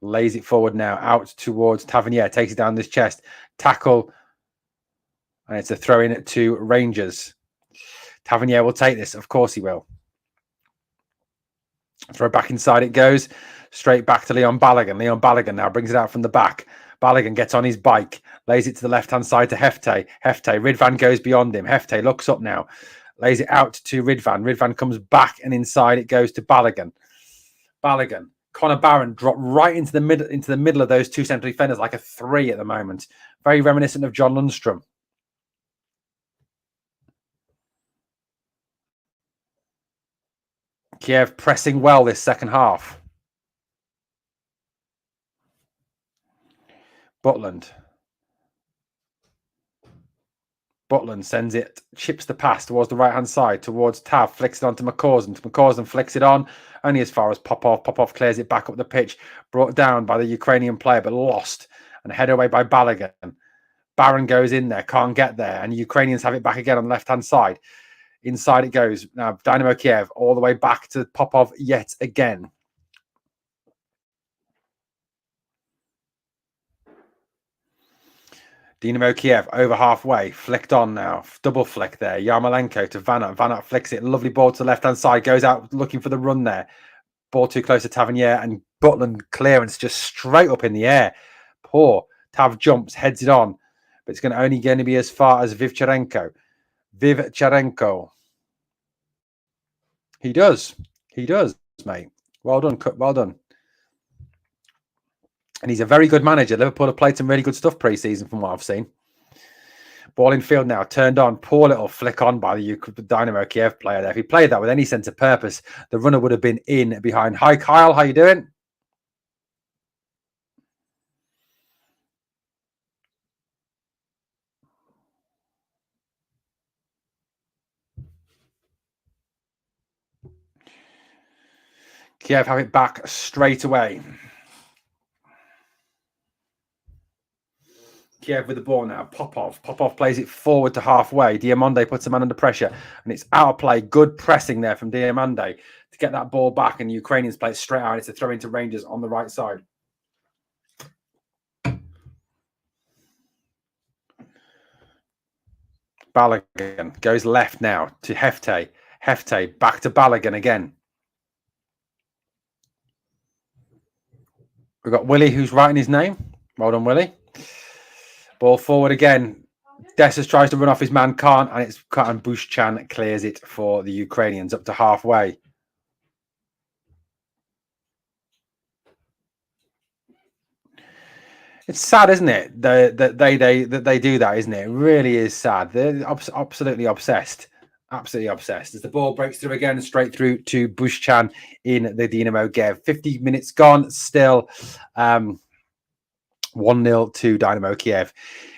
lays it forward now, out towards Tavernier. Takes it down this chest. Tackle. And it's a throw in to Rangers. Tavernier will take this. Of course he will. Throw back inside it goes. Straight back to Leon Balogun. Leon Balogun now brings it out from the back. Balogun gets on his bike, lays it to the left-hand side to Hefte. Ridvan goes beyond him. Hefte looks up now, lays it out to Ridvan. Ridvan comes back and inside it goes to Balogun. Connor Barron dropped right into the middle of those two central defenders like a 3 at the moment. Very reminiscent of John Lundstrom. Kiev pressing well this second half. Butland sends it, chips the pass towards the right-hand side, towards Tav, flicks it on to McCausland. McCausland flicks it on, only as far as Popov. Popov clears it back up the pitch, brought down by the Ukrainian player, but lost, and headed away by Balogun. Barron goes in there, can't get there, and the Ukrainians have it back again on the left-hand side. Inside it goes. Now, Dynamo Kiev all the way back to Popov yet again. Dynamo Kiev over halfway, flicked on now, double flick there. Yarmolenko to Vanat. Vanat flicks it. Lovely ball to the left-hand side, goes out looking for the run there. Ball too close to Tavernier, and Butland clearance just straight up in the air. Poor. Tav jumps, heads it on, but it's only going to be as far as Vivcharenko. Vivcharenko. He does, mate. Well done, well done. And he's a very good manager. Liverpool have played some really good stuff pre-season from what I've seen. Ball in field now, turned on. Poor little flick on by the Dynamo Kiev player there. If he played that with any sense of purpose, the runner would have been in behind. Hi, Kyle. How you doing? Kiev have it back straight away. Kiev with the ball now. Popov plays it forward to halfway. Diamande puts the man under pressure, and it's out of play. Good pressing there from Diamande to get that ball back, and the Ukrainians play it straight out. It's a throw into Rangers on the right side. Balogun goes left now to Hefte. Hefte back to Balogun again. We've got Willie who's writing his name. Well done, Willie. Ball forward again. Dessers tries to run off his man, can't, and it's cut, and Bushchan clears it for the Ukrainians up to halfway. It's sad, isn't it? That they do that, isn't it? It really is sad. They're absolutely obsessed. Absolutely obsessed. As the ball breaks through again, straight through to Bushchan in the Dynamo Kiev. 50 minutes gone, still 1-0 to Dynamo Kiev.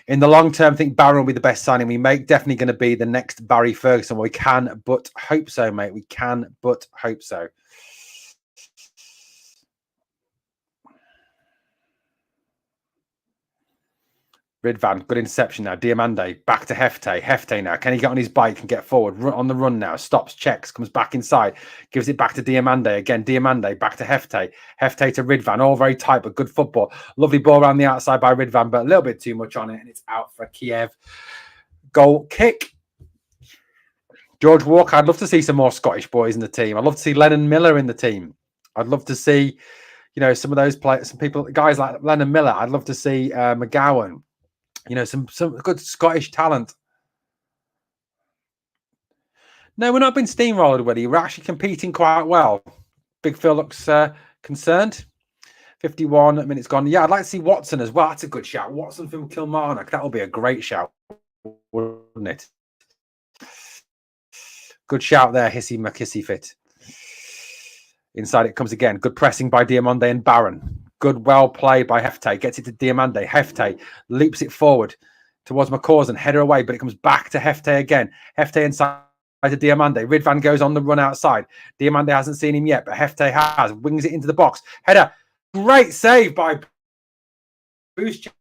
In the long term, I think Barron will be the best signing we make. Definitely going to be the next Barry Ferguson. We can but hope so, mate. We can but hope so. Ridvan, good interception now. Diamande, back to Hefte. Hefte now. Can he get on his bike and get forward? On the run now. Stops, checks, comes back inside. Gives it back to Diamande. Again, Diamande, back to Hefte. Hefte to Ridvan. All very tight, but good football. Lovely ball around the outside by Ridvan, but a little bit too much on it, and it's out for Kiev. Goal kick. George Walker, I'd love to see some more Scottish boys in the team. I'd love to see Lennon Miller in the team. I'd love to see, some of those players, some people, guys like Lennon Miller. I'd love to see McGowan. Some good Scottish talent. No, we're not being steamrolled, Willie. We're actually competing quite well. Big Phil looks concerned. 51 minutes gone. Yeah, I'd like to see Watson as well. That's a good shout. Watson from Kilmarnock. That will be a great shout, wouldn't it? Good shout there, Hissy McKissy fit. Inside it comes again. Good pressing by Diamande and Barron. Good, well played by Hefte. Gets it to Diamande. Hefte leaps it forward towards McCausland. Header away, but it comes back to Hefte again. Hefte inside to Diamande. Ridvan goes on the run outside. Diamande hasn't seen him yet, but Hefte has. Wings it into the box. Header. Great save by Bushchan.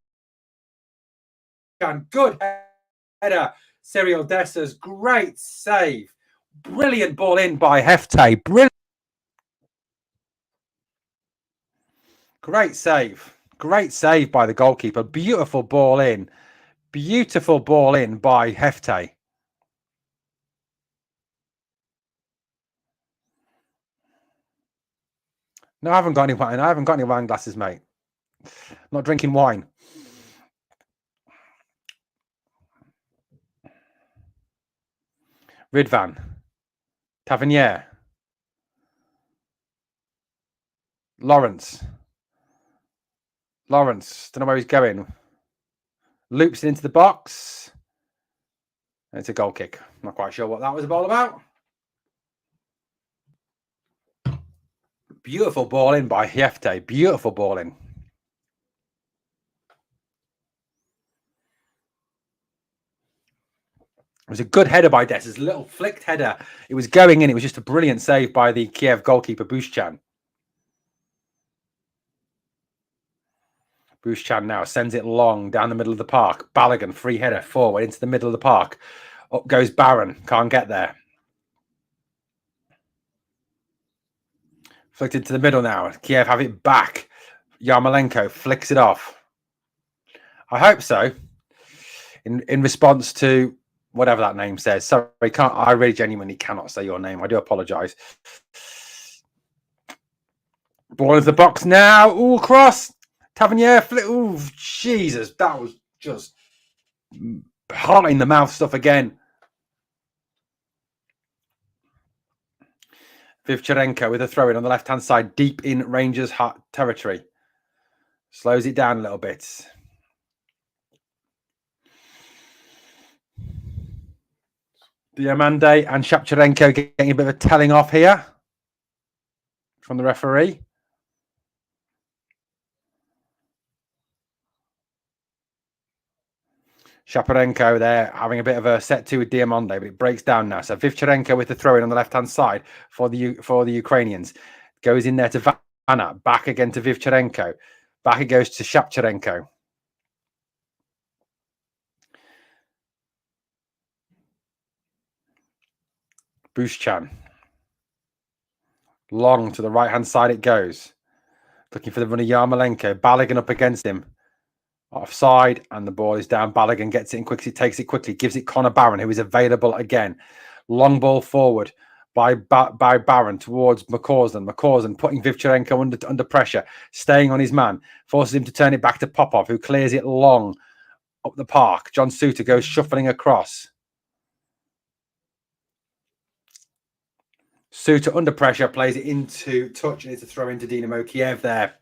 Good header. Cyril Dessers. Great save. Brilliant ball in by Hefte. Brilliant. Great save. Great save by the goalkeeper. Beautiful ball in. Beautiful ball in by Hefte. No, I haven't got any wine. I haven't got any wine glasses, mate. I'm not drinking wine. Ridvan. Tavernier. Lawrence. Don't know where he's going. Loops it into the box. And it's a goal kick. Not quite sure what that was all about. Beautiful ball in by Hefte. Beautiful ball in. It was a good header by Dessers. A little flicked header. It was going in. It was just a brilliant save by the Kiev goalkeeper, Bushchan. Bushchan now sends it long down the middle of the park. Balogun, free header forward into the middle of the park. Up goes Barron. Can't get there. Flicked into the middle now. Kiev have it back. Yarmolenko flicks it off. I hope so. in response to whatever that name says. Sorry, I really genuinely cannot say your name. I do apologise. Ball into the box now. Ooh, cross. Tavernier flip. Ooh, Jesus. That was just heart in the mouth stuff again. Vivcharenko with a throw in on the left-hand side, deep in Rangers' territory. Slows it down a little bit. Diamande and Shapcharenko getting a bit of a telling off here from the referee. Shaparenko there having a bit of a set to with Diamande, but it breaks down now. So Vivcharenko with the throw in on the left-hand side for the Ukrainians. Goes in there to Vanat. Back again to Vivcharenko. Back it goes to Shapcharenko. Bushchan. Long to the right-hand side it goes. Looking for the runner Yarmolenko. Balogun up against him. Offside, and the ball is down. Balogun gets it in quickly, takes it quickly, gives it Connor Barron, who is available again. Long ball forward by Barron towards McCausland. McCausland putting Vivcharenko under pressure, staying on his man, forces him to turn it back to Popov, who clears it long up the park. John Suter goes shuffling across. Suter under pressure, plays it into touch, and it's a throw into Dynamo Kiev there.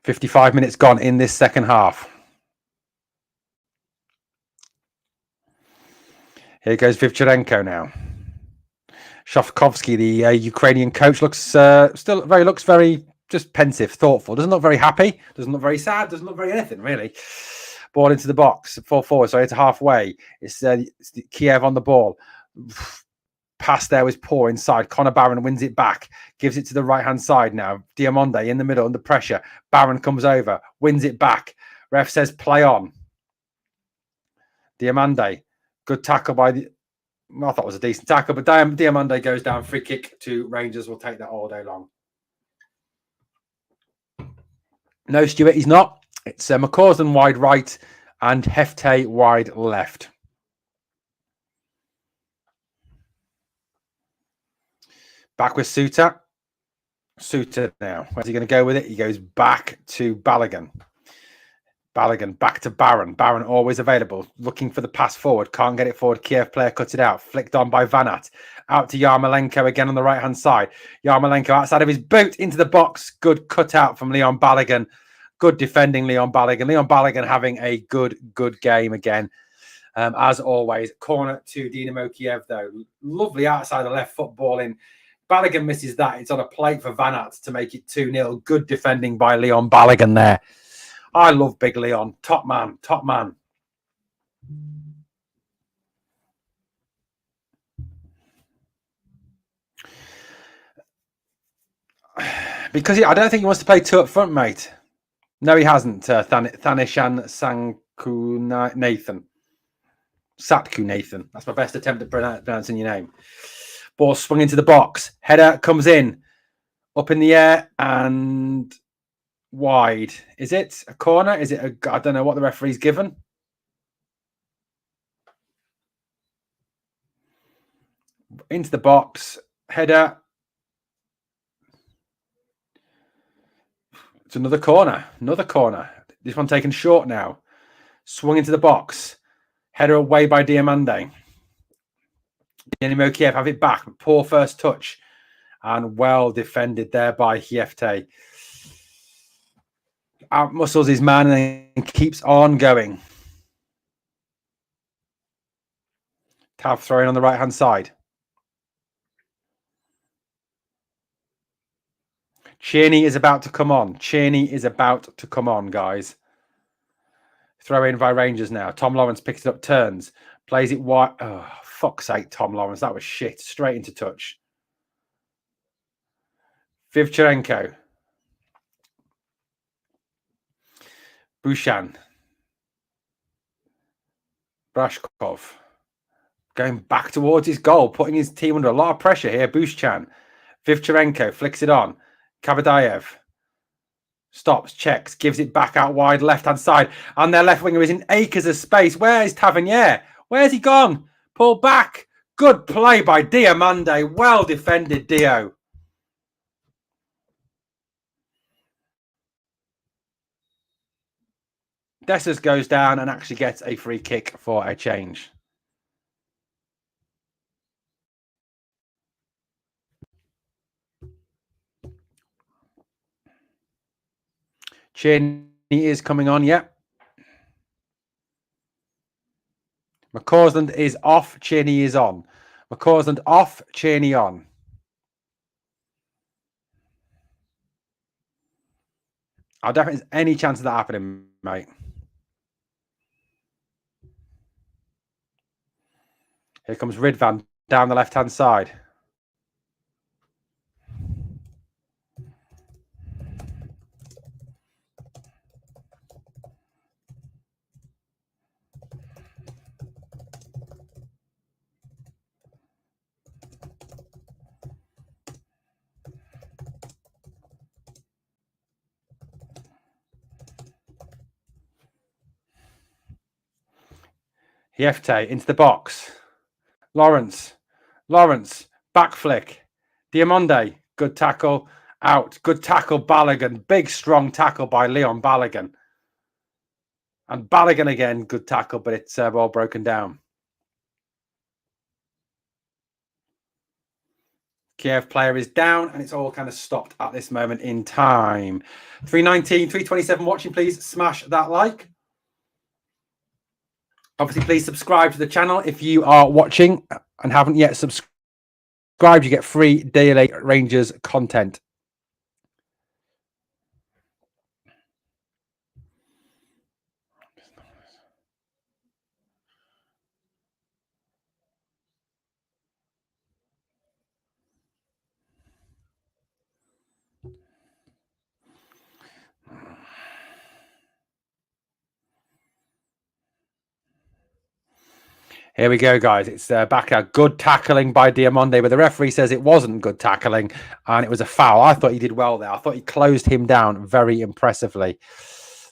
55 minutes gone in this second half. Here goes Vivcharenko now. Shofkovsky, the Ukrainian coach, looks very just pensive, thoughtful. Doesn't look very happy. Doesn't look very sad. Doesn't look very anything really. Ball into the box, 4-4. So it's halfway. It's Kiev on the ball. Pass there was poor inside. Connor Barron wins it back. Gives it to the right-hand side now. Diamande in the middle under pressure. Barron comes over. Wins it back. Ref says play on. Diamande. Good tackle by the... I thought it was a decent tackle, but Diamande goes down. Free kick to Rangers. We'll take that all day long. No, Stuart, he's not. It's McCausland wide right and Hefte wide left. Back with Suter. Suter now. Where's he going to go with it? He goes back to Balogun. Balogun back to Barron. Barron always available. Looking for the pass forward. Can't get it forward. Kiev player cuts it out. Flicked on by Vanat. Out to Yarmolenko again on the right-hand side. Yarmolenko outside of his boot into the box. Good cut out from Leon Balogun. Good defending, Leon Balogun. Leon Balogun having a good game again. As always. Corner to Dynamo Kiev, though. Lovely outside the left foot ball in. Balogun misses that. It's on a plate for Vanat to make it 2-0. Good defending by Leon Balogun there. I love Big Leon. Top man. Top man. Because I don't think he wants to play two up front, mate. No, he hasn't. Thanishan Sanku Nathan. Satku Nathan. That's my best attempt at pronouncing your name. Ball swung into the box. Header comes in. Up in the air and wide. Is it a corner? Is it I don't know what the referee's given. Into the box. Header. It's another corner. Another corner. This one taken short now. Swung into the box. Header away by Diamande. Dynamo Kiev have it back. Poor first touch. And well defended there by Hefte. Outmuscles his man and keeps on going. Tav throwing on the right-hand side. Cheney is about to come on. Cheney is about to come on, guys. Throw in by Rangers now. Tom Lawrence picks it up, turns, plays it wide. Oh, fuck's sake, Tom Lawrence. That was shit. Straight into touch. Vivcharenko. Bushan. Brashkov. Going back towards his goal, putting his team under a lot of pressure here. Bushchan. Vivcharenko flicks it on. Kavadayev. Stops, checks, gives it back out wide, left-hand side. And their left winger is in acres of space. Where is Tavernier? Where's he gone? Pull back. Good play by Diomande. Well defended, Dio. Dessers goes down and actually gets a free kick for a change. Cheney is coming on, yep. McCausland is off, Cheney is on. McCausland off, Cheney on. I don't think there's any chance of that happening, mate. Here comes Ridvan down the left-hand side. Hiefte into the box. Lawrence, back flick. Diomande, good tackle, out. Good tackle, Balogun. Big, strong tackle by Leon Balogun. And Balogun again, good tackle, but it's all broken down. Kiev player is down, and it's all kind of stopped at this moment in time. 319, 327 watching, please smash that like. Obviously, please subscribe to the channel if you are watching and haven't yet subscribed. You get free daily Rangers content. Here we go, guys. It's back out. Good tackling by Diomande, but the referee says it wasn't good tackling and it was a foul. I thought he did well there. I thought he closed him down very impressively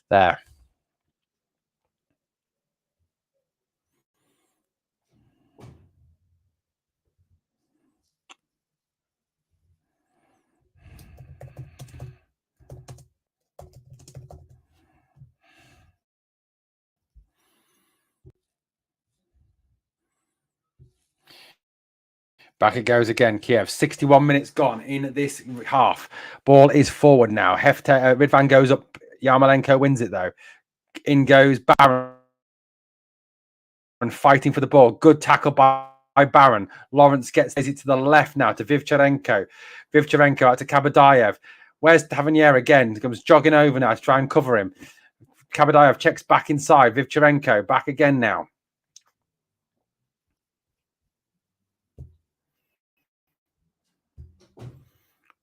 there. Back it goes again, Kiev. 61 minutes gone in this half. Ball is forward now. Ridvan goes up. Yarmolenko wins it, though. In goes Barron. Fighting for the ball. Good tackle by Barron. Lawrence gets it to the left now to Vivcharenko. Vivcharenko out to Kabadayev. Where's Tavernier again? He comes jogging over now to try and cover him. Kabadayev checks back inside. Vivcharenko back again now.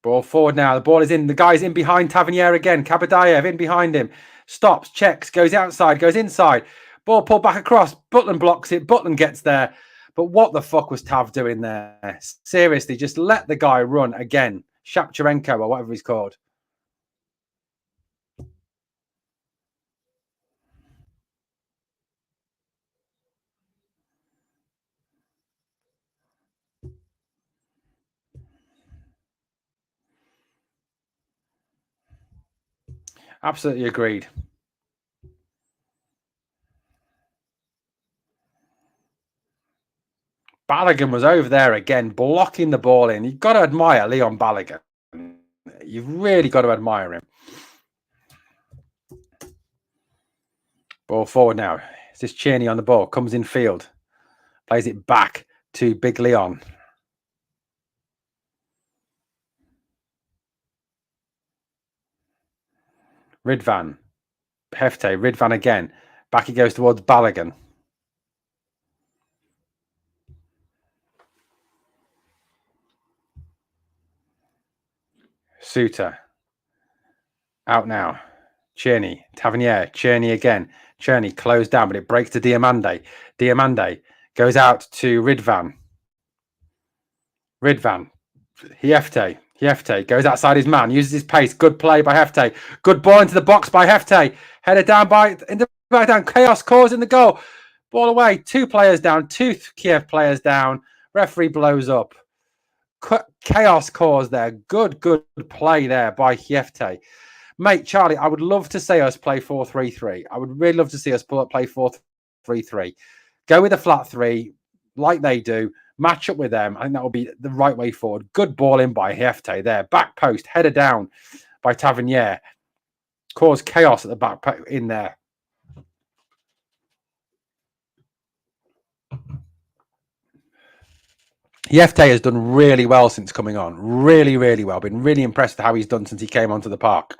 Ball forward now. The ball is in. The guy's in behind Tavernier again. Kabadayev in behind him. Stops, checks, goes outside, goes inside. Ball pulled back across. Butland blocks it. Butland gets there. But what the fuck was Tav doing there? Seriously, just let the guy run again. Shapcharenko or whatever he's called. Absolutely agreed. Balogun was over there again, blocking the ball in. You've got to admire Leon Balogun. You've really got to admire him. Ball forward now. It's this Cheney on the ball. Comes in field. Plays it back to Big Leon. Ridvan. Hefte. Ridvan again. Back he goes towards Balogun. Suter. Out now. Cheney. Tavernier. Cheney again. Cheney closed down, but it breaks to Diomande. Diomande goes out to Ridvan. Ridvan. Hiefte. Hefte goes outside his man, uses his pace. Good play by Hefte. Good ball into the box by Hefte. Headed down by in the back down. Chaos causing the goal. Ball away. 2 players down. 2 Kiev players down. Referee blows up. Chaos cause there. Good play there by Hefte. Mate, Charlie, I would love to see us play 4-3-3. I would really love to see us play 4-3-3. Go with a flat 3 like they do. Match up with them. I think that will be the right way forward. Good ball in by Hefte there. Back post, header down by Tavernier. Cause chaos at the back in there. Hefte has done really well since coming on. Really well. Been really impressed with how he's done since he came onto the park.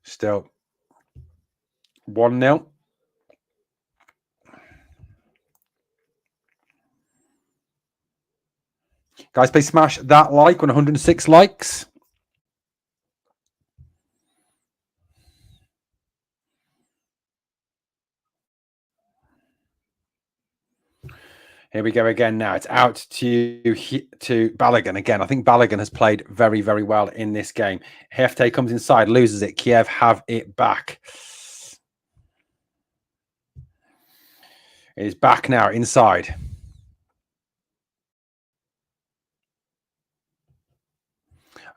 Still 1-0. Guys, please smash that like. 106 likes. Here we go again now. It's out to Balogun again. I think Balogun has played very well in this game. Hefte comes inside, loses it. Kiev have it back. It is back now inside.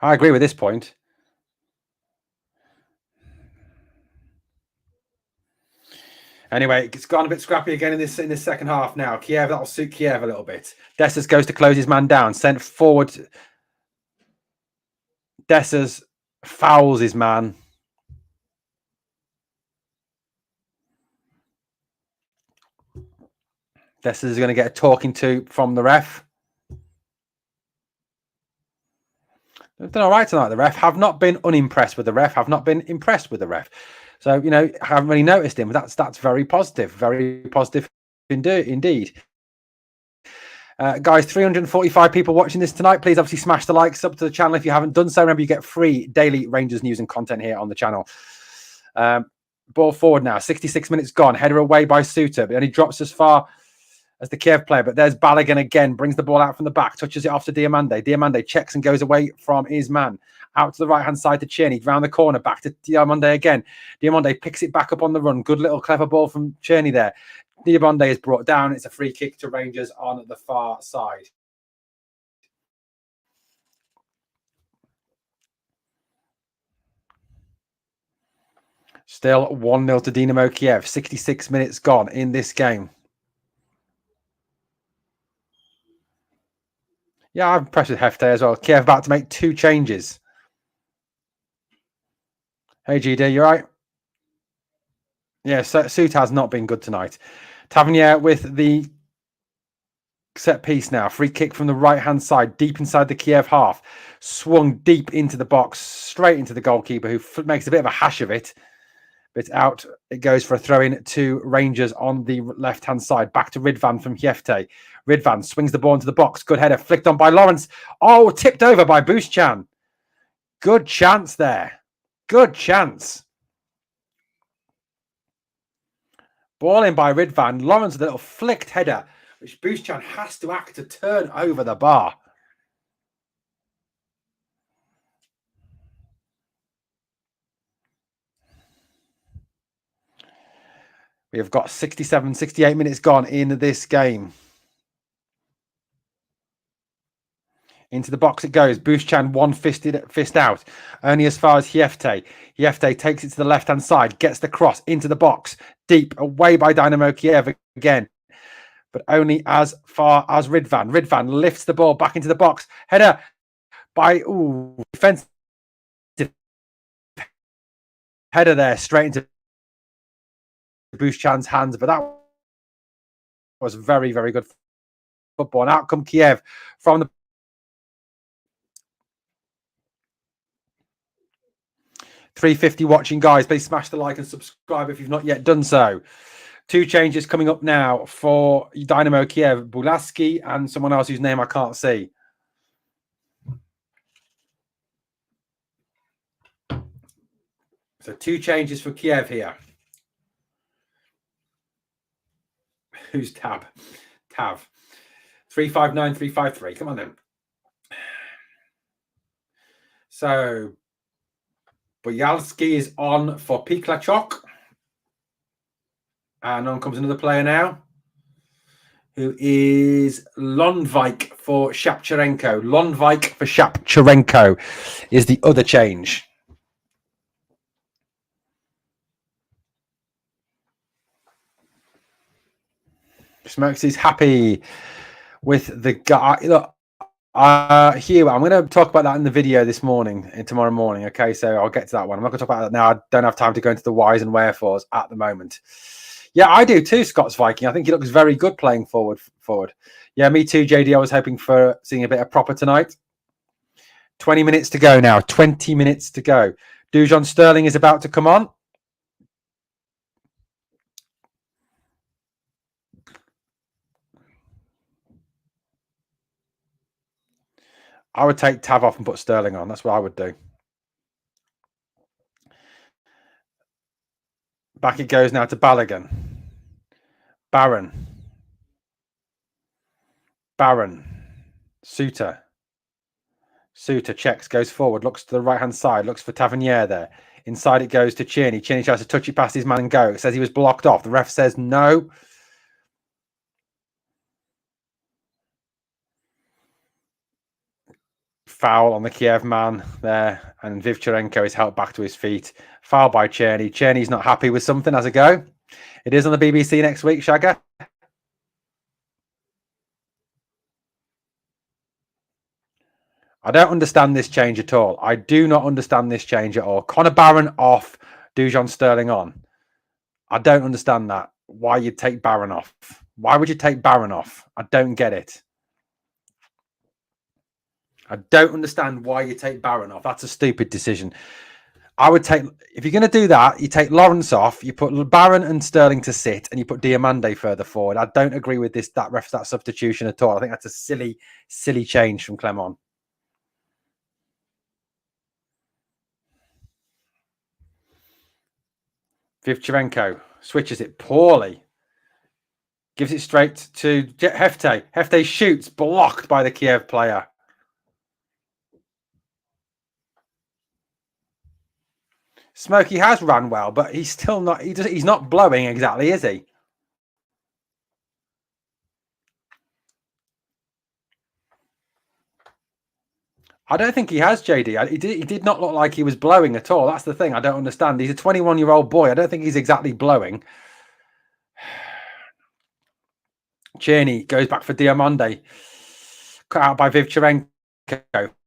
I agree with this point. Anyway, it's gone a bit scrappy again in this second half now. Kiev, that'll suit Kiev a little bit. Dessers goes to close his man down. Sent forward. Dessers fouls his man. Dessers is going to get a talking to from the ref. They've done all right tonight, the ref. Have not been unimpressed with the ref. Have not been impressed with the ref. So, you know, I haven't really noticed him. But that's very positive. Very positive indeed. Guys, 345 people watching this tonight. Please obviously smash the like, sub to the channel if you haven't done so. Remember, you get free daily Rangers news and content here on the channel. Ball forward now. 66 minutes gone. Header away by Suter. But only drops as far as the Kiev player. But there's Balogun again. Brings the ball out from the back. Touches it off to Diamande. Diamande checks and goes away from his man. Out to the right-hand side to Cherney. Round the corner. Back to Diamande again. Diamande picks it back up on the run. Good little clever ball from Cherney there. Diamande is brought down. It's a free kick to Rangers on the far side. Still 1-0 to Dynamo Kiev. 66 minutes gone in this game. Yeah, I'm impressed with Hefte as well. Kiev about to make 2 changes. Hey, GD, you right? Yeah, Suit has not been good tonight. Tavernier with the set piece now. Free kick from the right-hand side, deep inside the Kiev half. Swung deep into the box, straight into the goalkeeper, who makes a bit of a hash of it. But out it goes for a throw-in to Rangers on the left-hand side. Back to Ridvan from Hefte. Ridvan swings the ball into the box. Good header, flicked on by Lawrence. Oh, tipped over by Buschan. Good chance there. Good chance. Ball in by Ridvan. Lawrence with a little flicked header, which Buschan has to act to turn over the bar. We have got 67, 68 minutes gone in this game. Into the box it goes. Buschan one fist out. Only as far as Hefte. Hefte takes it to the left-hand side. Gets the cross into the box. Deep away by Dynamo Kiev again. But only as far as Ridvan. Ridvan lifts the ball back into the box. Header by defensive header there. Straight into Buschan's hands. But that was very good football. And out come Kiev from the 350 watching, guys. Please smash the like and subscribe if you've not yet done so. 2 changes coming up now for Dynamo Kiev. Bulaski and someone else whose name I can't see. So 2 changes for Kiev here. Who's Tab? Tav. 359353. Come on then. So Boyalski is on for Piklachok. And on comes another player now, who is Londvik for Shapcharenko. Londvik for Shapcharenko is the other change. Smokes is happy with the guy. Look, Hugh, I'm going to talk about that in the video this morning and tomorrow morning. Okay, so I'll get to that one. I'm not going to talk about that now. I don't have time to go into the whys and wherefores at the moment. Yeah, I do too, Scott's Viking. I think he looks very good playing forward. Yeah, me too, JD. I was hoping for seeing a bit of proper tonight. 20 minutes to go now. 20 minutes to go. Dujon Sterling is about to come on. I would take Tav off and put Sterling on. That's what I would do. Back it goes now to Balogun. Baron. Suter checks, goes forward, looks to the right-hand side, looks for Tavernier there. Inside it goes to Tierney. Tierney tries to touch it past his man and go. It says he was blocked off. The ref says no. Foul on the Kiev man there. And Vivcharenko is helped back to his feet. Foul by Tierney. Tierney's not happy with something as a go. It is on the BBC next week, Shagger. I don't understand this change at all. I do not understand this change at all. Connor Barron off, Dujon Sterling on. I don't understand that. Why you'd take Barron off. Why would you take Barron off? I don't get it. I don't understand why you take Barron off. That's a stupid decision. I would take, if you're going to do that, you take Lawrence off, you put Barron and Sterling to sit, and you put Diamande further forward. I don't agree with that substitution at all. I think that's a silly change from Clement. Vivcharenko switches it poorly. Gives it straight to Hefte. Hefte shoots, blocked by the Kiev player. Smokey has run well, but he's still not. He's not blowing exactly, is he? I don't think he has, JD. He did not look like he was blowing at all. That's the thing I don't understand. He's a 21-year-old boy. I don't think he's exactly blowing. Tierney goes back for Diamande. Cut out by Vivcharenko.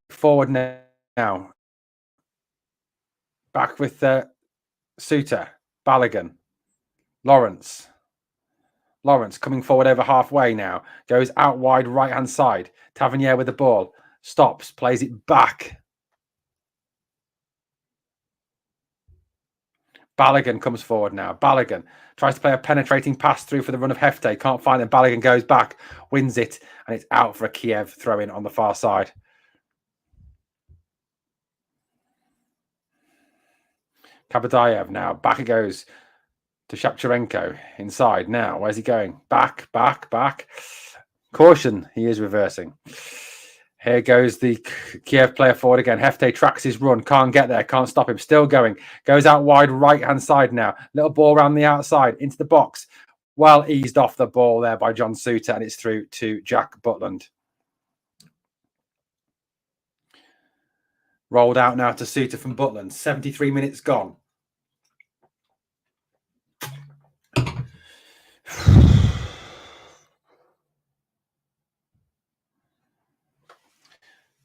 Forward now. Back with Suter. Balogun. Lawrence coming forward over halfway now. Goes out wide right-hand side. Tavernier with the ball. Stops. Plays it back. Balogun comes forward now. Balogun tries to play a penetrating pass through for the run of Hefte. Can't find it. Balogun goes back. Wins it. And it's out for a Kiev throw-in on the far side. Kabadayev now. Back it goes to Shapcharenko. Inside now. Where's he going? Back. Caution. He is reversing. Here goes the Kiev player forward again. Hefte tracks his run. Can't get there. Can't stop him. Still going. Goes out wide right-hand side now. Little ball around the outside. Into the box. Well eased off the ball there by John Suter. And it's through to Jack Butland. Rolled out now to Suter from Butland. 73 minutes gone.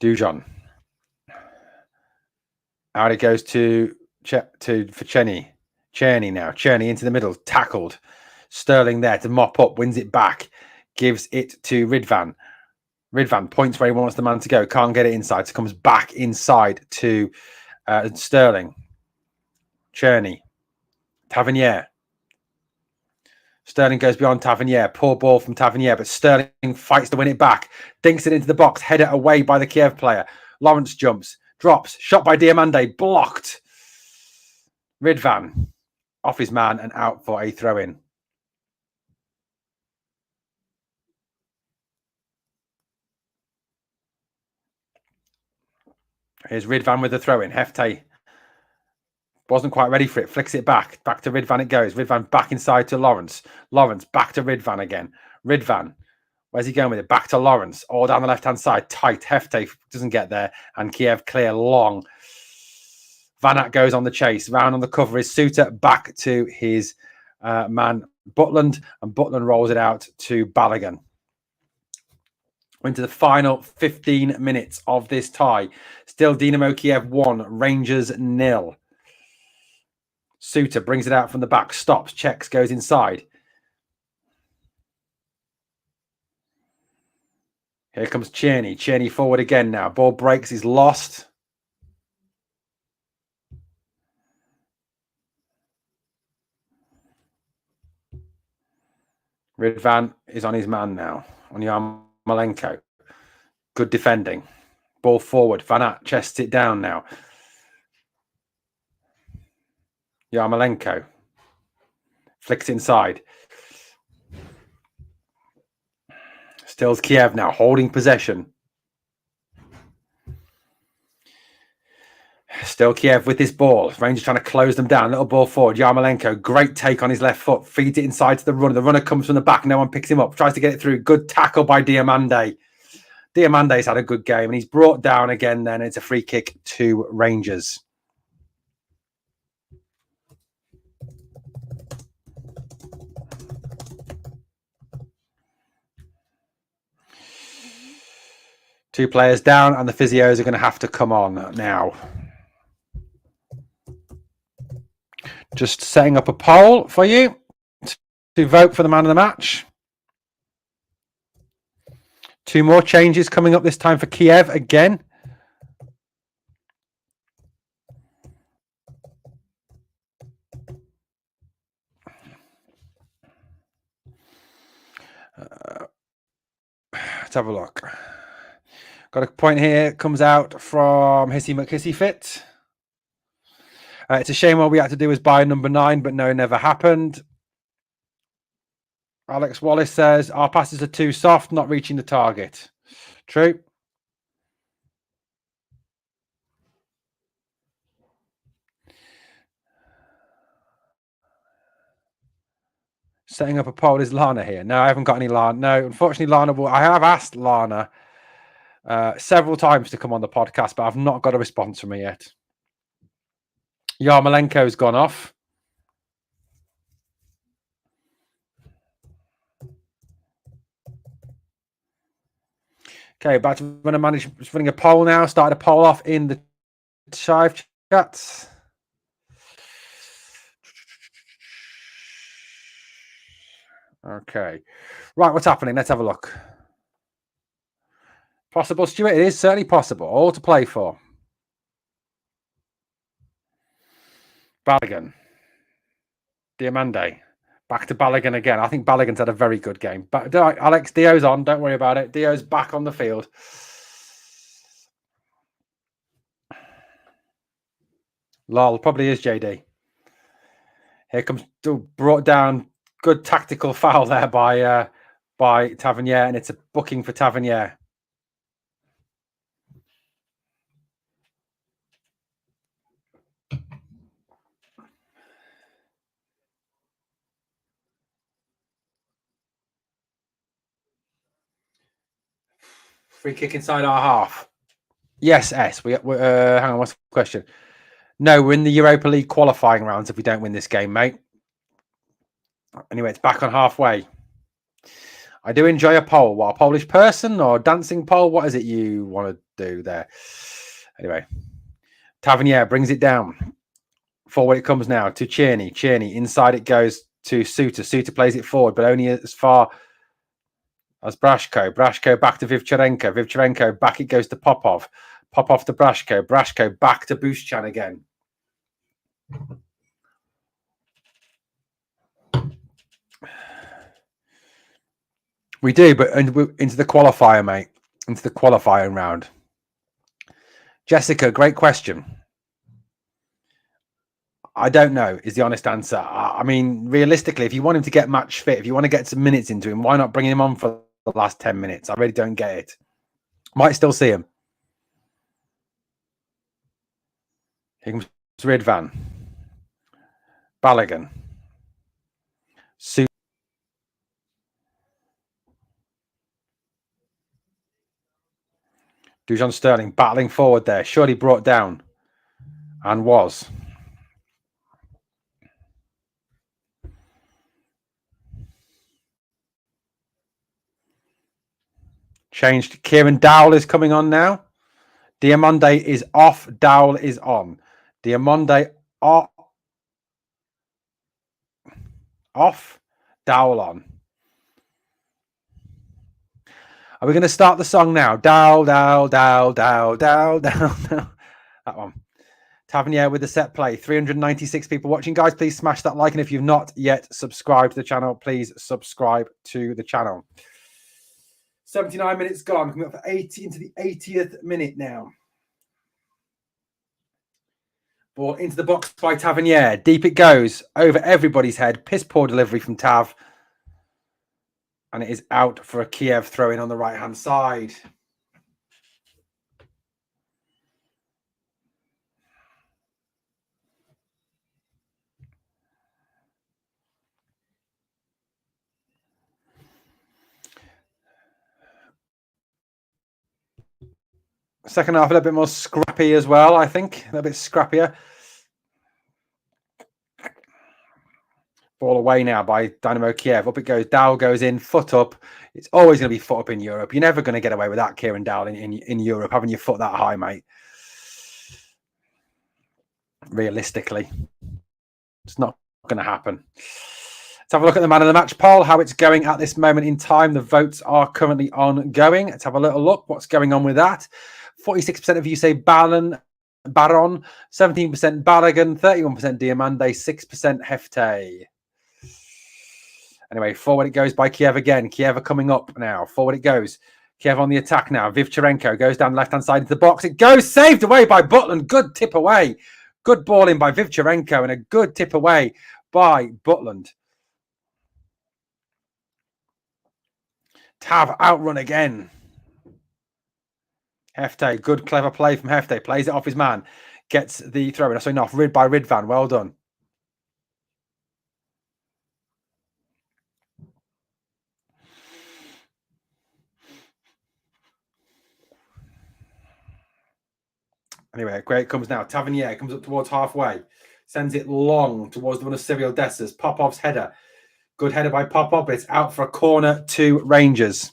Dujon. Out it goes for Cheney. Cheney now. Cheney into the middle. Tackled. Sterling there to mop up. Wins it back. Gives it to Ridvan. Ridvan points where he wants the man to go. Can't get it inside. So comes back inside to Sterling. Cheney. Tavernier. Sterling goes beyond Tavernier. Poor ball from Tavernier, but Sterling fights to win it back. Dinks it into the box. Header away by the Kiev player. Lawrence jumps. Drops. Shot by Diamande. Blocked. Ridvan off his man and out for a throw-in. Here's Ridvan with the throw-in. Hefte wasn't quite ready for it. Flicks it back. Back to Ridvan it goes. Ridvan back inside to Lawrence. Lawrence back to Ridvan again. Ridvan. Where's he going with it? Back to Lawrence. All down the left-hand side. Tight. Hefte doesn't get there. And Kiev clear long. Vanat goes on the chase. Round on the cover is Suter. Back to his man Butland. And Butland rolls it out to Balogun. Into the final 15 minutes of this tie. Still Dynamo Kiev 1, Rangers 0. Suter brings it out from the back, stops, checks, goes inside. Here comes Czerny. Czerny forward again now. Ball breaks, he's lost. Ridvan is on his man now, on Yarmolenko. Good defending. Ball forward. Vanat chests it down now. Yarmolenko flicks inside. Stills Kiev now, holding possession. Still Kiev with this ball. Rangers trying to close them down. Little ball forward. Yarmolenko, great take on his left foot. Feeds it inside to the runner. The runner comes from the back. No one picks him up. Tries to get it through. Good tackle by Diamande. Diamande's had a good game. And he's brought down again then. It's a free kick to Rangers. Two players down, and the physios are going to have to come on now. Just setting up a poll for you to vote for the man of the match. Two more changes coming up this time for Kiev again. Let's have a look. Got a point here. Comes out from Hissy McHissyfit. It's a shame all we had to do was buy number 9, but no, never happened. Alex Wallace says, our passes are too soft, not reaching the target. True. Setting up a poll. Is Lana here? No, I haven't got any Lana. No, unfortunately, Lana will. I have asked Lana several times to come on the podcast, but I've not got a response from her yet. Yarmolenko's gone off. Okay, back to running a poll now. Started a poll off in the Chive chat. Okay. Right, what's happening? Let's have a look. Possible, Stuart? It is certainly possible. All to play for. Balogun. Diamande. Back to Balogun again. I think Balogun's had a very good game. But Alex, Dio's on. Don't worry about it. Dio's back on the field. Lol, probably is JD. Here comes brought down. Good tactical foul there by Tavernier, and it's a booking for Tavernier. Free kick inside our half. Yes, S. We hang on. What's the question? No, we're in the Europa League qualifying rounds if we don't win this game, mate. Anyway, it's back on halfway. I do enjoy a poll. What, a Polish person or a dancing poll? What is it you want to do there? Anyway, Tavernier brings it down. Forward it comes now to Czerny. Czerny, inside it goes to Suter. Suter plays it forward, but only as far as Brashko. Brashko back to Vivcharenko. Vivcharenko back it goes to Popov. Popov to Brashko. Brashko back to Buschan again. We do, but into the qualifier, mate. Into the qualifying round. Jessica, great question. I don't know, is the honest answer. I mean, realistically, if you want him to get match fit, if you want to get some minutes into him, why not bring him on for the last 10 minutes? I really don't get it. Might still see him. Here comes Ridvan. Balogun. Dujon Sterling battling forward there. Surely brought down. And was. Changed. Kieran Dowell is coming on now. Diamonde is off. Dowell is on. Diamonde off. Dowell on. Are we going to start the song now? Dowell, Dowell, Dowell, Dowell, Dowell, Dowell, Dowell. That one. Tavernier with the set play. 396 people watching. Guys, please smash that like. And if you've not yet subscribed to the channel, please subscribe to the channel. 79 minutes gone. Coming up for 80 into the 80th minute now. Ball into the box by Tavernier. Deep it goes. Over everybody's head. Piss poor delivery from Tav. And it is out for a Kiev throw-in on the right-hand side. Second half a little bit more scrappy as well, I think. A little bit scrappier. Ball away now by Dynamo Kiev. Up it goes. Dowell goes in, foot up. It's always going to be foot up in Europe. You're never going to get away with that, Kieran Dowell, in Europe, having your foot that high, mate. Realistically, it's not going to happen. Let's have a look at the man of the match poll, how it's going at this moment in time. The votes are currently ongoing. Let's have a little look. What's going on with that? 46% of you say Baron, 17% Balogun, 31% Diamande, 6% Hefte. Anyway, forward it goes by Kiev again. Kiev are coming up now. Forward it goes. Kiev on the attack now. Vivcharenko goes down the left-hand side into the box. It goes, saved away by Butland. Good tip away. Good ball in by Vivcharenko and a good tip away by Butland. Tav outrun again. Hefte, good clever play from Hefte. Plays it off his man. Gets the throw in. Sorry, off by Ridvan. Well done. Anyway, great comes now. Tavernier comes up towards halfway. Sends it long towards the one of Cyril Dessers. Popov's header. Good header by Popov, but it's out for a corner to Rangers.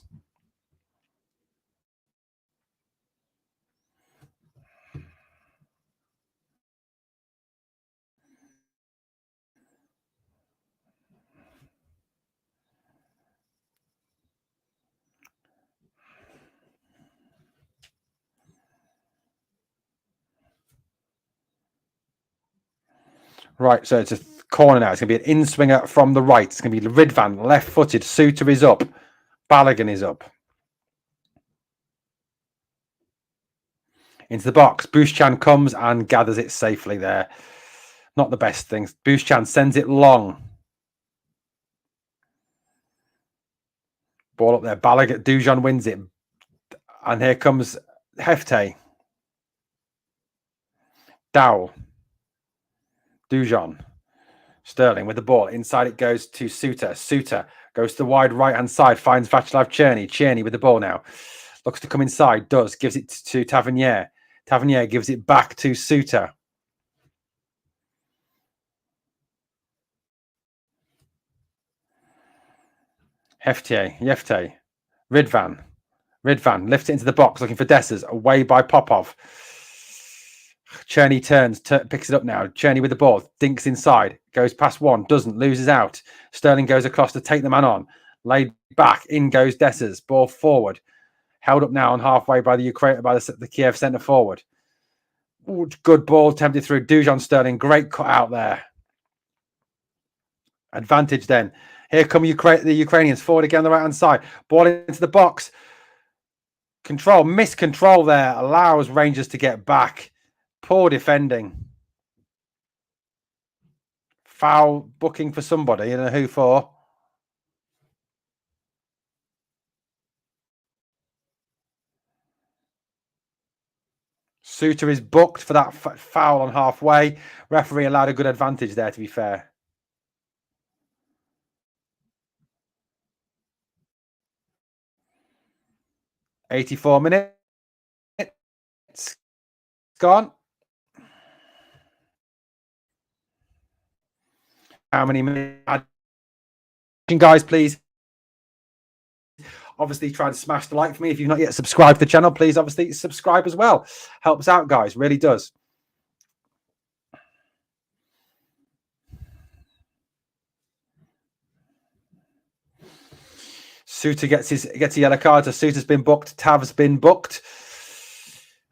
Right, so it's a corner now. It's going to be an in-swinger from the right. It's going to be Ridvan, left-footed. Suter is up. Balogun is up. Into the box. Bushchan comes and gathers it safely there. Not the best thing. Bushchan sends it long. Ball up there. Balogun, Dujon wins it. And here comes Hefte. Dowell. Dujon. Sterling with the ball. Inside it goes to Suter. Suter goes to the wide right-hand side. Finds Václav Černý. Černý with the ball now. Looks to come inside. Does. Gives it to Tavernier. Tavernier gives it back to Suter. Hefte. Ridvan. Ridvan lifts it into the box, looking for Dessers. Away by Popov. Černý turns, picks it up now. Černý with the ball, dinks inside, goes past one, doesn't, loses out. Sterling goes across to take the man on. Laid back, in goes Dessers. Ball forward. Held up now on halfway by the Kiev centre forward. Ooh, good ball tempted through. Dujon Sterling, great cut out there. Advantage then. Here come the Ukrainians forward again on the right-hand side. Ball into the box. Miscontrol there. Allows Rangers to get back. Poor defending. Foul booking for somebody. You know who for? Suter is booked for that foul on halfway. Referee allowed a good advantage there, to be fair. $84 minutes. Gone. How many minutes? Guys, please. Obviously, try to smash the like for me. If you've not yet subscribed to the channel, please obviously subscribe as well. Helps out, guys. Really does. Suter gets a yellow card. So Suter's been booked. Tav's been booked.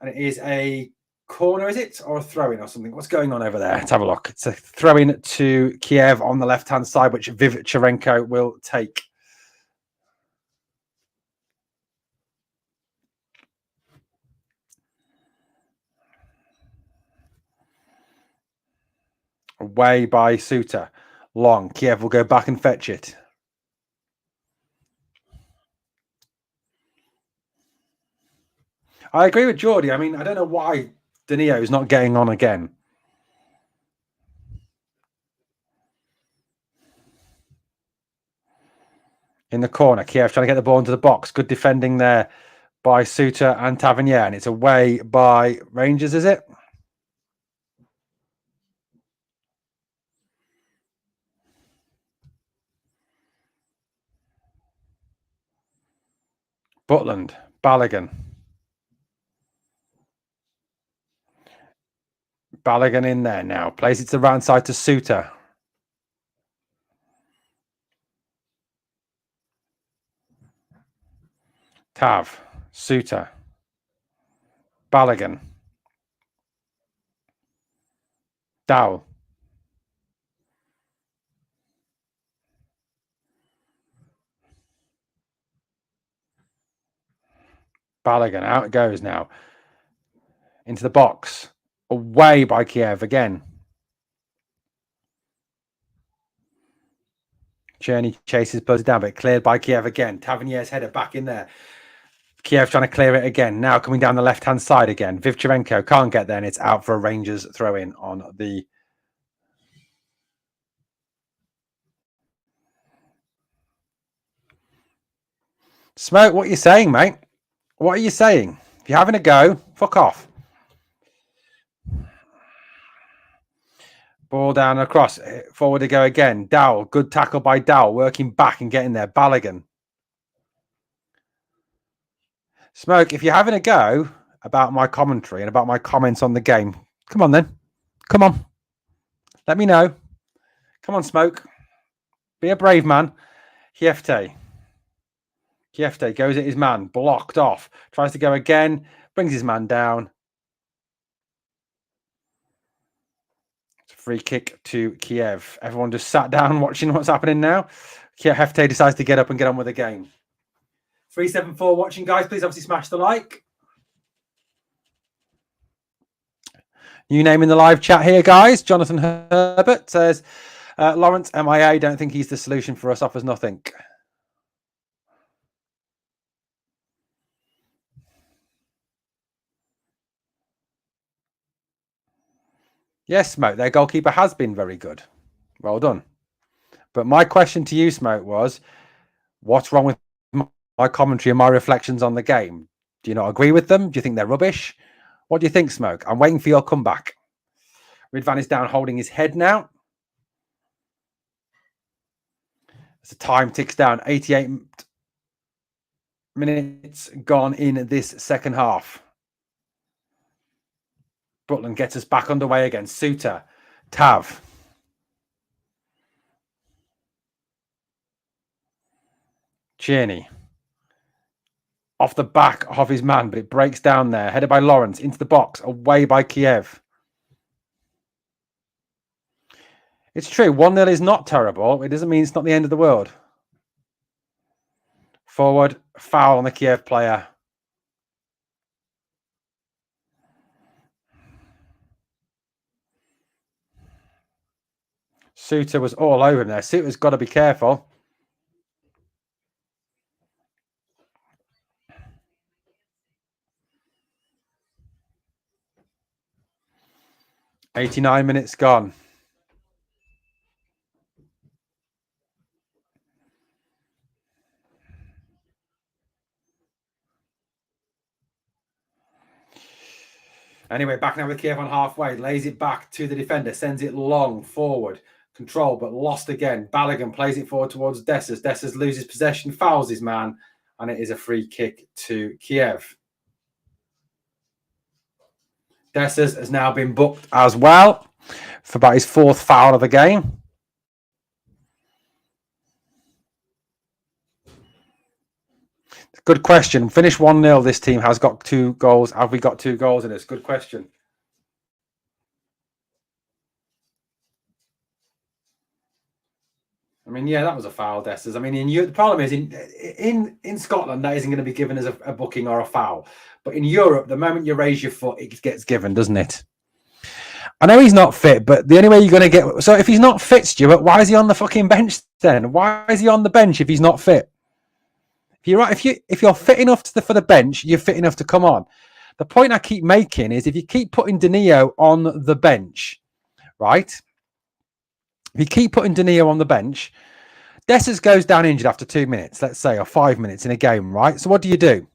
And it is a corner, is it? Or a throw-in or something? What's going on over there? Let's have a look. It's a throw-in to Kiev on the left-hand side, which Vivcharenko will take. Away by Suter. Long. Kiev will go back and fetch it. I agree with Geordie. I mean, I don't know why Danilo is not getting on again. In the corner, Kiev trying to get the ball into the box. Good defending there by Suter and Tavernier. And it's away by Rangers, is it? Butland. Balogun. Balogun in there now. Plays it to the right side to Suter. Tav. Suter. Balogun. Dowell. Balogun. Out it goes now. Into the box. Away by Kiev again. Cherny chases Buzz down, but cleared by Kiev again. Tavernier's header back in there. Kiev trying to clear it again. Now coming down the left-hand side again. Vivcharenko can't get there, and it's out for a Rangers throw-in on the... Smoke, what are you saying, mate? What are you saying? If you're having a go, fuck off. Ball down across. Forward to go again. Dowell. Good tackle by Dowell. Working back and getting there. Balogun. Smoke, if you're having a go about my commentary and about my comments on the game, come on then. Come on. Let me know. Come on, Smoke. Be a brave man. Kiefte goes at his man. Blocked off. Tries to go again. Brings his man down. Free kick to Kiev. Everyone just sat down watching what's happening now. Hefte decides to get up and get on with the game. 374 watching, guys. Please obviously smash the like. New name in the live chat here, guys. Jonathan Herbert says, Lawrence, MIA, don't think he's the solution for us, offers nothing. Yes, Smoke, their goalkeeper has been very good. Well done. But my question to you, Smoke, was, what's wrong with my commentary and my reflections on the game? Do you not agree with them? Do you think they're rubbish? What do you think, Smoke? I'm waiting for your comeback. Ridvan is down holding his head now. As the time ticks down, 88 minutes gone in this second half. Butland gets us back underway again. Suter, Tav. Cherny. Off the back of his man, but it breaks down there. Headed by Lawrence into the box, away by Kiev. It's true, 1-0 is not terrible. It doesn't mean it's not the end of the world. Forward, foul on the Kiev player. Suter was all over him there. Suter's got to be careful. 89 minutes gone. Anyway, back now with Kiev on halfway. Lays it back to the defender. Sends it long forward. Control, but lost again. Balogun plays it forward towards Dessers. Dessers loses possession, fouls his man, and it is a free kick to Kiev. Dessers has now been booked as well for about his 4th foul of the game. Good question. Finished 1-0. This team has got 2 goals. Have we got 2 goals in us? Good question. I mean, yeah, that was a foul, Dessers. I mean, the problem is in Scotland, that isn't going to be given as a booking or a foul. But in Europe, the moment you raise your foot, it gets given, doesn't it? I know he's not fit, but the only way you're going to get... So if he's not fit, Stuart, why is he on the fucking bench then? Why is he on the bench if he's not fit? If you're fit enough for the bench, you're fit enough to come on. The point I keep making is if you keep putting Danilo on the bench, right? If you keep putting Danilo on the bench, Dessers goes down injured after 2 minutes, let's say, or 5 minutes in a game, right? So what do you do?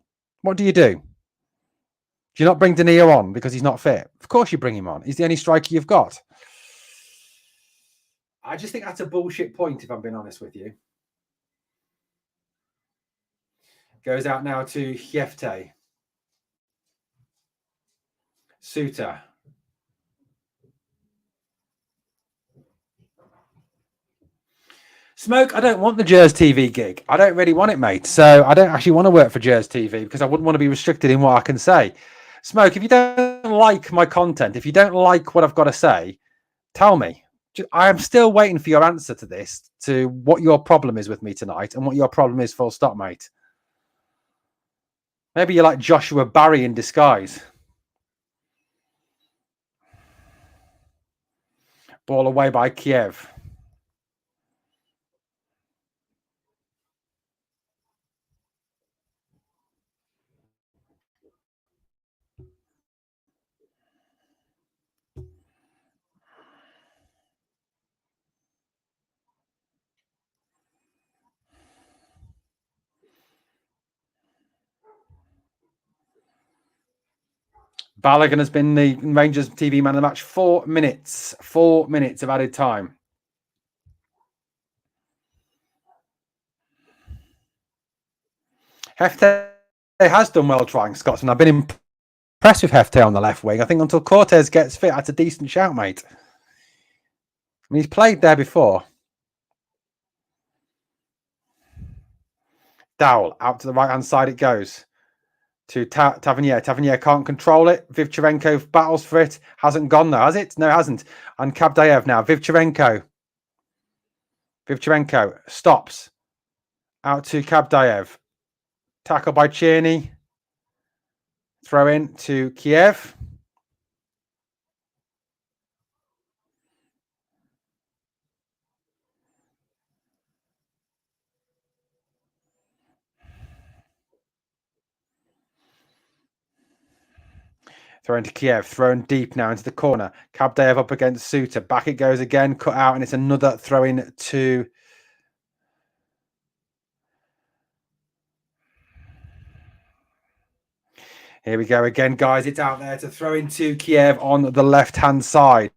What do you do? Do you not bring Danilo on because he's not fit? Of course you bring him on. He's the only striker you've got. I just think that's a bullshit point, if I'm being honest with you. Goes out now to Hjefte. Suter. Smoke, I don't want the Jers TV gig. I don't really want it, mate. So I don't actually want to work for Jers TV because I wouldn't want to be restricted in what I can say. Smoke, if you don't like my content, if you don't like what I've got to say, tell me. I am still waiting for your answer to this, to what your problem is with me tonight and what your problem is, full stop, mate. Maybe you're like Joshua Barry in disguise. Ball away by Kiev. Balogun has been the Rangers TV man of the match. 4 minutes. 4 minutes of added time. Hefte has done well trying Scotsman. I've been impressed with Hefte on the left wing. I think until Cortez gets fit, that's a decent shout, mate. I mean, he's played there before. Dowell, out to the right-hand side it goes. To Tavernier. Tavernier can't control it. Vivcharenko battles for it. Hasn't gone though, has it? No, it hasn't. And Kabdayev now. Vivcharenko stops. Out to Kabdayev. Tackle by Cherny. Throw in to Kiev. Throw into Kiev, thrown deep now into the corner. Kabdayev up against Suter. Back it goes again, cut out, and it's another throw in to... Here we go again, guys. It's out there to throw into Kiev on the left-hand side.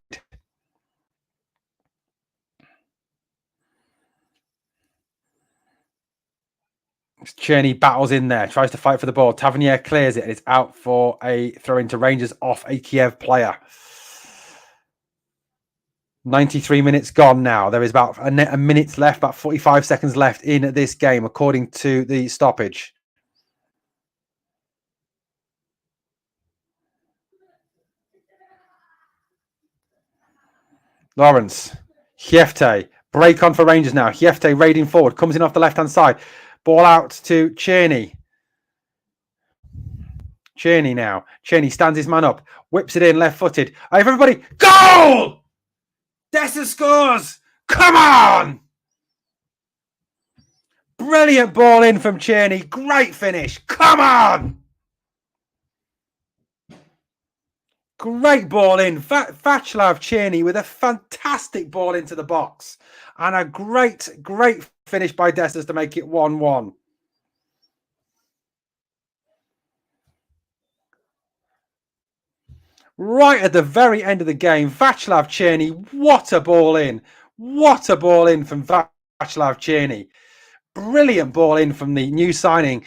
Cherny battles in there, tries to fight for the ball. Tavernier clears it, and it's out for a throw into Rangers off a Kiev player. 93 minutes gone now. There is about a minute left, about 45 seconds left in this game, according to the stoppage. Lawrence, Hjefte, break on for Rangers now. Hjefte raiding forward, comes in off the left-hand side. Ball out to Cherny. Cherny now. Cherny stands his man up, whips it in left-footed. Everybody, goal! Dessers scores! Come on! Brilliant ball in from Cherny. Great finish. Come on! Great ball in. Václav Černý with a fantastic ball into the box. And a great finish by Dessers to make it 1-1. Right at the very end of the game, Václav Černý, what a ball in. What a ball in from Václav Černý. Brilliant ball in from the new signing.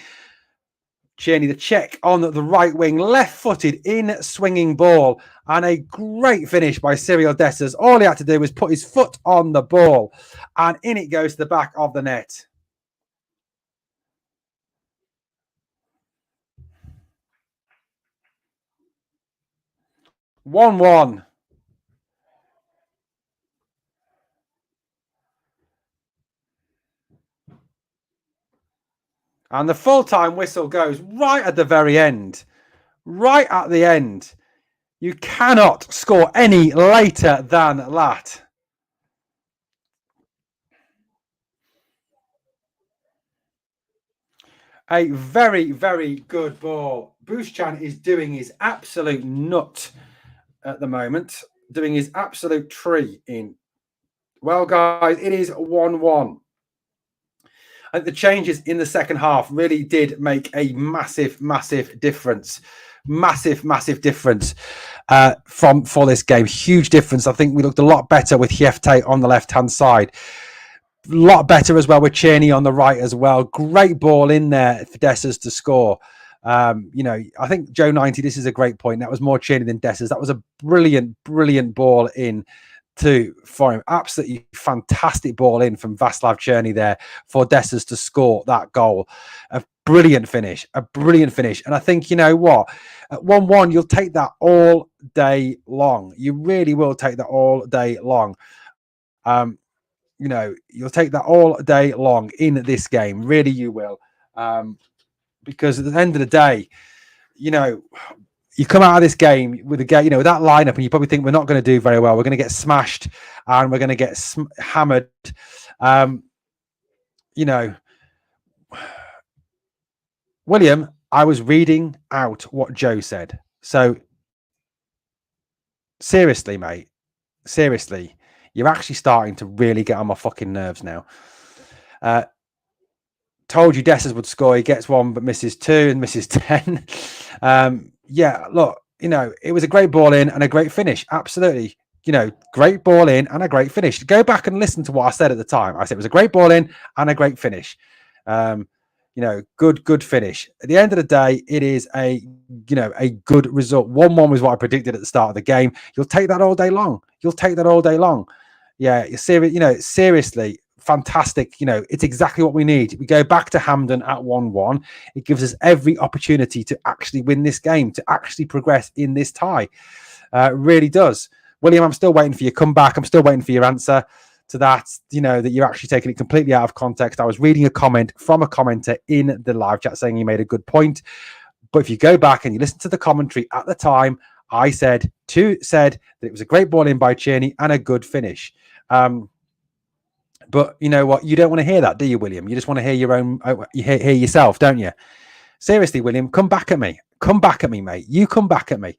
Černý, the Czech, on the right wing, left-footed in swinging ball, and a great finish by Cyril Dessers. All he had to do was put his foot on the ball, and in it goes to the back of the net. One. And the full-time whistle goes right at the very end. Right at the end. You cannot score any later than that. A very good ball. Bushchan is doing his absolute nut at the moment. Doing his absolute tree in. Well, guys, it is 1-1. And the changes in the second half really did make a massive difference. Massive difference for this game. Huge difference. I think we looked a lot better with Hiefte on the left-hand side. A lot better as well with Černý on the right as well. Great ball in there for Dessers to score. I think Joe 90, this is a great point. That was more Černý than Dessers. That was a brilliant ball in for him. Absolutely fantastic ball in from Václav Černý there for Dessers to score that goal. A brilliant finish. And I think, you know what? At 1-1, you'll take that all day long. You really will take that all day long. You'll take that all day long in this game. Really, you will. Because at the end of the day, you come out of this game with with that lineup, and you probably think we're not going to do very well. We're going to get smashed, and we're going to get hammered. William, I was reading out what Joe said. So seriously, mate, you're actually starting to really get on my fucking nerves now. Told you Dessers would score. He gets one, but misses 2 and misses 10. Look, it was a great ball in and a great finish. Absolutely. Great ball in and a great finish. Go back and listen to what I said at the time. I said it was a great ball in and a great finish. Good finish. At the end of the day, it is a good result. 1-1 was what I predicted at the start of the game. You'll take that all day long. Yeah, seriously, fantastic. It's exactly what we need. We go back to Hampden at 1-1. It gives us every opportunity to actually win this game, to actually progress in this tie. It really does. William, I'm still waiting for your comeback. I'm still waiting for your answer to that, that you're actually taking it completely out of context. I was reading a comment from a commenter in the live chat saying he made a good point. But if you go back and you listen to the commentary at the time, I said that it was a great ball in by Černý and a good finish. But you know what? You don't want to hear that, do you, William? You just want to hear your own, you hear yourself, don't you? Seriously, William, come back at me. Come back at me, mate. You come back at me.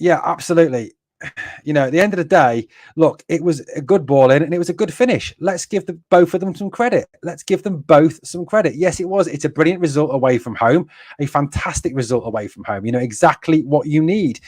Yeah, absolutely. At the end of the day, look, it was a good ball in and it was a good finish. Let's give both of them some credit. Yes, it was. It's a brilliant result away from home, a fantastic result away from home. Exactly what you need.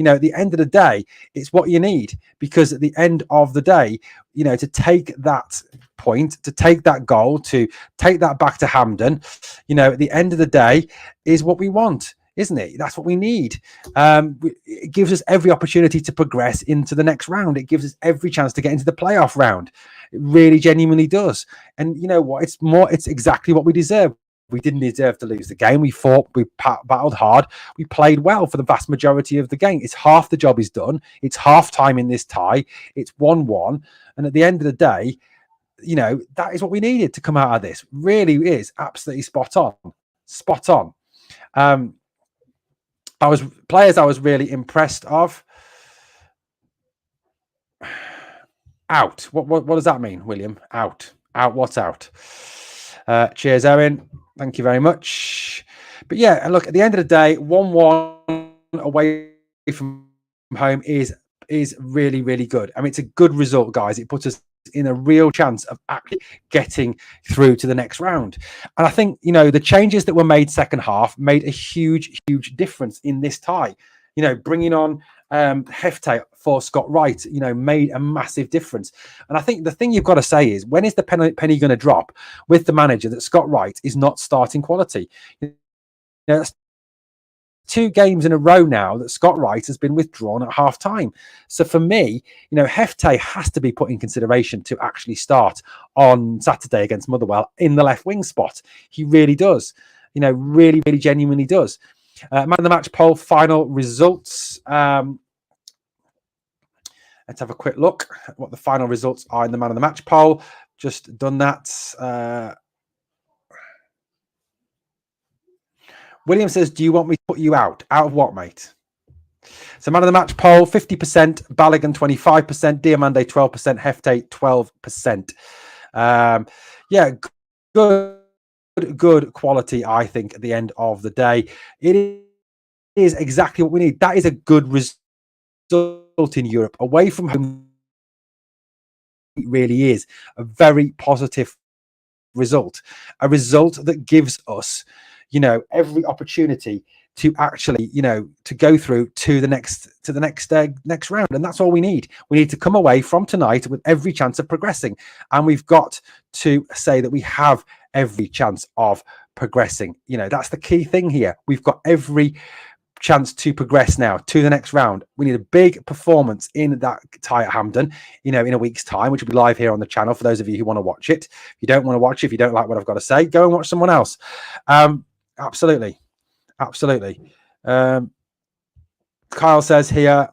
At the end of the day, it's what you need, because at the end of the day, to take that point, to take that goal, to take that back to Hampden, at the end of the day is what we want. Isn't it? That's what we need. It gives us every opportunity to progress into the next round. It gives us every chance to get into the playoff round. It really genuinely does. And you know what? It's exactly what we deserve. We didn't deserve to lose the game. We fought, we battled hard. We played well for the vast majority of the game. It's half the job is done. It's half time in this tie. It's 1-1. And at the end of the day, that is what we needed to come out of this. Really is absolutely spot on. I was really impressed of. Out. What does that mean, William? Out. What's out? Cheers, Owen. Thank you very much. But yeah, look, at the end of the day, 1-1, away from home is really, really good. I mean, it's a good result, guys. It puts us in a real chance of actually getting through to the next round. And I think, the changes that were made second half made a huge difference in this tie. Bringing on Hefte for Scott Wright, made a massive difference. And I think the thing you've got to say is, when is the penny going to drop with the manager that Scott Wright is not starting quality? That's 2 games in a row now that Scott Wright has been withdrawn at half time. So for me, Hefte has to be put in consideration to actually start on Saturday against Motherwell in the left wing spot. He really does. Really genuinely does. Man of the match poll final results. Let's have a quick look at what the final results are in the man of the match poll. Just done that. William says, do you want me to put you out? Out of what, mate? So man of the match poll, 50%, Balogun 25%, Diamande 12%, Hefte 12%. Good quality, I think, at the end of the day. It is exactly what we need. That is a good result in Europe. Away from home, it really is a very positive result. A result that gives us every opportunity to actually, to go through to the next round. And that's all we need. We need to come away from tonight with every chance of progressing. And we've got to say that we have every chance of progressing. That's the key thing here. We've got every chance to progress now to the next round. We need a big performance in that tie at Hampden, in a week's time, which will be live here on the channel for those of you who want to watch it. If you don't want to watch it, if you don't like what I've got to say, go and watch someone else. Absolutely. Kyle says here,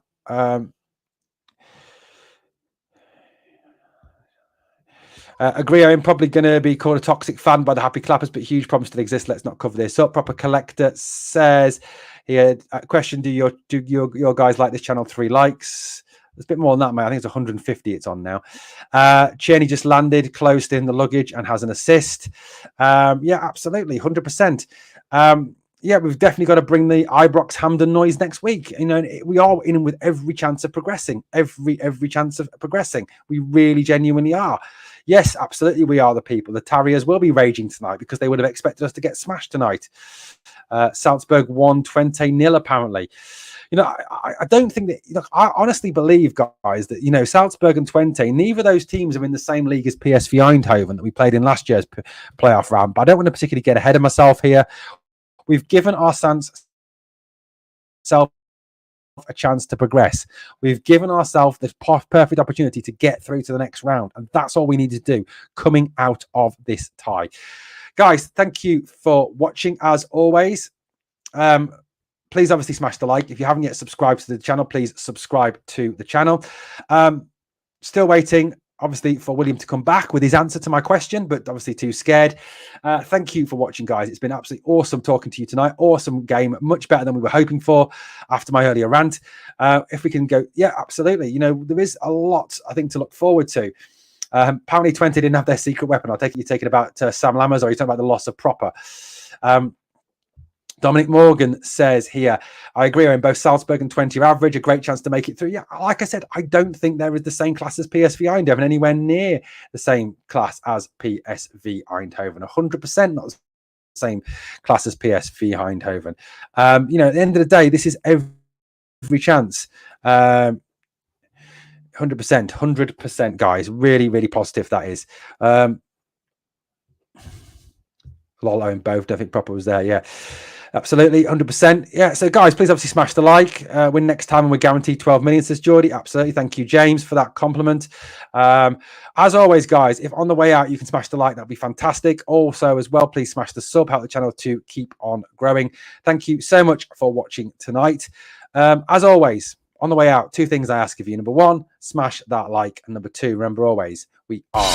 agree, I'm probably going to be called a toxic fan by the happy clappers, but huge problems still exist. Let's not cover this up. Proper Collector says here, question, do your guys like this channel? 3 likes. There's a bit more than that, mate. I think it's 150 it's on now. Cheney just landed, closed in the luggage and has an assist. Yeah, absolutely, 100%. Yeah, we've definitely got to bring the Ibrox Hampden noise next week. We are in with every chance of progressing. Every chance of progressing. We really genuinely are. Yes, absolutely, we are the people. The Tarriers will be raging tonight because they would have expected us to get smashed tonight. Salzburg won 20-0 apparently. I don't think that, I honestly believe, guys, that, Salzburg and Twente, neither of those teams are in the same league as PSV Eindhoven that we played in last year's playoff round. But I don't want to particularly get ahead of myself here. We've given ourselves a chance to progress. We've given ourselves the perfect opportunity to get through to the next round. And that's all we need to do coming out of this tie. Guys, thank you for watching as always. Please obviously smash the like. If you haven't yet subscribed to the channel, please subscribe to the channel. Still waiting, obviously, for William to come back with his answer to my question, but obviously too scared. Thank you for watching, guys. It's been absolutely awesome talking to you tonight. Awesome game, much better than we were hoping for after my earlier rant. If we can go, yeah, absolutely. There is a lot, I think, to look forward to. Apparently Twente didn't have their secret weapon. I'll take it you're talking about Sam Lammers, or you're talking about the loss of Proper. Dominic Morgan says here, I agree, in both Salzburg and Twente are average, a great chance to make it through. Yeah, like I said, I don't think there is the same class as PSV Eindhoven, anywhere near the same class as PSV Eindhoven. 100% not the same class as PSV Eindhoven. At the end of the day, this is every chance. 100%, guys. Really positive that is. Lolo and both. I think Proper was there. Yeah, absolutely, 100%. Yeah. So, guys, please obviously smash the like. Win next time, and we're guaranteed 12 million. Says Geordie. Absolutely. Thank you, James, for that compliment. As always, guys, if on the way out you can smash the like, that'd be fantastic. Also, as well, please smash the sub. Help the channel to keep on growing. Thank you so much for watching tonight. As always, on the way out, 2 things I ask of you. Number 1, smash that like, and number 2, remember always, we are